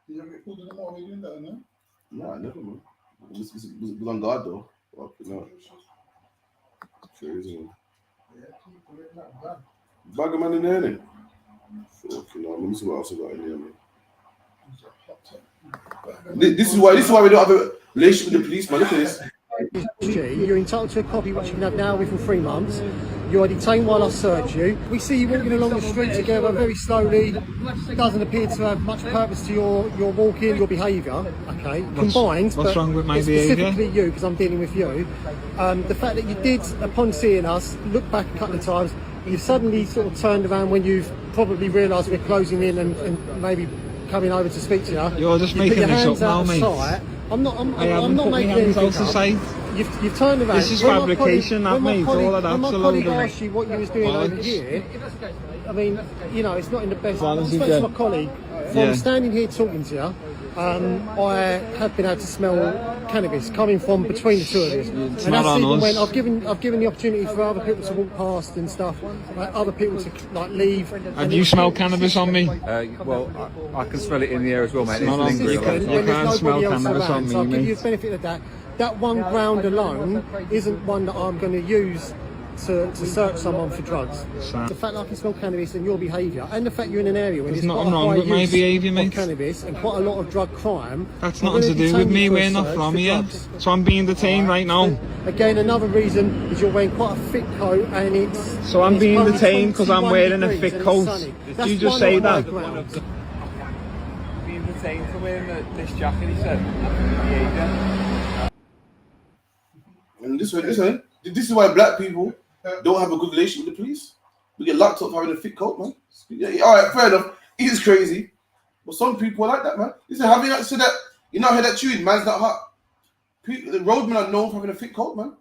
Did you ever get pulled in the morning doing that, no? Nah, never, man. It was on guard, though. Fucking hell. Crazy, man. Yeah, people in that van. Bag a man in there, innit? Fucking hell. Let me see what else I got in there, man. This is why we don't have a relationship with the police, man. Look at this. You're entitled to a copy which you can have now within 3 months. You are detained while I search you. We see you walking along the street together very slowly. It doesn't appear to have much purpose to your walking, your behaviour. Okay, combined. What's wrong with my behaviour? Specifically you, because I'm dealing with you. The fact that you did, upon seeing us, look back a couple of times. You've suddenly sort of turned around when you've probably realised we're closing in and maybe coming over to speak to you. You're just making this up now, mate. I'm not making anything up. You've turned around. This is fabrication, that, mate. All of that's when my colleague asked you what you was doing over here, I mean, you know, it's not in the best. I spoke to my colleague. From standing here talking to you, I have been able to smell cannabis coming from between the two of us. And that's even when I've given the opportunity for other people to walk past and stuff, like other people to like leave. Have you smelled cannabis on me? Well, I can smell it in the air as well, mate. You can't smell cannabis on me, so I'll give you mate. the benefit of that. That one ground alone isn't one that I'm going to use to search someone for drugs. The fact that I can smell cannabis and your behaviour, and the fact you're in an area where there's quite a high use of cannabis and quite a lot of drug crime. That's nothing to do with me. We're not from here. So I'm being detained right now. Again, another reason is you're wearing quite a thick coat and it's... So I'm being detained because I'm wearing a thick coat. Did you just say that? Being detained for wearing this jacket, he said. And this is why black people don't have a good relationship with the police. We get locked up for having a thick coat, man. Yeah, all right, fair enough. It is crazy. But some people are like that, man. Listen, have you not said that? You not heard that tune, man's not hot. The roadmen are known for having a thick coat, man.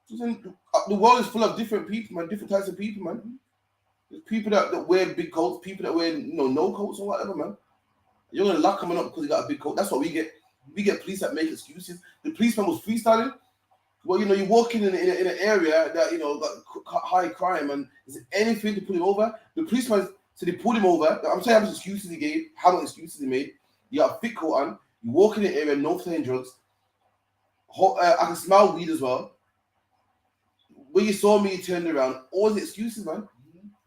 Listen, the world is full of different people, man, different types of people, man. There's people that wear big coats, people that wear no coats or whatever, man. You're gonna lock someone up because he got a big coat. That's what we get. We get police that make excuses. The policeman was freestyling. Well, you're walking in an area that got high crime, and is there anything to pull him over? The policeman said he pulled him over. I'm saying how much excuses he gave, how many excuses he made. You got a thick coat on. You walk in the area, no selling drugs. I can smell weed as well. When you saw me, you turned around. All the excuses, man,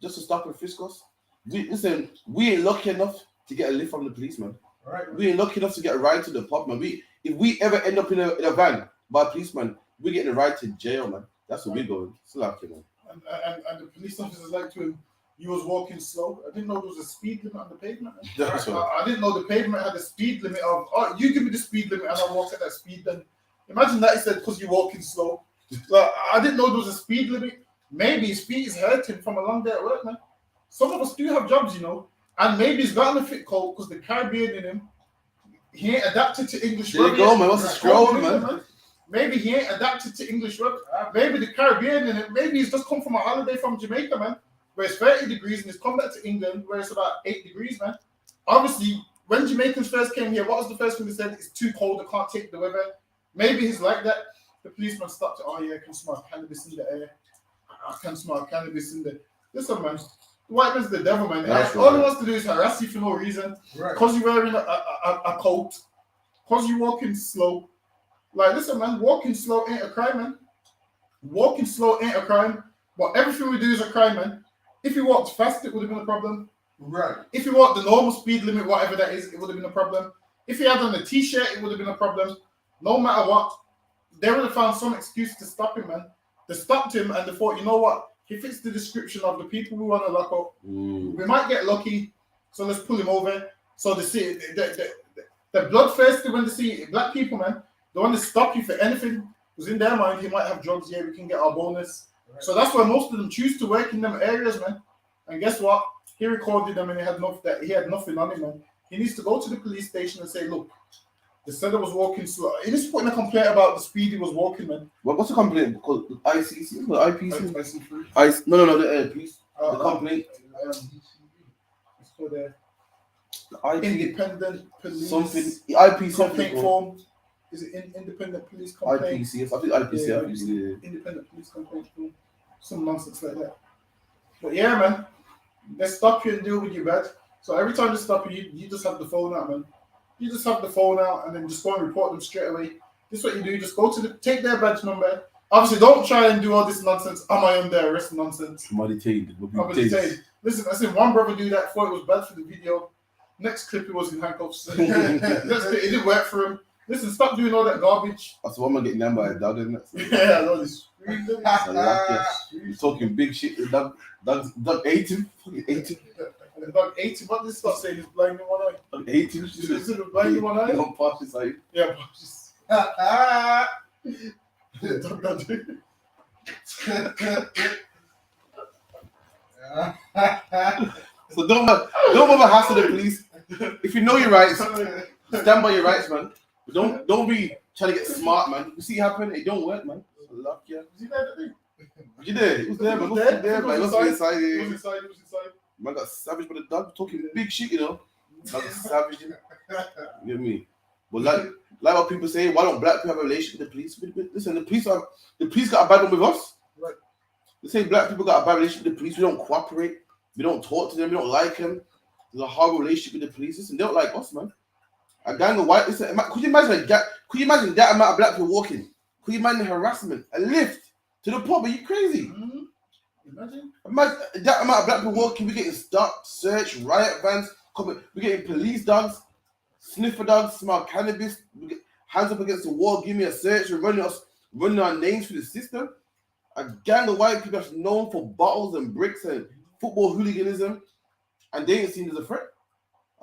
just to stop and frisk us. Listen, we ain't lucky enough to get a lift from the policeman. Right. We ain't lucky enough to get a ride to the pub, man. If we ever end up in a van by a policeman, we're getting a ride to jail, man. That's where we're going. It's lucky, man. And the police officers like to him. You was walking slow. I didn't know there was a speed limit on the pavement. I didn't know the pavement had a speed limit of. Oh, you give me the speed limit, and I walk at that speed. Then imagine that he said because you're walking slow. Like, I didn't know there was a speed limit. Maybe his feet is hurting from a long day at work, man. Some of us do have jobs, and maybe he's got a fit coat because the Caribbean in him. He ain't adapted to English. There you go, man. What's the scroll, man? Maybe he ain't adapted to English work. Maybe the Caribbean in him. Maybe he's just come from a holiday from Jamaica, man, where it's 30 degrees, and he's come back to England where it's about 8 degrees, man. Obviously, when Jamaicans first came here, what was the first thing they said? It's too cold. I can't take the weather. Maybe he's like that. The policeman stopped it. Oh, yeah, I can smell cannabis in the air. I can smell cannabis in the... Listen, man. The white man's the devil, man. All he wants to do is harass you for no reason. Because you're wearing a coat. Because you're walking slow. Like, listen, man. Walking slow ain't a crime, man. Walking slow ain't a crime. But everything we do is a crime, man. If you walked fast, it would have been a problem. Right. If you walked the normal speed limit, whatever that is, it would have been a problem. If you had on a t-shirt, it would have been a problem. No matter what. They would have found some excuse to stop him, man. They stopped him and they thought, you know what? He fits the description of the people we want to lock up. We might get lucky, so let's pull him over. So they see the bloodthirsty when they see black people, man. They want to stop you for anything. Because in their mind, he might have drugs. Yeah, we can get our bonus. Right. So that's why most of them choose to work in them areas, man. And guess what? He recorded them and he had nothing on him, man. He needs to go to the police station and say, look, they said I was walking slow. He needs to put in a complaint about the speed he was walking, man. What's the complaint? Called ICC or IPC? IC3. No, the police. The complaint. It's called the Independent Police. Something. IPC complaint form. Is it Independent Police Complaint? IPC, yes. I think IPC. Yeah. Independent Police Complaint form. Some nonsense like that. But yeah, man. They stop you and deal with you bad. So every time they stop you, you just have the phone out, man. You just have the phone out and then just go and report them straight away. This is what you do. Just go to take their badge number. Obviously, don't try and do all this nonsense. Am I under arrest nonsense? I'm detained. Listen, I seen one brother do that. Thought it was bad for the video. Next clip, he was in handcuffs. It didn't work for him. Listen, stop doing all that garbage. That's one man getting named by a dog, isn't it? Yeah, I know this. You're talking big shit. The dog ate him. Fucking ate him. The dog ate him. What this stop saying? He's blind in one eye. Dog ate him. Is it blind in one eye? Don't pass his eye. Yeah, dog. So don't ever hassle the police. If you know your rights, stand by your rights, man. But don't be trying to get smart, man. You see it happen, it don't work, man. Luck, yeah. Was he there today? You there? He was there, man. He was inside. He was inside. Man got savaged by the dog, talking big shit, Dog savaged him. You get me? But like what people say, why don't black people have a relationship with the police? Listen, the police got a bad one with us. Right. They say black people got a bad relationship with the police. We don't cooperate. We don't talk to them. We don't like them. There's a horrible relationship with the police. Listen, they don't like us, man. A gang of white. Listen, could you imagine that amount of black people walking? Could you imagine harassment? A lift to the pub? Are you crazy? Mm-hmm. Imagine that amount of black people walking. We're getting stopped, searched, riot vans. We're getting police dogs, sniffer dogs, smell cannabis. We get hands up against the wall. Give me a search. We're running our names through the system. A gang of white people that's known for bottles and bricks and football hooliganism, and they ain't seen as a threat.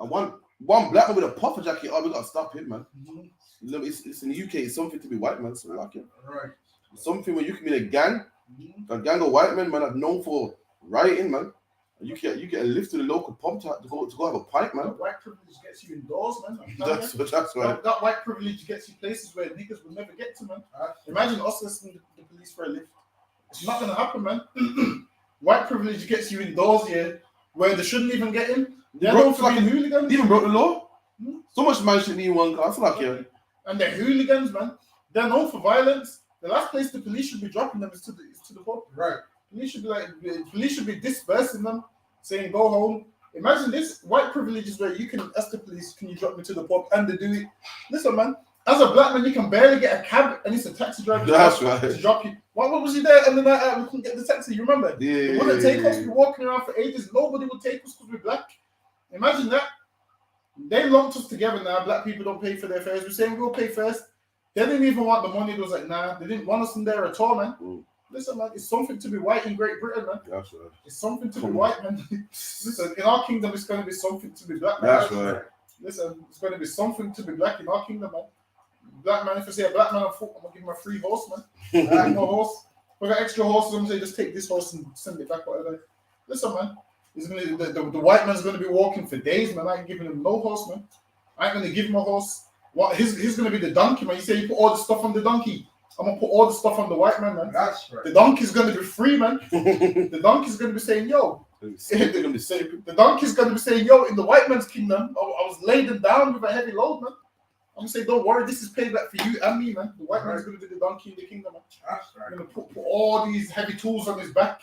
And one black man with a puffer jacket, we gotta stop him, man. Mm-hmm. It's in the UK, it's something to be white, man. So like it. Right. Something where you can be in a gang, A gang of white men, man, are known for rioting, man. You get a lift to the local pub to go have a pint, man. That white privilege gets you indoors, man. That's right. That white privilege gets you places where niggas will never get to, man. Imagine us listening to the police for a lift. It's not gonna happen, man. White privilege gets you indoors, yeah, where they shouldn't even get in. They're known for being hooligans. They even broke the law. So much man shouldn't need one car. And they're hooligans, man. They're known for violence. The last place the police should be dropping them is to the pub. Right. Police should be dispersing them, saying go home. Imagine this white privilege is where you can ask the police, can you drop me to the pub, and they do it. Listen, man. As a black man, you can barely get a cab, and it's a taxi driver to drop you. What was he there? And the night out, we couldn't get the taxi. You remember? Yeah. It wouldn't take us. We're walking around for ages. Nobody would take us because we're black. Imagine that. They lumped us together now. Black people don't pay for their fares. We're saying we'll pay first. They didn't even want the money. They was like, nah, they didn't want us in there at all, man. Listen, man, it's something to be white in Great Britain, man. That's right. It's something to be white, man. Listen, in our kingdom, it's going to be something to be black, man. That's right. Listen, it's going to be something to be black in our kingdom, man. Black man, if I say a black man on foot, I'm going to give him a free horse, man. I have no horse. If I got extra horses, I'm going to say, just take this horse and send it back, whatever. Listen, man, it's gonna, the white man's going to be walking for days, man. I ain't giving him no horse, man. I ain't going to give him a horse. What? He's going to be the donkey, man. You say you put all the stuff on the donkey. I'm going to put all the stuff on the white man, man. That's right. The donkey's going to be free, man. The donkey's going to be saying, yo. The donkey's going to be saying, yo, in the white man's kingdom, I was laden down with a heavy load, man. I'm going to say, don't worry, this is payback for you and me, man. The white man's going to be the donkey in the kingdom, man. That's right. I'm going to put all these heavy tools on his back,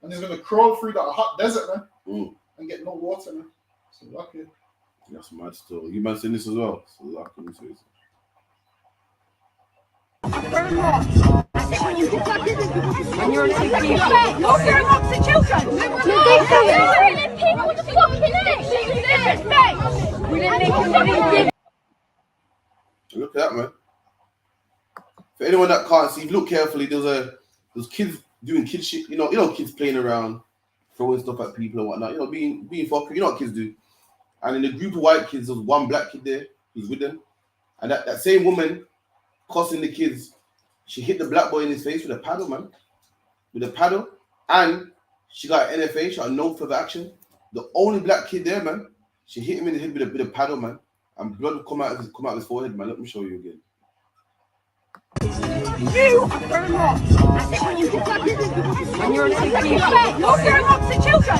and he's going to crawl through that hot desert, man, and get no water, man. So lucky. That's mad still. You man seen this as well? So lucky. And you're listening to you're amongst the children. Look at that, man. For anyone that can't see, look carefully. There's kids doing kid shit. You know, kids playing around, throwing stuff at people and whatnot. You know, being fucking. You know what kids do. And in a group of white kids, there was one black kid there who's with them, and that same woman cussing the kids. She hit the black boy in his face with a paddle, man. With a paddle. And she got an NFA, she got no further action. The only black kid there, man, she hit him in the head with a paddle, man. And blood would come out of his forehead, man. Let me show you again. You are not. And you're listening to you're amongst the children.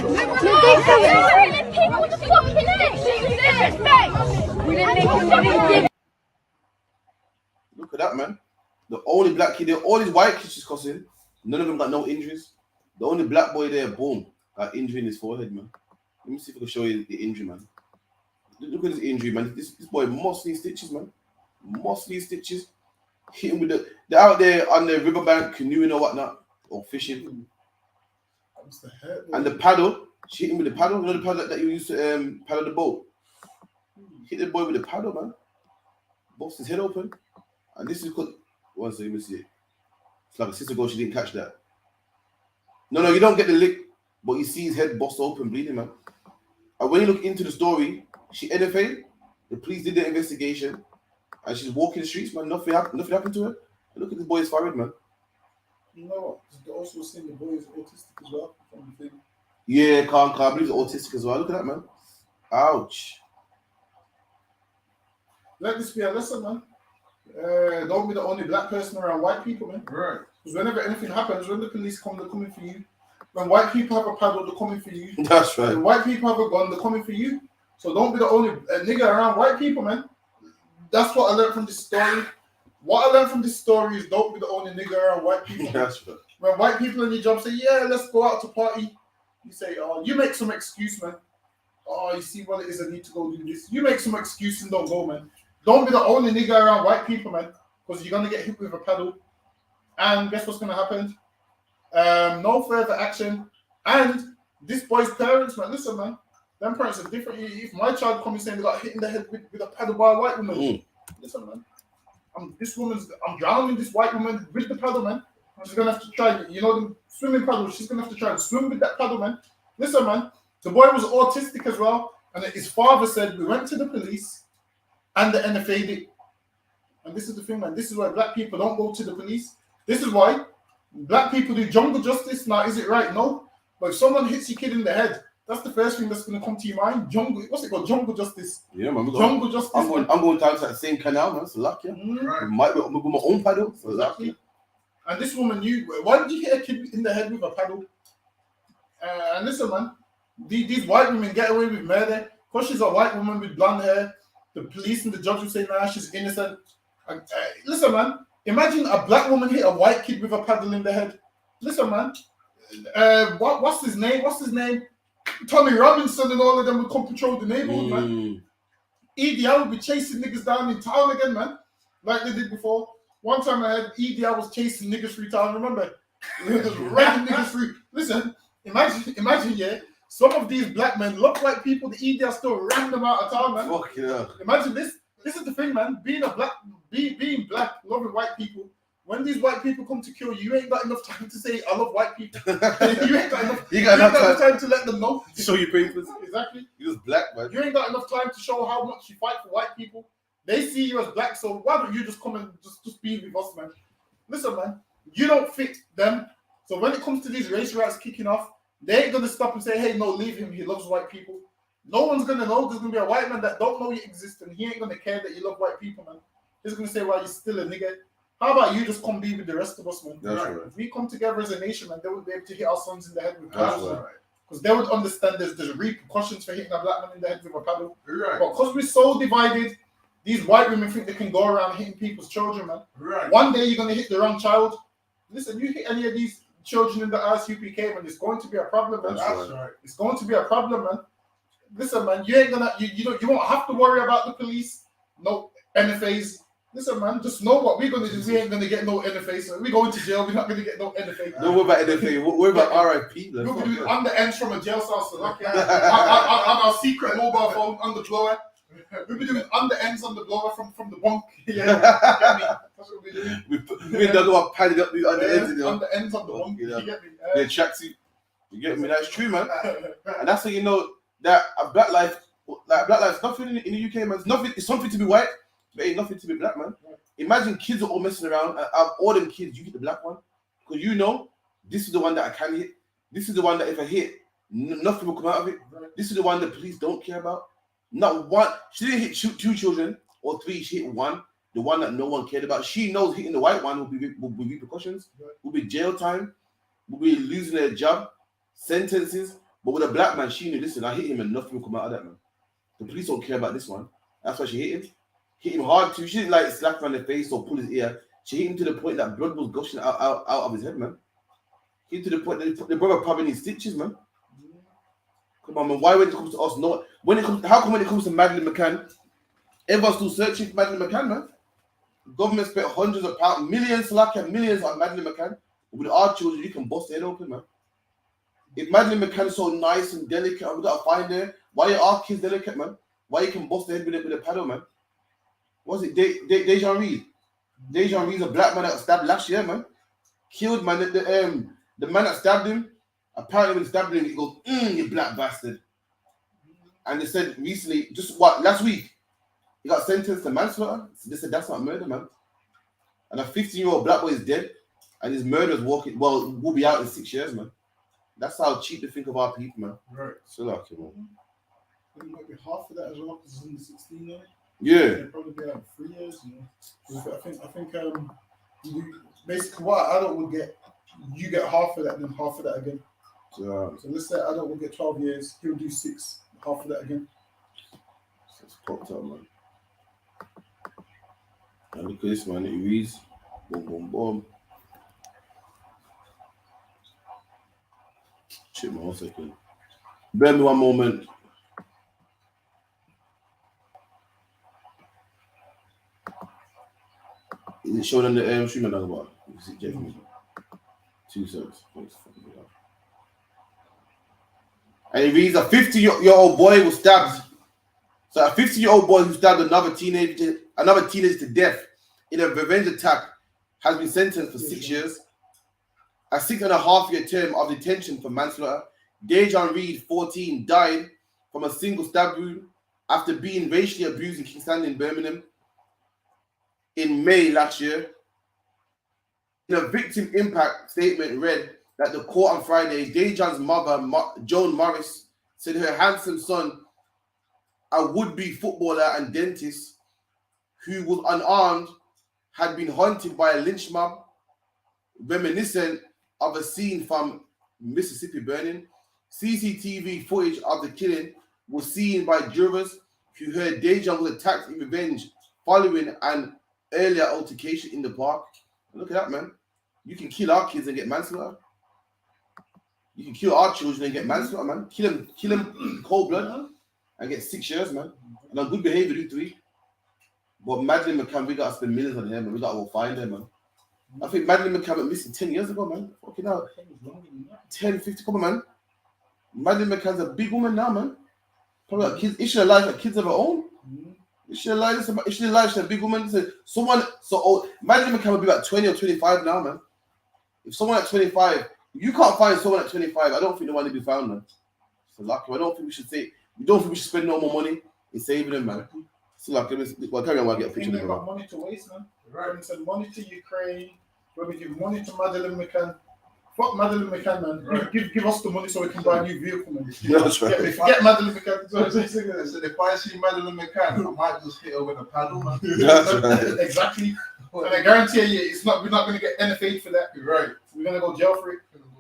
Look at that, man. The only black kid there, all these white kids she's cussing, none of them got no injuries. The only black boy there, boom, got injury in his forehead, man. Let me see if I can show you the injury, man. Look at this injury, man. This boy must need stitches, man. Must need stitches. Hit him with they're out there on the riverbank canoeing or whatnot, or fishing. And the paddle, she hit him with the paddle. You know the paddle that you used to paddle the boat? Hit the boy with the paddle, man. Bust his head open. And this is because, once you see it. It's like a sister goal, she didn't catch that. No, you don't get the lick, but you see his head bust open, bleeding, man. And when you look into the story, she NFA'd, the police did the investigation, and she's walking the streets, man. Nothing happened to her. And look at this boy's forehead, man. You know what? They're also saying the boy is autistic as well. Yeah, I believe he's autistic as well. Look at that, man. Ouch. Let this be a lesson, man. Don't be the only black person around white people, man. Right. Because whenever anything happens, when the police come, they're coming for you. When white people have a paddle, they're coming for you. That's right. When white people have a gun, they're coming for you. So don't be the only nigga around white people, man. That's what I learned from this story. What I learned from this story is don't be the only nigga around white people. That's right. When white people in your job say, yeah, let's go out to party, you say, oh, you make some excuse, man. Oh, you see what it is, I need to go do this. You make some excuse and don't go, man. Don't be the only nigga around white people, man, because you're going to get hit with a paddle. And guess what's going to happen? No further action. And this boy's parents, man, listen, man, them parents are different. If my child comes saying they got hit in the head with a paddle by a white woman, listen, man, I'm drowning this white woman with the paddle, man. She's going to have to try, the swimming paddle, she's going to have to try and swim with that paddle, man. Listen, man, the boy was autistic as well. And his father said, we went to the police and the NFA'd it. And this is the thing, man. This is why black people don't go to the police. This is why Black people do jungle justice. Now, is it right? No. But if someone hits your kid in the head, that's the first thing that's going to come to your mind. Jungle, what's it called? Jungle justice. Yeah, man. Jungle justice. I'm going down to that same canal, man. So lucky. Right. Might be with my own paddle. So exactly. Lucky. And this woman, why did you hit a kid in the head with a paddle? And listen, man, these white women get away with murder because she's a white woman with blonde hair. The police and the judge will say, nah, she's innocent. Listen, man, imagine a black woman hit a white kid with a paddle in the head. Listen, man, what's his name? Tommy Robinson and all of them would come patrol the neighborhood, man. EDI would be chasing niggas down in town again, man, like they did before. One time I had EDI was chasing niggas through town, remember? Just ramming niggas through. Listen, imagine, yeah, some of these black men look like people, the EDI still ram them out of town, man. Fuck yeah. Imagine this. This is the thing, man. Being black, loving white people. When these white people come to kill you, you ain't got enough time to say, I love white people. You ain't got enough time to let them know. Show your papers. Exactly. You're just black, man. You ain't got enough time to show how much you fight for white people. They see you as black, so why don't you just come and just be with us, man? Listen, man, you don't fit them. So when it comes to these race riots kicking off, they ain't going to stop and say, hey, no, leave him. He loves white people. No one's going to know. There's going to be a white man that don't know you exist, and he ain't going to care that you love white people, man. He's going to say, well, you're still a nigga. How about you just come be with the rest of us, man? That's right. If we come together as a nation, man, they would be able to hit our sons in the head with paddles. Because they would understand there's repercussions for hitting a black man in the head with a paddle. Right. But because we're so divided, these white women think they can go around hitting people's children, man. Right. One day you're going to hit the wrong child. Listen, you hit any of these children in the I.S.U.P.K, man, it's going to be a problem, man. That's right. It's going to be a problem, man. Listen, man, you ain't gonna, you won't have to worry about the police, no NFAs. Listen, man, just know what we're gonna do. We ain't gonna get no NFA, so we're going to jail. We're not gonna get no NFA. No, what about NFA? What about RIP? We'll be doing underends from a jail cell, so like on our secret mobile phone on the blower. We'll be doing underends on the blower from the bunk. Yeah, get me? That's what we're doing. We're not going to padding up these underends. Underends on the bunk. You get me? Yeah, tracksuit. You get me? That's true, man. And that's how you know that a black life, nothing in the UK, man. It's something to be white, but ain't nothing to be black, man. Imagine kids are all messing around, and out of all them kids, you hit the black one, because you know this is the one that I can hit. This is the one that if I hit, nothing will come out of it. This is the one that police don't care about. Not one. She didn't hit two children or three. She hit one, the one that no one cared about. She knows hitting the white one will be repercussions, will be jail time, will be losing their job, sentences. But with a black man, she knew, listen, I hit him and nothing will come out of that, man. The police don't care about this one. That's why she hit him. Hit him hard too. She didn't like slap him on the face or pull his ear. She hit him to the point that blood was gushing out of his head, man. Hit him to the point that the brother probably needs stitches, man. Come on, man. Why when it comes to us, no? How come when it comes to Madeleine McCann, everyone's still searching for Madeleine McCann, man? The government spent hundreds of pounds, millions on Madeleine McCann. But with our children, you can bust their head open, man. If Madeleine McCann is so nice and delicate, and we gotta find her. Why are our kids delicate, man? Why you can bust their head with a paddle, man? What's it? Dejan Reed. Dejan Reed's a black man that was stabbed last year, man. Killed, man. The man that stabbed him, apparently when he stabbed him, he goes, you black bastard. And they said recently, last week, he got sentenced to manslaughter. So they said that's not murder, man. And a 15-year-old black boy is dead, and his murderer's will be out in 6 years, man. That's how cheap they think of our people, man. Right. So lucky, man. It might be half of that as well, because it's under 16 now. Yeah. It'd probably be like 3 years, you know. I think basically what an adult would get, you get half of that and then half of that again. So let's say adult will get 12 years, he'll do 6, half of that again. So it's popped up, man. And look at this, man. It reads, boom, boom, boom. Shit, man, 1 second. Bear me one moment. Is it showing on the stream another bar? Is it checking? 2 seconds. And it reads, a 50-year-old boy was stabbed. So a 50-year-old boy who stabbed another teenager to death in a revenge attack has been sentenced for 6 years. A 6.5-year term of detention for manslaughter. Dejan Reed, 14, died from a single stab wound after being racially abused in King's Stand in Birmingham in May last year. In a victim impact statement read that the court on Friday, Dejan's mother, Joan Morris, said her handsome son, a would-be footballer and dentist who was unarmed, had been hunted by a lynch mob, reminiscent of a scene from Mississippi burning. CCTV footage of the killing was seen by jurors who heard Dejan was attacked in revenge following an earlier altercation in the park. Look at that, man. You can kill our kids and get manslaughter. You can kill our children and get manslaughter, man. Kill them cold blood and get 6 years, man. And on good behavior, do 3. But Madeleine McCann, we got to spend millions on him, and we got to go find her, man. I think Madeleine McCann went missing 10 years ago, man. Fucking hell. 10, 50, come on, man. Madeleine McCann's a big woman now, man. Probably got kids. Is she alive? Got kids of her own? Is she alive? Is she alive? She's a big woman. Someone so old. Madeleine McCann would be about 20 or 25 now, man. If someone at 25, you can't find someone at 25, I don't think the one to be found, man. So lucky. I don't think we should spend no more money in saving them, man. So lucky. Well, carry on while I get a picture. They've got money to waste, man. Right. We send money to Ukraine. When we give money to Madeleine McCann. Fuck Madeleine McCann, man. Right. Give us the money so we can buy a new vehicle, man. That's right. Forget Madeleine McCann. So if I see Madeleine McCann, I might just hit her with a paddle, man. That's right. Exactly. And I guarantee you, we're not going to get NFA for that. Right. We're going to go jail for it.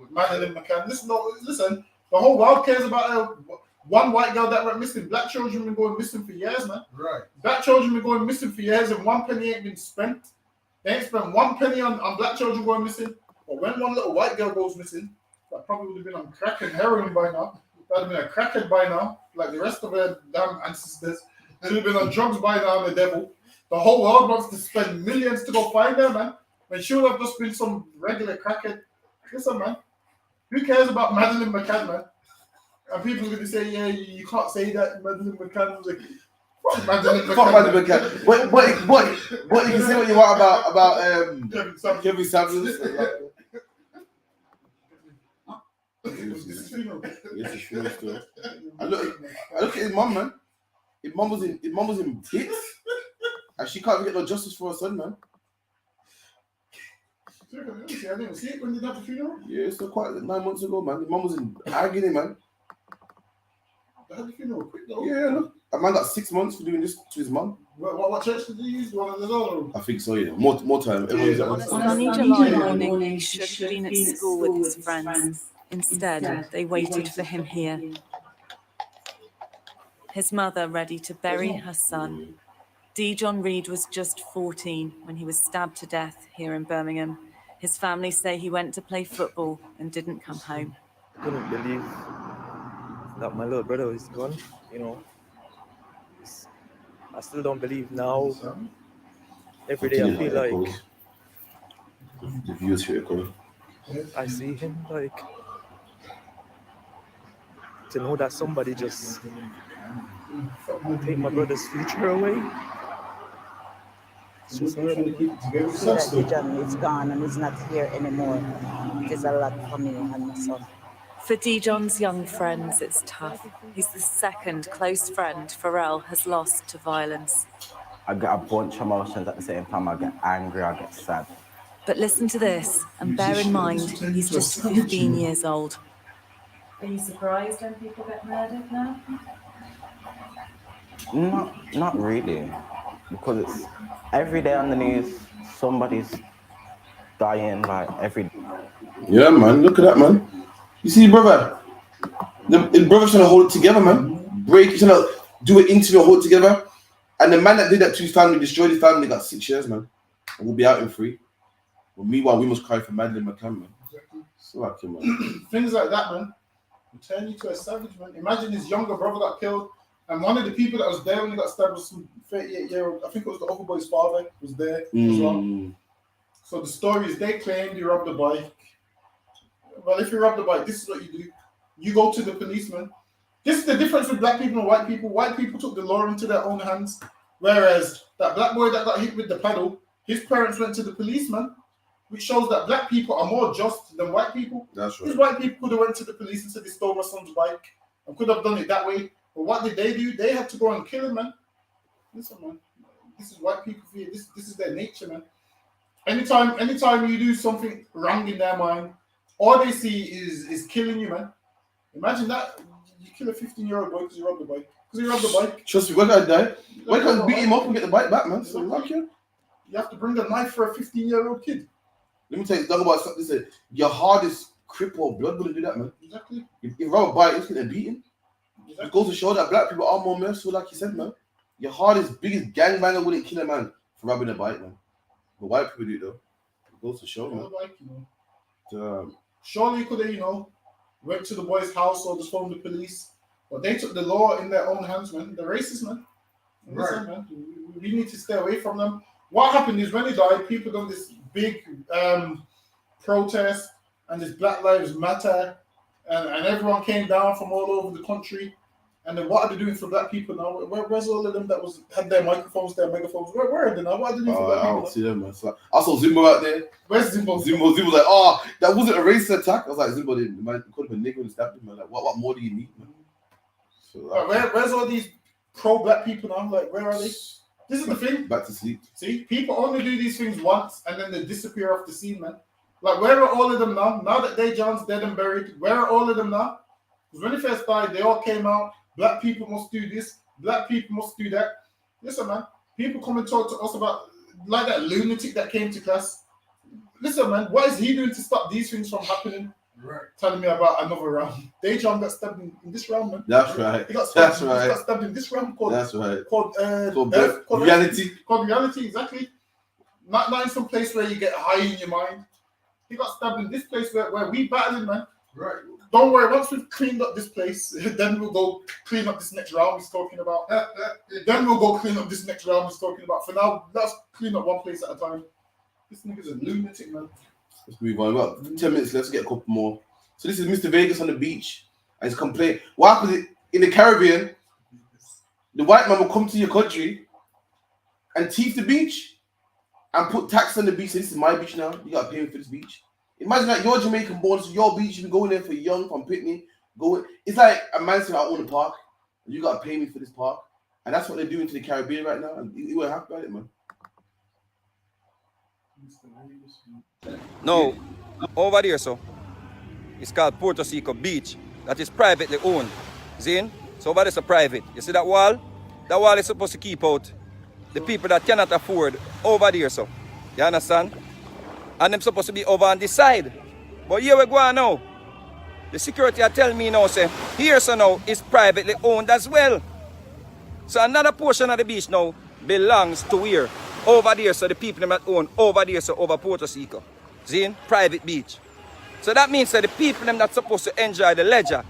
Madeleine McCann. Listen. The whole world cares about one white girl that went missing. Black children have been going missing for years, man. Right. Black children have been going missing for years, and 1 penny ain't been spent. They ain't spent 1 penny on black children going missing. But when one little white girl goes missing, that probably would have been on crack and heroin by now. That would have been a crackhead by now, like the rest of her damn ancestors. Should have been on drugs by now, the devil. The whole world wants to spend millions to go find her, man. When she would have just been some regular crackhead. Listen, man. Who cares about Madeleine McCann, man? And people are going to say, yeah, you can't say that. Madeleine McCann was like, fuck Madeleine McCann. What you can say what you want about Kevin Samuels. Yes, it's true. I look at his mum, man. His mum was in bits, and she can't even get no justice for her son, man. I didn't see it when they had the funeral. Yeah, it's quite 9 months ago, man. His mum was in agony, man. They had the funeral quick though. Yeah, look. A man got 6 months for doing this to his mum. What church did they use? One of the other? I think so, yeah. More time. On sunny July morning, he should have been at school with his friends. Instead, they waited for him here. His mother ready to bury her son. Dejon Reed was just 14 when he was stabbed to death here in Birmingham. His family say he went to play football and didn't come home. I couldn't believe that my little brother was gone, you know. I still don't believe now. Every day I feel like the views here, I see him, like, to know that somebody just take my brother's future away. It's just horrible. Dejon is gone and he's not here anymore. It is a lot for me and my son. For Dejon's young friends, it's tough. He's the second close friend Pharrell has lost to violence. I get a bunch of emotions at the same time. I get angry, I get sad. But listen to this, and bear in mind, he's just 15 years old. Are you surprised when people get murdered now? Not really, because it's every day on the news, somebody's dying, like every day. Yeah, man, look at that, man. You see, brother, the brother's trying to hold it together, man. Trying to do an interview, hold it together. And the man that did that to his family, destroyed his family, got 6 years, man. And we'll be out in free. But meanwhile, we must cry for Madeleine McCann, man. So lucky, man. Things like that, man, will turn you to a savage, man. Imagine his younger brother got killed, and one of the people that was there when he got stabbed was some 38-year-old, I think it was the other boy's father, was there as well. So the story is they claimed he robbed a bike. Well, if you rob the bike, this is what you do. You go to the policeman. This is the difference with black people and white people. White people took the law into their own hands, whereas that black boy that got hit with the paddle, his parents went to the policeman, which shows that black people are more just than white people. That's right. These white people could have went to the police and said they stole my son's bike and could have done it that way. But what did they do? They had to go and kill him, man. Listen, man. This is white people for you. This is their nature, man. Anytime you do something wrong in their mind, all they see is killing you, man. Imagine that. You kill a 15-year-old boy because you robbed the bike. Trust me, we're gonna die. Why can't beat him up and get the bike back, man? So you have to bring a knife for a 15-year-old kid. Let me tell you, talk about something. Listen, your hardest cripple blood wouldn't do that, man. Exactly. If you rob a bike, it's gonna beat him. It goes to show that black people are more merciful, like you said, man. Your hardest, biggest gangbanger wouldn't kill a man for robbing a bike, man. But white people do it, though. It goes to show, man. Surely you could have, went to the boy's house or just phoned the police. But they took the law in their own hands, man. They're racist, man. Right. Man. We need to stay away from them. What happened is when he died, people done this big protest and this Black Lives Matter, and everyone came down from all over the country. And then what are they doing for black people now? Where's all of them that had their microphones, their megaphones? Where are they now? What are they doing for black people? I don't see them, man. So I saw Zimbo out there. Where's Zimbo? Zimbo's like, oh, that wasn't a racist attack. I was like, Zimbo, man, could have been nigga and stabbed him, man. Like, what more do you need, man? So, where's all these pro-black people now? Like, where are they? This is the thing. Back to sleep. See, people only do these things once and then they disappear off the scene, man. Like, where are all of them now? Now that John's dead and buried, where are all of them now? Because when he first died, they all came out. Black people must do this. Black people must do that. Listen, man. People come and talk to us about, like that lunatic that came to class. Listen, man. What is he doing to stop these things from happening? Right. Telling me about another round. Dejan got stabbed in this round, man. That's right. He got stabbed in this round. Called reality. Called reality, exactly. Not in some place where you get high in your mind. He got stabbed in this place where we battling, man. Right. Don't worry, once we've cleaned up this place, then we'll go clean up this next round he's talking about. Then we'll go clean up this next round he's talking about. For now, let's clean up one place at a time. This nigga's a lunatic, man. Let's move on. About 10 minutes, let's get a couple more. So this is Mr. Vegas on the beach. And he's complaining. What happens in the Caribbean, the white man will come to your country and thief the beach and put tax on the beach. So this is my beach now. You got to pay me for this beach. Imagine that you're Jamaican born, so your beach, you can go in there for young, from Pitney. It's like a man saying, I own a park. And you got to pay me for this park. And that's what they're doing to the Caribbean right now. And you won't have about it, man. No, over there, so it's called Puerto Rico Beach. That is privately owned. Zin? So over there's a private. You see that wall? That wall is supposed to keep out the people that cannot afford over there, so. You understand? And them supposed to be over on this side. But here we go on now. The security are telling me now, say, here so now is privately owned as well. So another portion of the beach now belongs to here. Over there, so the people that own over there, so over Puerto Rico. See, private beach. So that means that the people them that's supposed to enjoy the leisure,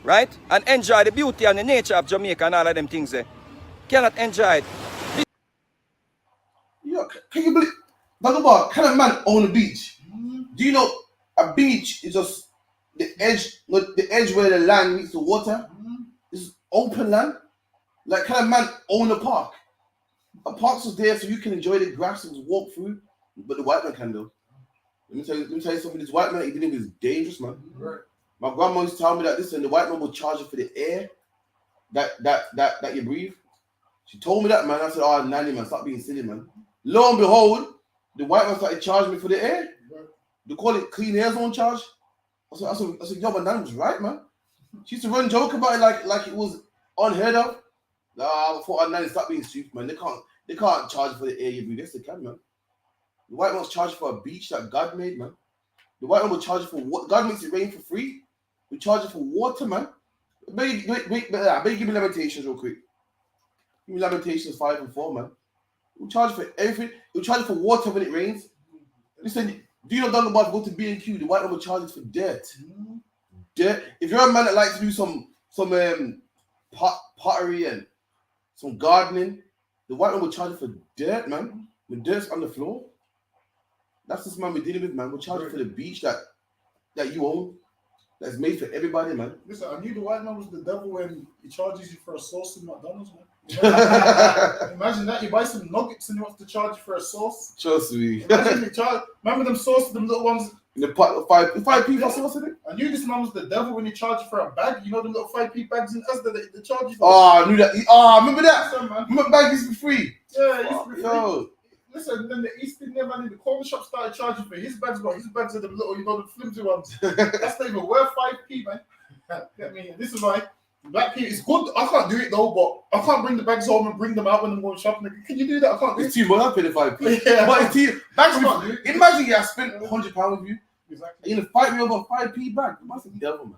right? And enjoy the beauty and the nature of Jamaica and all of them things there, cannot enjoy it. Yo, can you believe? Talk about, can a man own a beach? Do you know a beach is just the edge where the land meets the water? It's open land. Like, can a man own a park? A park's just there so you can enjoy the grass and just walk through, but the white man can though. Let me tell you something. This white man, he didn't is dangerous, man. Right. My grandma used to tell me that this, and the white man will charge you for the air that you breathe. She told me that, man. I said, "Oh, nanny, man, stop being silly, man." Lo and behold, the white man started charging me for the air. Right. They call it clean air zone charge. I said, yo, my nan was right, man. She used to run joke about it like it was unheard of. I thought our nanny stop being stupid, man. They can't charge for the air you breathe. Yes, they can, man. The white man's charging for a beach that God made, man. The white man will charge you for what? God makes it rain for free. We charge you for water, man. Wait, give me Lamentations real quick. Give me Lamentations 5 and 4, man. We charge for everything. We charge you for water when it rains. Listen, do you know down about go to B&Q? The white man will charge you for dirt. Dirt. If you're a man that likes to do some pottery and some gardening, the white man will charge you for dirt, man. When dirt's on the floor. That's this man we're dealing with, man. We'll charge you for the beach that you own. That's made for everybody, man. Listen, I knew the white man was the devil when he charges you for a sauce in McDonald's, man. Imagine that. You buy some nuggets and he wants to charge you for a sauce. Trust me. Remember them sauces, them little ones? In the pot of 5p sauce in it? I knew this man was the devil when he charged you for a bag. You know the little 5p bags in us that they charge you for? Oh, I knew that. Oh, remember that? Remember bag used to be free. Yeah, it used to be free. Yo. Listen, then the East Indian man in the corner shop started charging for his bags, but his bags are the little, the flimsy ones. That's not even worth 5p, man. Get me? This is why black people, it's good. I can't do it though, but I can't bring the bags home and bring them out when I'm going shopping. Can you do that? I can't do it. It's too much. I pay the 5p. Yeah, but bags, imagine I spent £100 with you. Exactly. You're gonna fight me over 5p bag. That's the devil, man.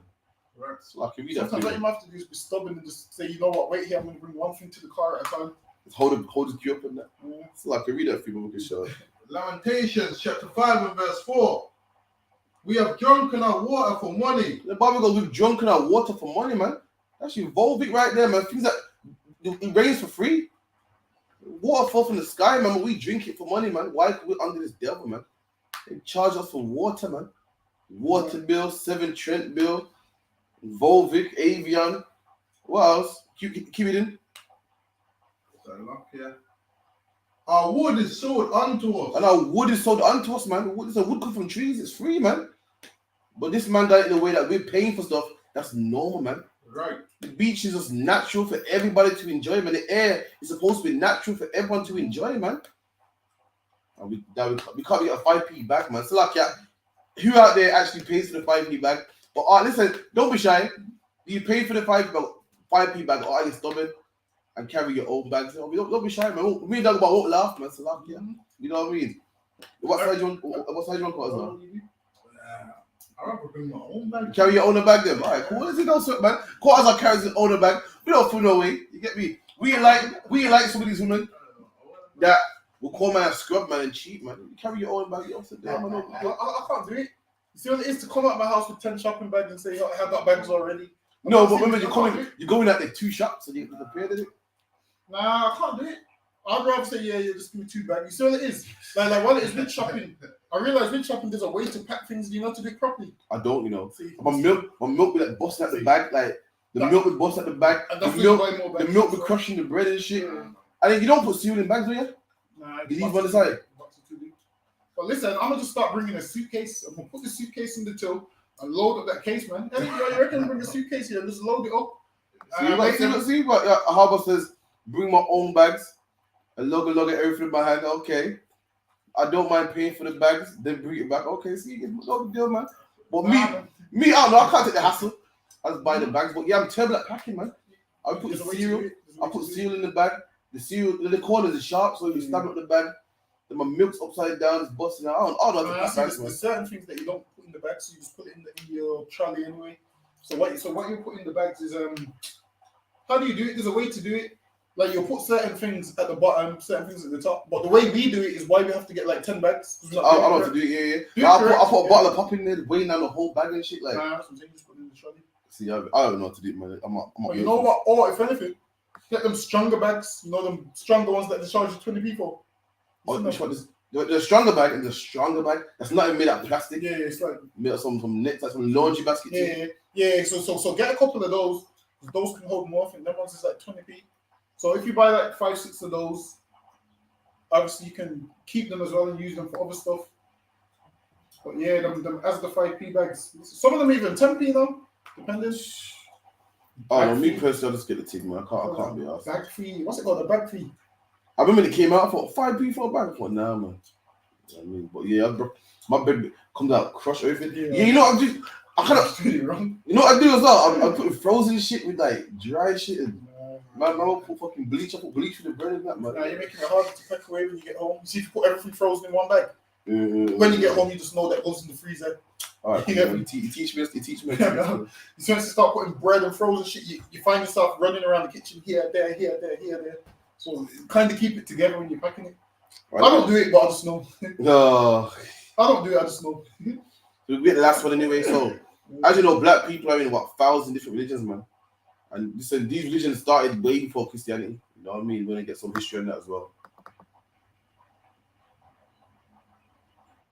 Right. So I can read Sometimes that. what you have to do is be stubborn and just say, you know what, wait here, I'm gonna bring one thing to the car at a time. Just hold the queue up and that. Yeah. So I can read that for you, can show it. Lamentations chapter 5 and verse 4. We have drunken our water for money. The Bible goes, we've drunken our water for money, man. That's involved it right there, man. Things that it rains for free. Water falls from the sky, man. We drink it for money, man. Why are we under this devil, man? They charge us for water, man. Water bill, 7 Trent bill, Volvic, Avian. What else? Keep it in. Yeah. Our wood is sold unto us. And our wood is sold unto us, man. Wood comes from trees. It's free, man. But this man got it in a way that we're paying for stuff. That's normal, man. Right. The beach is just natural for everybody to enjoy, man. The air is supposed to be natural for everyone to enjoy, man. And we can't get a 5p back, man. So like, yeah, who out there actually pays for the 5p bag? But listen, don't be shy. Do you pay for the 5p bag, or are you stubborn and carry your own bags? Don't be shy, man. Me and Doug won't laugh, man. So like, yeah, you know what I mean. What size you want? What size you want, cause man? I rather bring my own bag. Carry your own bag, then. All right, cool. Let's go, sweat, man. Quarters are carrying his own bag. We don't fool no way. You get me? We ain't like some of these women that will call man a scrub, man, and cheat, man. You carry your own bag. You sit down, man. I can't do it. You see what it is to come out of my house with 10 shopping bags and say, I have got bags already. No, but remember, you're going at the 2 shops and you prepared it. Nah, I can't do it. I'd rather say, yeah, just give me 2 bags. You see what it is? Like while it's been shopping, I realize with shopping, there's a way to pack things. You know to do it properly. I don't, you know. See, my milk be like busting at the bag, like the milk would bust at the bag. The milk be crushing the bread and shit. Yeah. And then you don't put cereal in bags, do you? Nah, you leave on the side. But listen, I'm gonna just start bringing a suitcase. I'm gonna put the suitcase in the till and load up that case, man. Hey, you reckon bring a suitcase here and just load it up? See what Harbour says. Bring my own bags. And log everything in my hand. Okay. I don't mind paying for the bags, then bring it back. Okay, see, it's no big deal, man. But me, I don't know, I can't take the hassle. I just buy the bags. But yeah, I'm terrible at packing, man. I put cereal in the bag. The cereal in the corners is sharp, so you stab up the bag. Then my milk's upside down, it's busting out. I don't know. There's certain things that you don't put in the bag, so you just put it in your trolley anyway. So what you put in the bags is how do you do it? There's a way to do it. Like you'll put certain things at the bottom, certain things at the top. But the way we do it is why we have to get like 10 bags. I don't know how to do it. Yeah. I put a bottle of pop in there, weighing down the whole bag and shit. Like, that's what I'm saying. Just put it in the trolley. See, I don't know how to do it, man. You know what? Or if anything, get them stronger bags. You know them stronger ones that they charge you 20 people. The stronger bag and the stronger bag. That's not even made out of plastic. Yeah, it's like made out some nets, like some laundry basket. Yeah. So get a couple of those. Those can hold more. I think that ones is like 20p. So if you buy like 5-6 of those, obviously you can keep them as well and use them for other stuff. But yeah, them as the 5p bags. Some of them even 10p though, depending. Oh no, me personally, I just get the tick, man. I can't be asked. Bag fee. What's it called? A bag fee. I remember when it came out, I thought 5p for a bag. I thought, nah, man. You know what I mean? But yeah, my bed comes out, crush everything. Yeah, you know what I do? I kind of really wrong. You know what I do as well? I'm putting frozen shit with like dry shit and. Man, I put fucking bleach. I put bleach for the bread and that, man. Nah, you're making it harder to pack away when you get home. See if you put everything frozen in one bag. When you get home, you just know that goes in the freezer. All right, you teach me. You start to start putting bread and frozen shit. You find yourself running around the kitchen here, there. So kind of keep it together when you're packing it. Right. I don't do it, but I just know. No. I don't do it, I just know. We'll get the last one anyway. So, as you know, black people are in 1,000 different religions, man. And listen, these religions started way before Christianity. You know what I mean? We're going to get some history on that as well.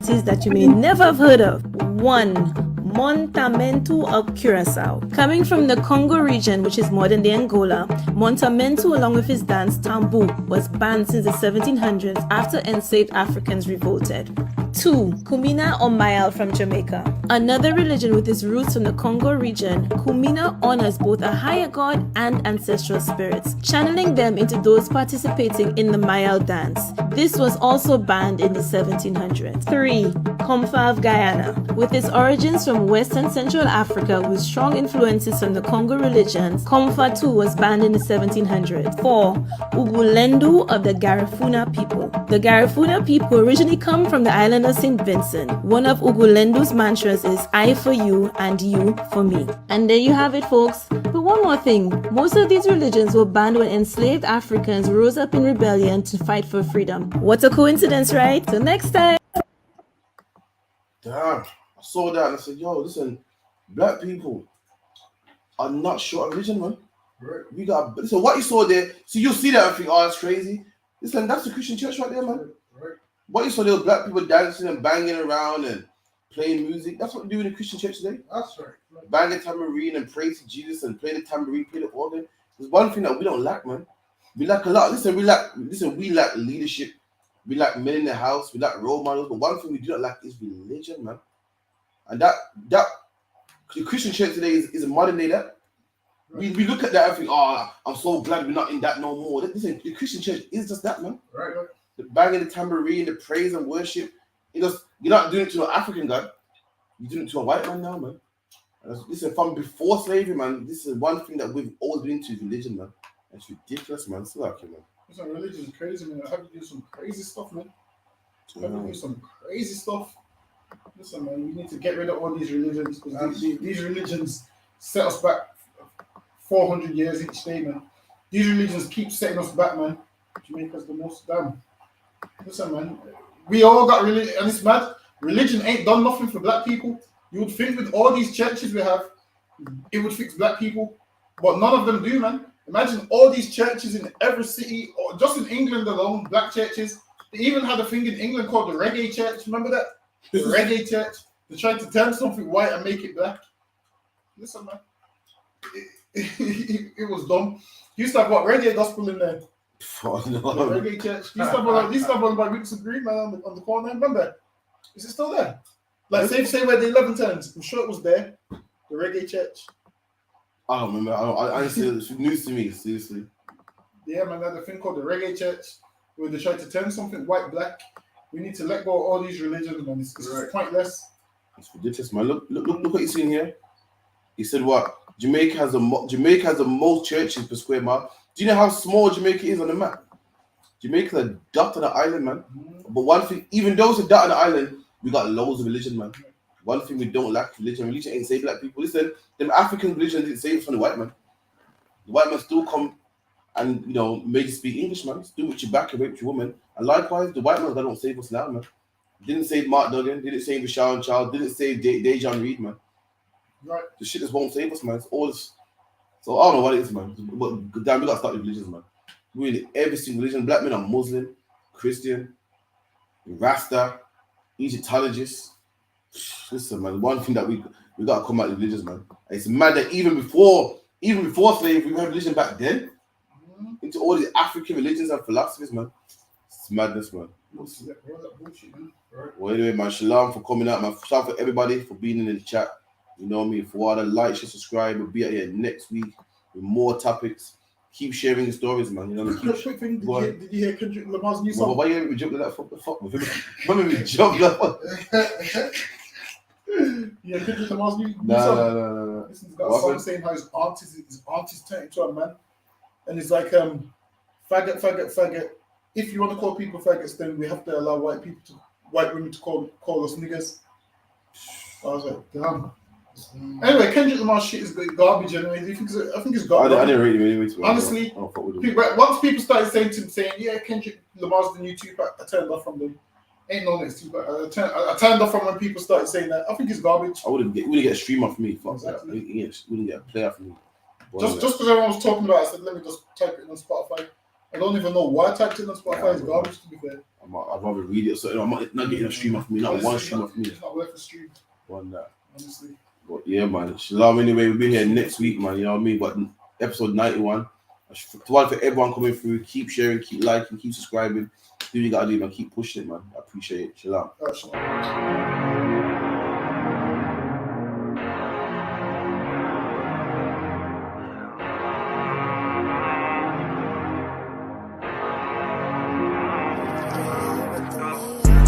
That you may never have heard of. 1. Montamentu of Curacao. Coming from the Congo region, which is modern-day Angola, Montamentu, along with his dance Tambu, was banned since the 1700s after enslaved Africans revolted. 2. Kumina or Mayal from Jamaica. Another religion with its roots from the Congo region, Kumina honors both a higher god and ancestral spirits, channeling them into those participating in the Mayal dance. This was also banned in the 1700s. 3. Komfa of Guyana. With its origins from West and Central Africa with strong influences from the Congo religions, Komfa too was banned in the 1700s. 4. Ugulendu of the Garifuna people. The Garifuna people originally come from the island of St. Vincent. One of Ugulendu's mantras is I for you and you for me. And there you have it, folks. But one more thing, most of these religions were banned when enslaved Africans rose up in rebellion to fight for freedom. What a coincidence, right? Till next time. Damn, I saw that and I said, yo, listen, black people are not short of religion, man. Right. We got, listen, what you saw there, see, you'll see that and think, oh, that's crazy. Listen, that's the Christian church right there, man. Right. What you saw there was black people dancing and banging around and playing music. That's what we do in the Christian church today. That's right. Bang a tambourine and praise Jesus and play the tambourine, play the organ. There's one thing that we don't lack, man. We lack a lot. Listen, we lack leadership. We lack men in the house. We lack role models. But one thing we do not lack is religion, man. And that the Christian church today is a modern day that. We look at that and think, oh, I'm so glad we're not in that no more. Listen, the Christian church is just that, man. Right. The banging the tambourine, the praise and worship. You're not doing it to an African God. You're doing it to a white man now, man. Listen, from before slavery, man, this is one thing that we've always been into, religion, man. It's ridiculous, man. It's like it, man. Listen, religion is crazy, man. I have to do some crazy stuff, man. I have to do some crazy stuff. Listen, man, we need to get rid of all these religions because these religions set us back 400 years each day, man. These religions keep setting us back, man. Jamaica's the most damn. Listen, man, we all got religion, and it's mad. Religion ain't done nothing for black people. You would think with all these churches we have, it would fix black people, but none of them do, man. Imagine all these churches in every city, or just in England alone, black churches. They even had a thing in England called the Reggae Church. Remember that? The Reggae Church. They tried to turn something white and make it black. Listen, man. It was dumb. You used to have what reggae gospel in there. Oh, no. The reggae church. You used to have one by Roots and Green, man, on the corner. Remember? Is it still there? Like say where the 11 turns. I'm sure it was there. The reggae church. I don't remember. I didn't see it. It's news to me, seriously. Yeah, man, they had a thing called the reggae church where they tried to turn something white black. We need to let go of all these religions, man. It's pointless. It's ridiculous, man. Look what you're seeing here. He said what? Jamaica has the most churches per square mile. Do you know how small Jamaica is on the map? Jamaica's a dot on the island, man. But one thing, even though it's a dot on the island, we got loads of religion, man. One thing we don't lack, religion. Religion ain't saved black people. Listen, them African religions didn't save us from the white man. The white man still come and, made you speak English, man. Still with your back and rape with your woman. And likewise, the white man that don't save us now, man. Didn't save Mark Duggan, didn't save Rashawn Child, didn't save Dejan Reed, man. Right. The shit just won't save us, man. It's all this. So I don't know what it is, man. But damn, we gotta start with religions, man. Really, every single religion. Black men are Muslim, Christian, Rasta, Egyptologist. Listen, man. One thing that we gotta come out with religions, man. It's mad that even before slavery, we had religion back then. Into all these African religions and philosophies, man. It's madness, man. Well, anyway, man. Shalom for coming out, man. Shout out for everybody for being in the chat. You know what I mean? For all the like, share, subscribe. We'll be out here next week with more topics. Keep sharing the stories, man. You know, quick thing. Did you hear Kendrick Lamar's new song? Why you jump like that? Fuck the fuck. Why we jump like that? Yeah, Kendrick Lamar's new song. No. Listen, he's got a song saying how his artist turned into a man, and it's like faggot. If you want to call people faggots, then we have to allow white women to call us niggas. I was like, damn. Anyway, Kendrick Lamar's shit is garbage anyway. I think it's garbage. I didn't read it anyway. Honestly, once people started saying, yeah, Kendrick Lamar's the new Tupac, I turned off from them. Ain't no next Tupac. I turned off from when people started saying that. I think it's garbage. I wouldn't get a stream off me. Fuck exactly. That. Yeah, wouldn't get a play off me. Just because everyone was talking about it, I said, let me just type it on Spotify. I don't even know why I typed it on Spotify. It's garbage, to be fair. I'd rather read it. So I'm not getting a stream off me. Not one stream off me. It's not worth a stream. One that. Honestly. But yeah, man. Shalom anyway. We'll be here next week, man. You know what I mean? But episode 91. To for everyone coming through, keep sharing, keep liking, keep subscribing. Do what you gotta do, man. Keep pushing it, man. I appreciate it. Shalom.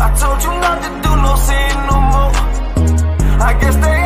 I told you not to do no sin no more. I guess they